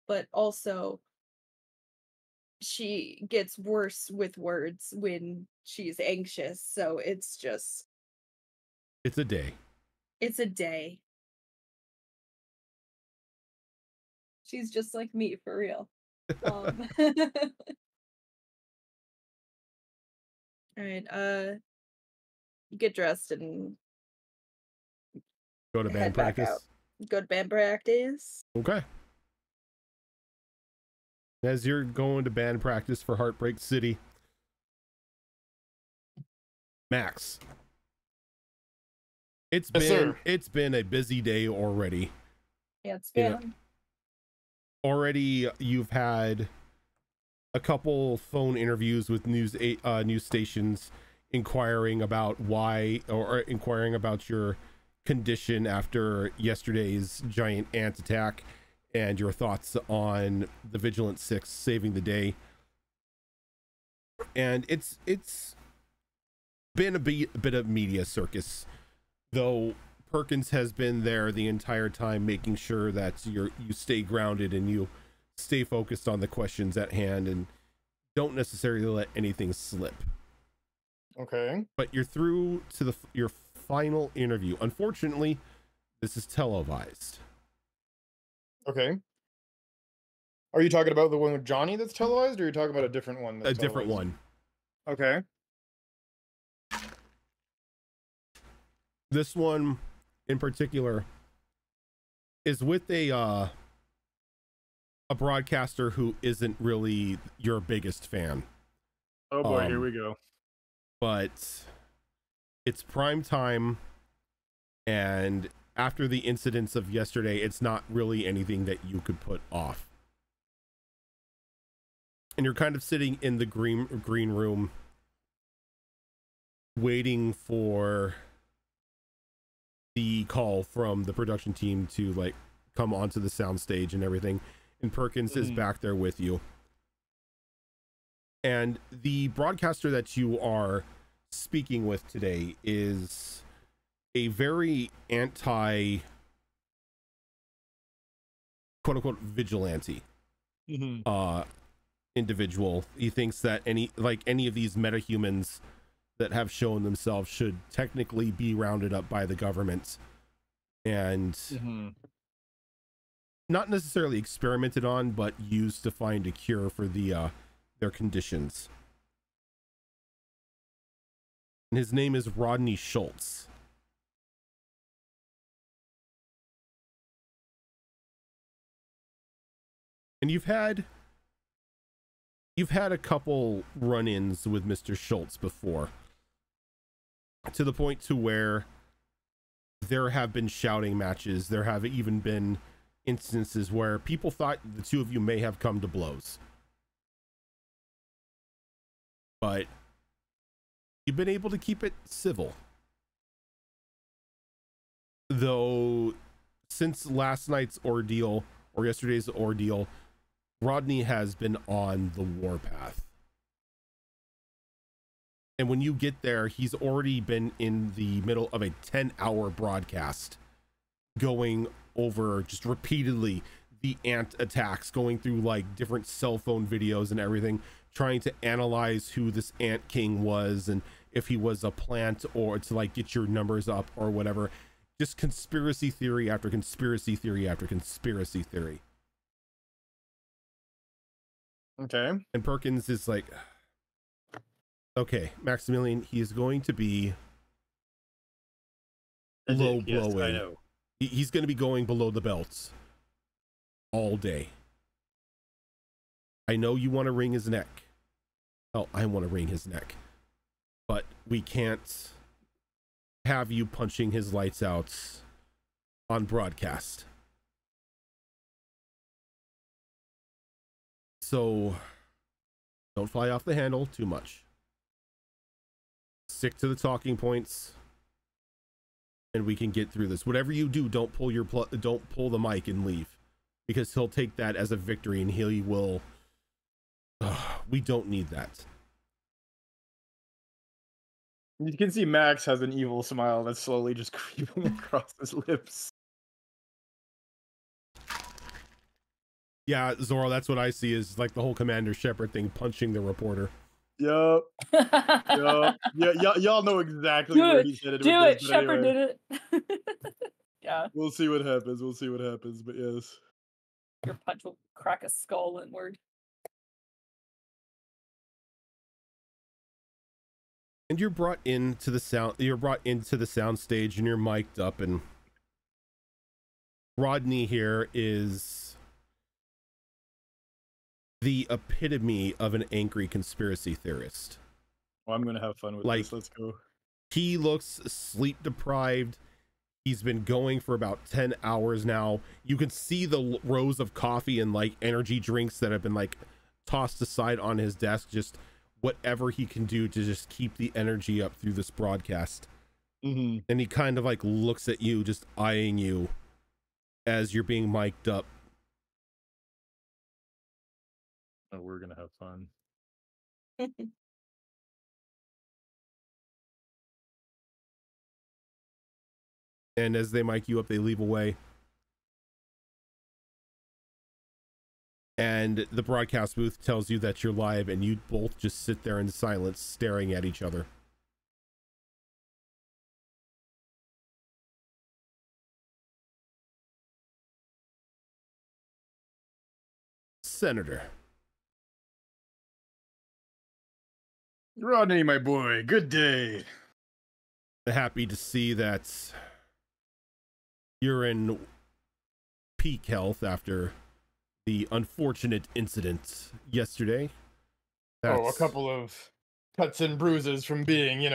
but also she gets worse with words when she's anxious, so it's just It's a day. it's a day. She's just like me for real. All right, get dressed and Go to head band back out. practice. Go to band practice. Okay. As you're going to band practice for Heartbreak City, Max, Yes, sir. it's been a busy day already. Yeah, it's Yeah. been Already, you've had a couple phone interviews with news stations inquiring about why, or inquiring about your condition after yesterday's giant ant attack, and your thoughts on the Vigilant Six saving the day. And it's been a bit of media circus, though Perkins has been there the entire time, making sure that you stay grounded and you stay focused on the questions at hand and don't necessarily let anything slip. Okay. But you're through to your final interview. Unfortunately, this is televised. Okay. Are you talking about the one with Johnny that's televised, or are you talking about a different one? A That's different televised? one. Okay. This one in particular is with a broadcaster who isn't really your biggest fan. Oh boy, here Um, we go. But it's prime time, and after the incidents of yesterday, it's not really anything that you could put off. And you're kind of sitting in the green room waiting for the call from the production team to like come onto the sound stage and everything, and Perkins is back there with you. And the broadcaster that you are speaking with today is a very anti quote unquote vigilante individual. He thinks that any of these metahumans that have shown themselves should technically be rounded up by the government and not necessarily experimented on, but used to find a cure for their conditions. And his name is Rodney Schultz. And you've had a couple run-ins with Mr. Schultz before, to the point to where there have been shouting matches. There have even been instances where people thought the two of you may have come to blows. But you've been able to keep it civil. Though, since last night's ordeal, or yesterday's ordeal, Rodney has been on the warpath. And when you get there, he's already been in the middle of a 10-hour broadcast going over just repeatedly the ant attacks, going through like different cell phone videos and everything, trying to analyze who this ant king was and if he was a plant, or to like get your numbers up or whatever. Just conspiracy theory after conspiracy theory after conspiracy theory. Okay. And Perkins is like, okay, Maximilian, he is going to be low blowing. I know. He's going to be going below the belts all day. I know you want to wring his neck. Oh, I want to wring his neck. But we can't have you punching his lights out on broadcast. So don't fly off the handle too much. Stick to the talking points, and we can get through this. Whatever you do, don't pull the mic and leave, because he'll take that as a victory, and he will. We don't need that. You can see Max has an evil smile that's slowly just creeping across his lips. Yeah, Zoro, that's what I see is like the whole Commander Shepard thing, punching the reporter. Yup. Yup. Yeah, y'all know exactly Do where it. he's headed Do with it. this, but Shepard anyway. did it. Yeah, We'll see what happens. We'll see what happens, but yes. your punch will crack a skull inward. And you're brought into the sound stage and you're mic'd up, and Rodney here is the epitome of an angry conspiracy theorist. Well, I'm gonna have fun with Like- this. Let's go. He looks sleep deprived. He's been going for about 10 hours now. You can see the rows of coffee and like energy drinks that have been like tossed aside on his desk, just whatever he can do to just keep the energy up through this broadcast. Mm-hmm. And he kind of like looks at you, just eyeing you as you're being mic'd up. Oh, we're gonna have fun. And as they mic you up, they leave away. And the broadcast booth tells you that you're live, and you both just sit there in silence, staring at each other. Senator. Rodney, my boy, good day. Happy to see that you're in peak health after the unfortunate incident yesterday. Oh, a That's- couple of cuts and bruises from being,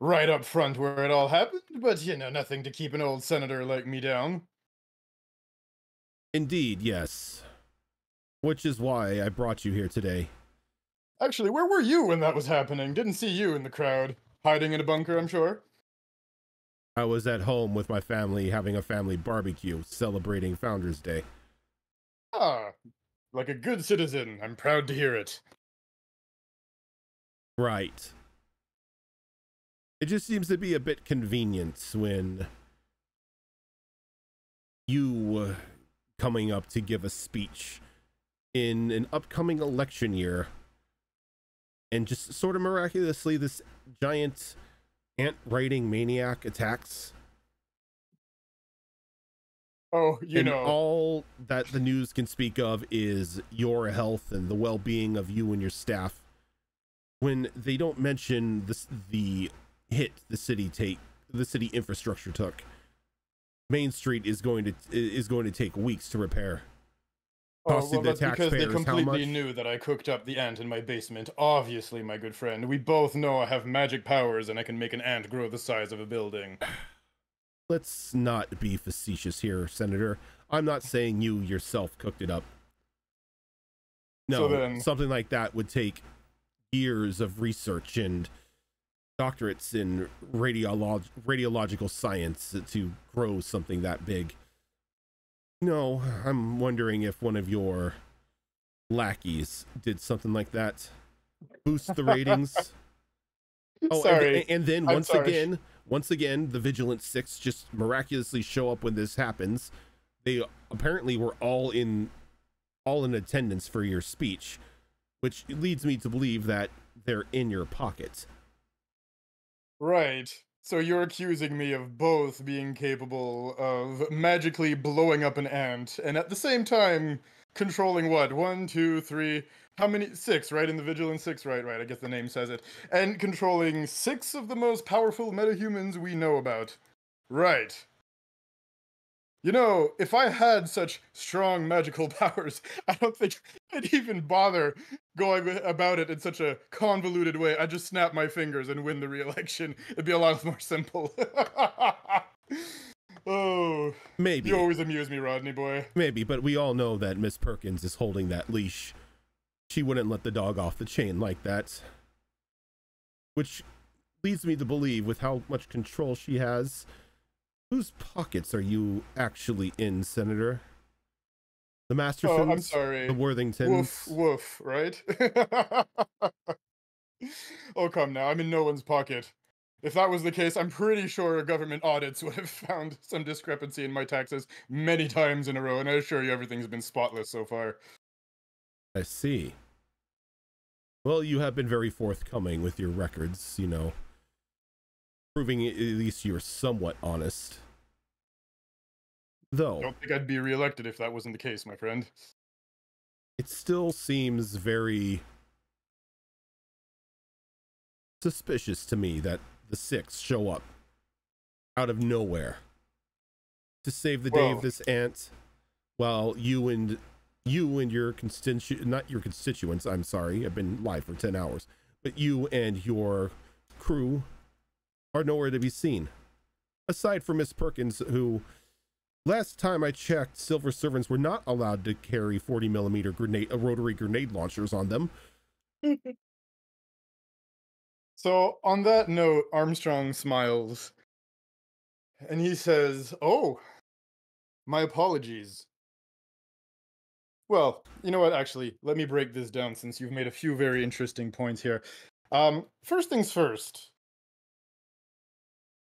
right up front where it all happened, but, nothing to keep an old senator like me down. Indeed, yes. Which is why I brought you here today. Actually, where were you when that was happening? Didn't see you in the crowd. Hiding in a bunker, I'm sure. I was at home with my family having a family barbecue, celebrating Founders Day. Ah, like a good citizen. I'm proud to hear it. Right. It just seems to be a bit convenient when you coming up to give a speech in an upcoming election year, and just sort of miraculously this giant ant-writing maniac attacks. Oh, And all that the news can speak of is your health and the well-being of you and your staff, when they don't mention the hit the city infrastructure took. Main Street is going to take weeks to repair. Costing the that's because they taxpayers how completely much? knew that I cooked up the ant in my basement. Obviously, my good friend. We both know I have magic powers and I can make an ant grow the size of a building. Let's not be facetious here, Senator. I'm not saying you yourself cooked it up. No, So then- something like that would take years of research and doctorates in radiological science to grow something that big. No, I'm wondering if one of your lackeys did something like that. Boost the ratings. Oh, Sorry. and then I'm once sorry. again, the Vigilant Six just miraculously show up when this happens. They apparently were all in attendance for your speech, which leads me to believe that they're in your pocket. Right. So you're accusing me of both being capable of magically blowing up an ant and at the same time controlling what? 1, 2, 3. How many? 6, right? In the Vigilant 6, right? I guess the name says it. And controlling 6 of the most powerful metahumans we know about. Right. If I had such strong magical powers, I don't think I'd even bother going about it in such a convoluted way. I'd just snap my fingers and win the re-election. It'd be a lot more simple. Oh, Maybe. you always amuse me, Rodney boy. Maybe, but we all know that Miss Perkins is holding that leash. She wouldn't let the dog off the chain like that. Which leads me to believe, with how much control she has, whose pockets are you actually in, Senator? The Mastersons? Oh, I'm sorry. The Worthingtons? Woof, woof, right? Oh, come now. I'm in no one's pocket. If that was the case, I'm pretty sure government audits would have found some discrepancy in my taxes many times in a row, and I assure you everything's been spotless so far. I see. Well, you have been very forthcoming with your records, you know, proving at least you're somewhat honest. I Though, don't think I'd be reelected if that wasn't the case, my friend. it still seems very suspicious to me that the Six show up out of nowhere to save the day of Well- this ant, while you and your not your constituents, I'm sorry, I've been live for 10 hours, but you and your crew are nowhere to be seen. Aside from Miss Perkins, who, last time I checked, civil servants were not allowed to carry 40mm rotary grenade launchers on them. So, on that note, Armstrong smiles and he says, "Oh, my apologies. Well, you know what? Actually, let me break this down since you've made a few very interesting points here. First things first.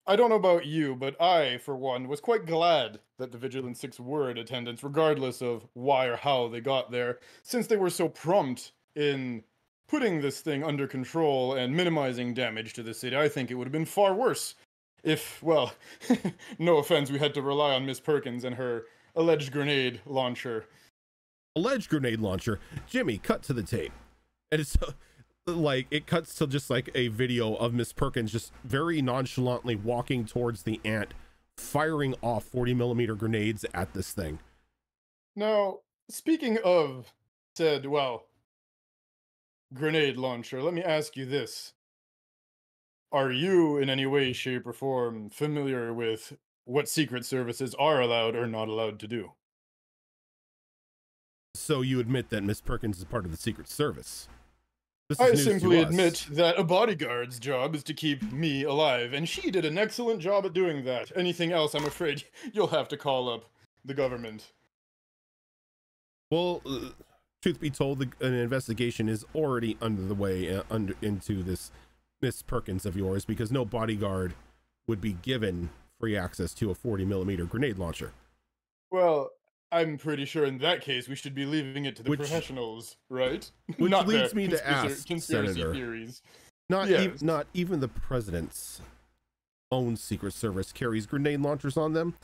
I don't know about you, but I, for one, was quite glad that the Vigilant Six were in attendance, regardless of why or how they got there, since they were so prompt in putting this thing under control and minimizing damage to the city. I think it would have been far worse if, well, no offense, we had to rely on Miss Perkins and her alleged grenade launcher. Alleged grenade launcher. Jimmy, cut to the tape. And it's like, it cuts to just like a video of Miss Perkins just very nonchalantly walking towards the ant, firing off 40mm grenades at this thing. Now, speaking of said, well, grenade launcher, let me ask you this. Are you in any way, shape, or form familiar with what secret services are allowed or not allowed to do? So you admit that Miss Perkins is part of the Secret Service? This I is news to simply us. admit that a bodyguard's job is to keep me alive, and she did an excellent job at doing that. Anything else, I'm afraid you'll have to call up the government. Well, truth be told, an investigation is already under the way into this Miss Perkins of yours, because no bodyguard would be given free access to a 40mm grenade launcher. Well, I'm pretty sure in that case we should be leaving it to the Which- professionals, right? which Not leads the me to ask, conspiracy Senator, theories. Not Yes. not even the president's own Secret Service carries grenade launchers on them.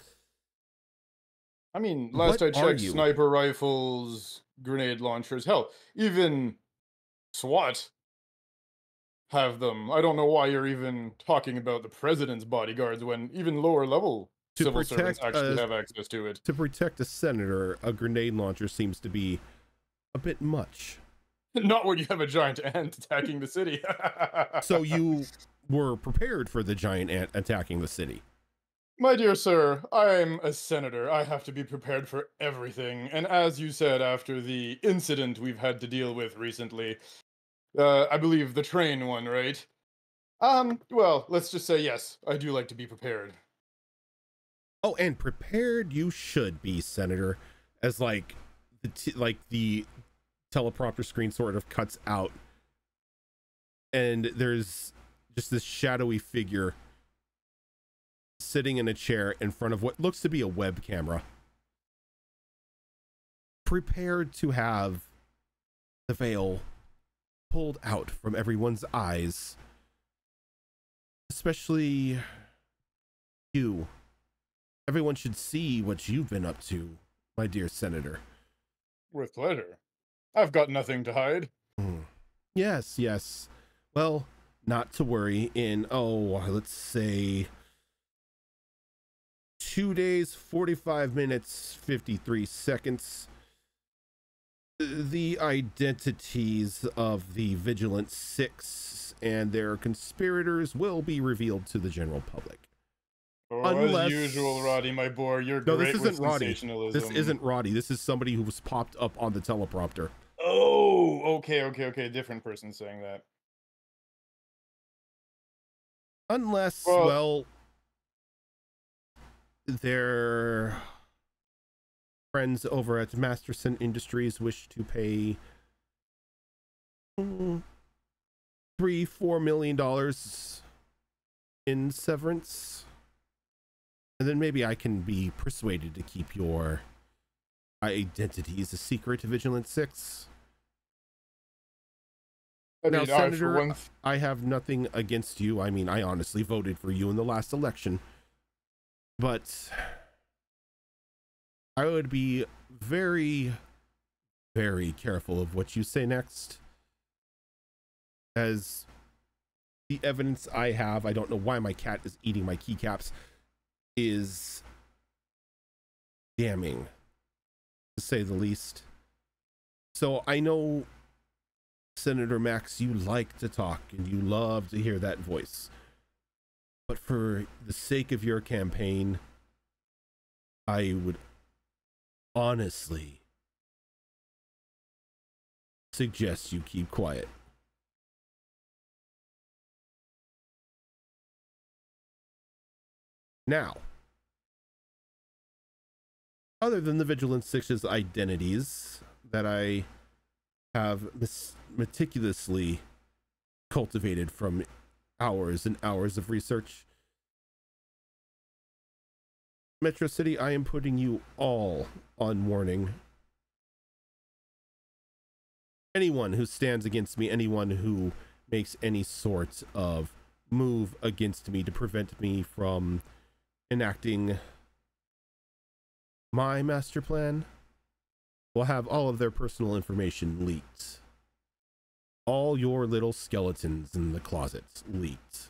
I mean, last What I are checked, you? sniper rifles, grenade launchers, hell, even SWAT have them. I don't know why you're even talking about the president's bodyguards when even lower level To civil servants protect, actually have access to it. To protect a senator, a grenade launcher seems to be a bit much. Not when you have a giant ant attacking the city. So you were prepared for the giant ant attacking the city. My dear sir, I'm a senator. I have to be prepared for everything. And as you said, after the incident we've had to deal with recently, I believe the train one, right? Well, let's just say yes, I do like to be prepared. Oh, and prepared you should be, Senator, as like the teleprompter screen sort of cuts out, and there's just this shadowy figure sitting in a chair in front of what looks to be a web camera, prepared to have the veil pulled out from everyone's eyes, especially you. Everyone should see what you've been up to, my dear Senator. With pleasure. I've got nothing to hide. Yes, yes. Well, not to worry. In, let's say 2 days, 45 minutes, 53 seconds, the identities of the Vigilant Six and their conspirators will be revealed to the general public. Oh, Unless- as usual, Roddy, my boy, you're No, great this with isn't Roddy. sensationalism. This isn't Roddy. This is somebody who was popped up on the teleprompter. Oh, okay. Different person saying that. Unless, Well- well, their friends over at Masterson Industries wish to pay $3-4 million in Severance. And then maybe I can be persuaded to keep your identities a secret to Vigilance 6. I Now, mean, Senator, I have nothing against you. I mean, I honestly voted for you in the last election. But I would be very, very careful of what you say next. As the evidence I have, I don't know why my cat is eating my keycaps, is damning, to say the least. So I know, Senator Max, you like to talk and you love to hear that voice. But for the sake of your campaign, I would honestly suggest you keep quiet. Now, other than the Vigilance 6's identities that I have meticulously cultivated from hours and hours of research, Metro City, I am putting you all on warning. Anyone who stands against me, anyone who makes any sort of move against me to prevent me from enacting my master plan, will have all of their personal information leaked. All your little skeletons in the closets leaked.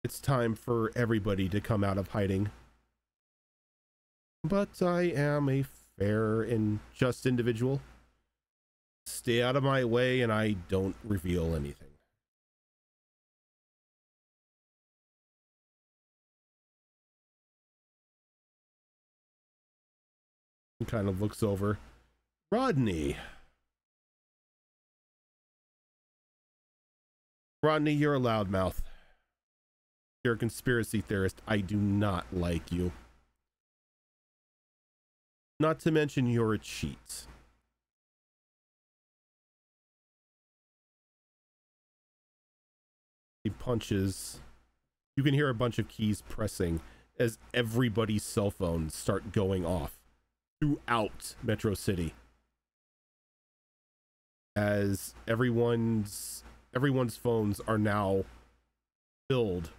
It's time for everybody to come out of hiding. But I am a fair and just individual. Stay out of my way and I don't reveal anything. He kind of looks over. Rodney. Rodney, you're a loudmouth. You're a conspiracy theorist. I do not like you. Not to mention you're a cheat. He punches. You can hear a bunch of keys pressing as everybody's cell phones start going off throughout Metro City. As everyone's phones are now filled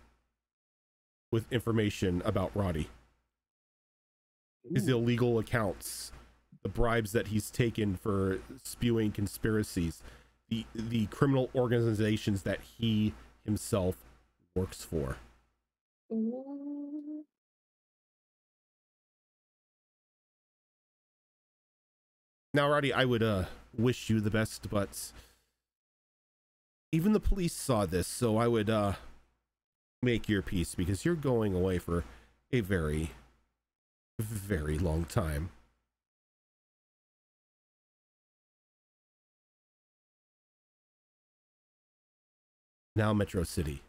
with information about Roddy. His illegal accounts, the bribes that he's taken for spewing conspiracies, the criminal organizations that he himself works for. Ooh. Now, Roddy, I would wish you the best, but even the police saw this, so I would make your peace, because you're going away for a very, very long time. Now, Metro City.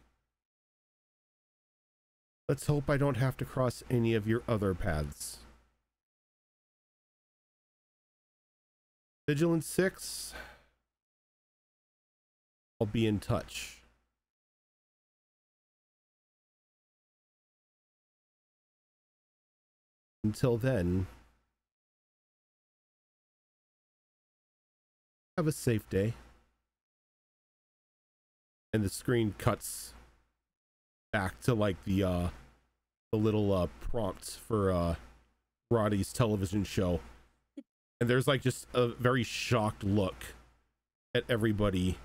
Let's hope I don't have to cross any of your other paths. Vigilance 6, I'll be in touch. Until then, have a safe day. And the screen cuts back to like the little prompt for Roddy's television show. And there's like just a very shocked look at everybody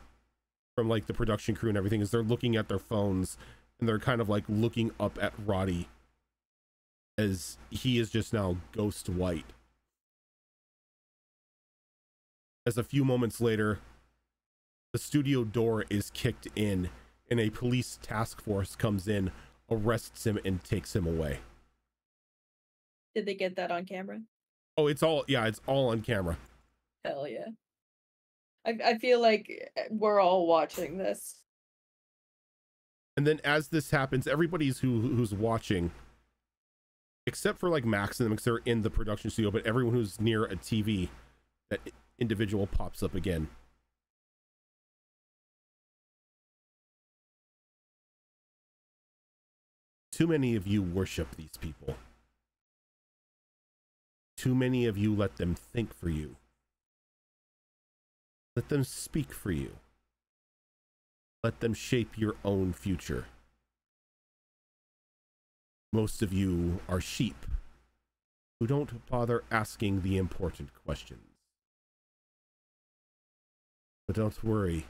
from like the production crew and everything as they're looking at their phones, and they're kind of like looking up at Roddy as he is just now ghost white. As a few moments later, the studio door is kicked in and a police task force comes in, arrests him, and takes him away. Did they get that on camera? Oh, it's all on camera. Hell yeah. I feel like we're all watching this. And then as this happens, everybody's who's watching, except for like Max and them, because they're in the production studio, but everyone who's near a TV, that individual pops up again. Too many of you worship these people. Too many of you let them think for you. Let them speak for you. Let them shape your own future. Most of you are sheep who don't bother asking the important questions. But don't worry.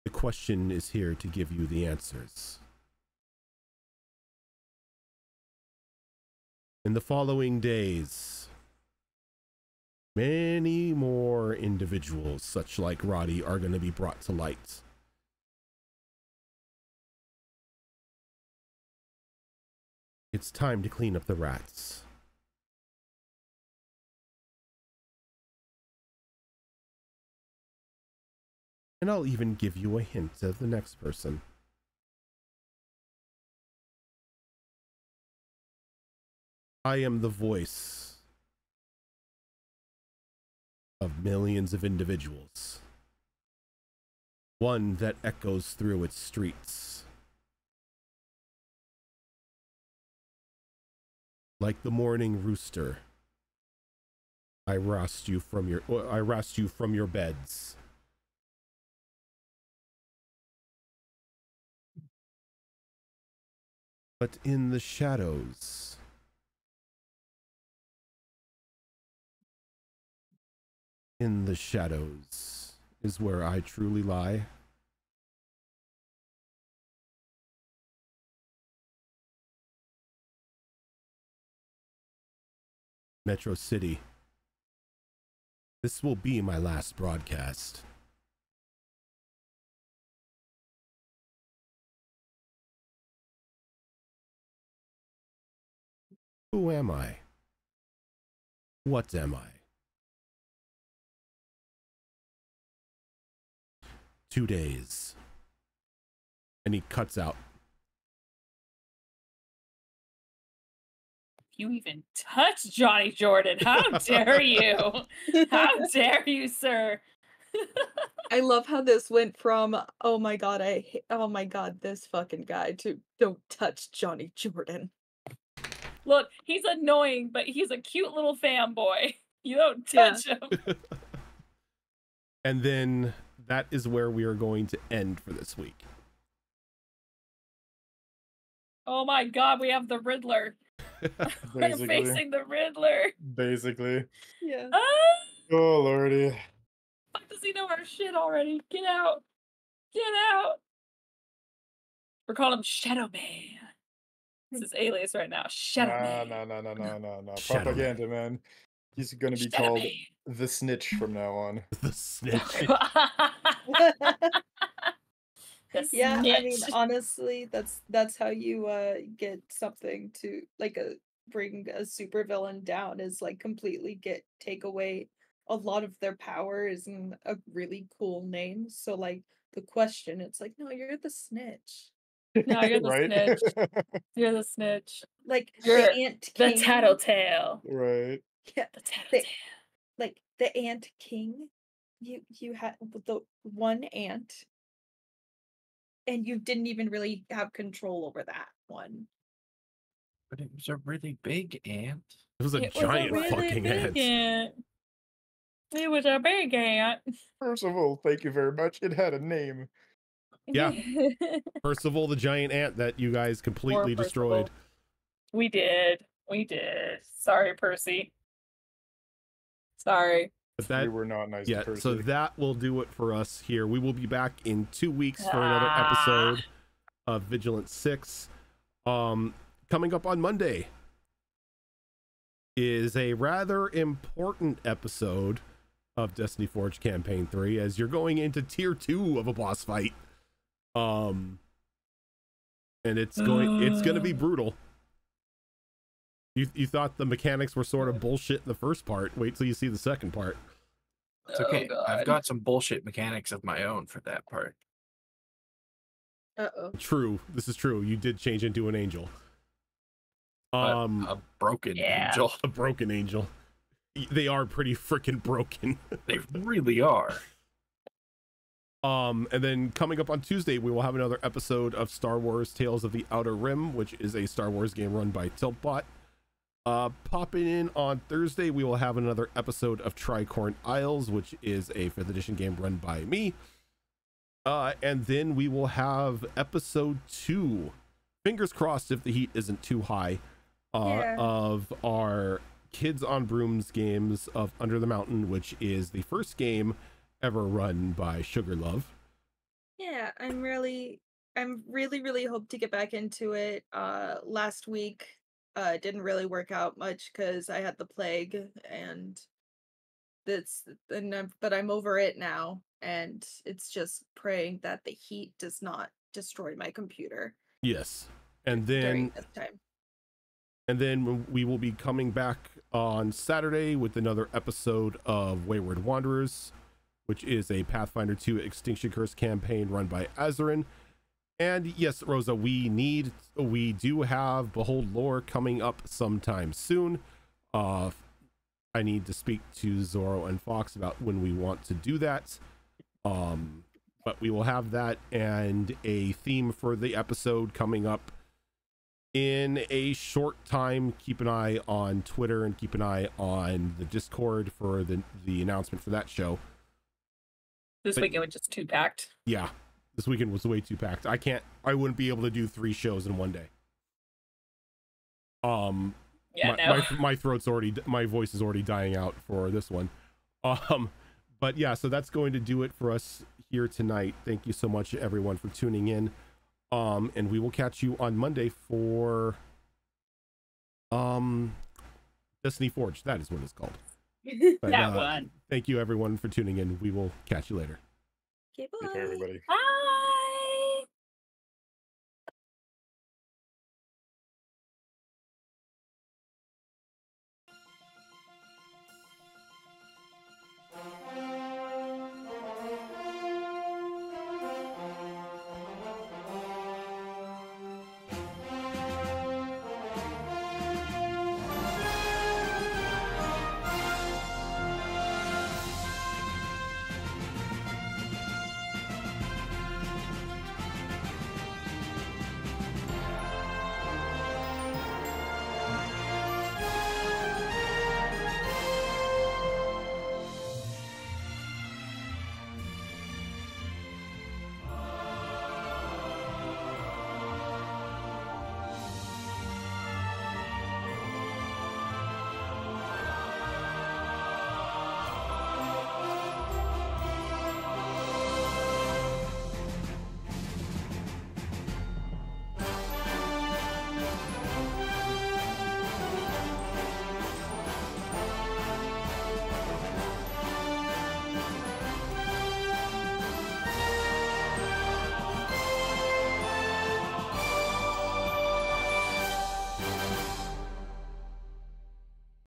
The question is here to give you the answers. In the following days, many more individuals such like Roddy are going to be brought to light. It's time to clean up the rats. And I'll even give you a hint of the next person. I am the voice of millions of individuals. One that echoes through its streets. Like the morning rooster, I roused you from your beds. But in the shadows, is where I truly lie. Metro City, this will be my last broadcast. Who am I? What am I? 2 days. And he cuts out. You even touch Johnny Jordan. How dare you? How dare you, sir? I love how this went from oh my god, this fucking guy to don't touch Johnny Jordan. Look, he's annoying, but he's a cute little fanboy. You don't touch him. And then that is where we are going to end for this week. Oh my god, we have the Riddler. We're facing the Riddler. Basically. Yeah. Oh lordy. Fuck, does he know our shit already? Get out. Get out. We're calling him Shadow Man. This is alias right now. Shadow Man. No. Shadow Propaganda, man. He's gonna be Shadow called Man. the Snitch from now on. The snitch. The Yeah, I mean, snitch. honestly, that's how you get something to like bring a supervillain down is like completely take away a lot of their powers and a really cool name. So like the question, it's like, no, you're the snitch. No, you're the Right? snitch. You're the snitch. Like You're the Ant The King. Tattletale. Right. Yeah, The Tattletale. like the Ant King. You had the one ant, and you didn't even really have control over that one. But it was a really big ant. It was a It was giant really fucking big ant. It was a big ant. First of all, thank you very much. It had a name. Yeah. Percival, the giant ant that you guys completely Poor destroyed. We did. Sorry, Percy. Sorry. But that, We were not nice yeah, to Percy. so that will do it for us here. We will be back in 2 weeks for another episode of Vigilant 6. Coming up on Monday is a rather important episode of Destiny Forge Campaign 3 as you're going into tier 2 of a boss fight. And it's going to be brutal. You thought the mechanics were sort of bullshit in the first part. Wait till you see the second part. It's okay. Oh, I've God. got some bullshit mechanics of my own for that part. Uh-oh. True. This is true. You did change into an angel. But a broken angel. A broken angel. They are pretty freaking broken. They really are. And then coming up on Tuesday, we will have another episode of Star Wars Tales of the Outer Rim, which is a Star Wars game run by Tiltbot. Popping in on Thursday, we will have another episode of Tricorn Isles, which is a 5th edition game run by me. And then we will have episode 2, fingers crossed if the heat isn't too high, of our Kids on Brooms games of Under the Mountain, which is the first game ever run by Sugar Love. Yeah, I'm really hope to get back into it. Last week didn't really work out much because I had the plague, and but I'm over it now, and it's just praying that the heat does not destroy my computer. Yes. And during this time. And then we will be coming back on Saturday with another episode of Wayward Wanderers, which is a Pathfinder 2 Extinction Curse campaign run by Azarin. And yes, Rosa, we do have Behold Lore coming up sometime soon. I need to speak to Zorro and Fox about when we want to do that. But we will have that and a theme for the episode coming up in a short time. Keep an eye on Twitter and keep an eye on the Discord for the announcement for that show. This weekend was just too packed. Yeah, this weekend was way too packed. I wouldn't be able to do 3 shows in one day. My throat's already, my voice is already dying out for this one. But yeah, so that's going to do it for us here tonight. Thank you so much, everyone, for tuning in. And we will catch you on Monday for Destiny Forge. That is what it's called. But, that one. Thank you, everyone, for tuning in. We will catch you later. Okay, bye. Goodbye, everybody. Bye.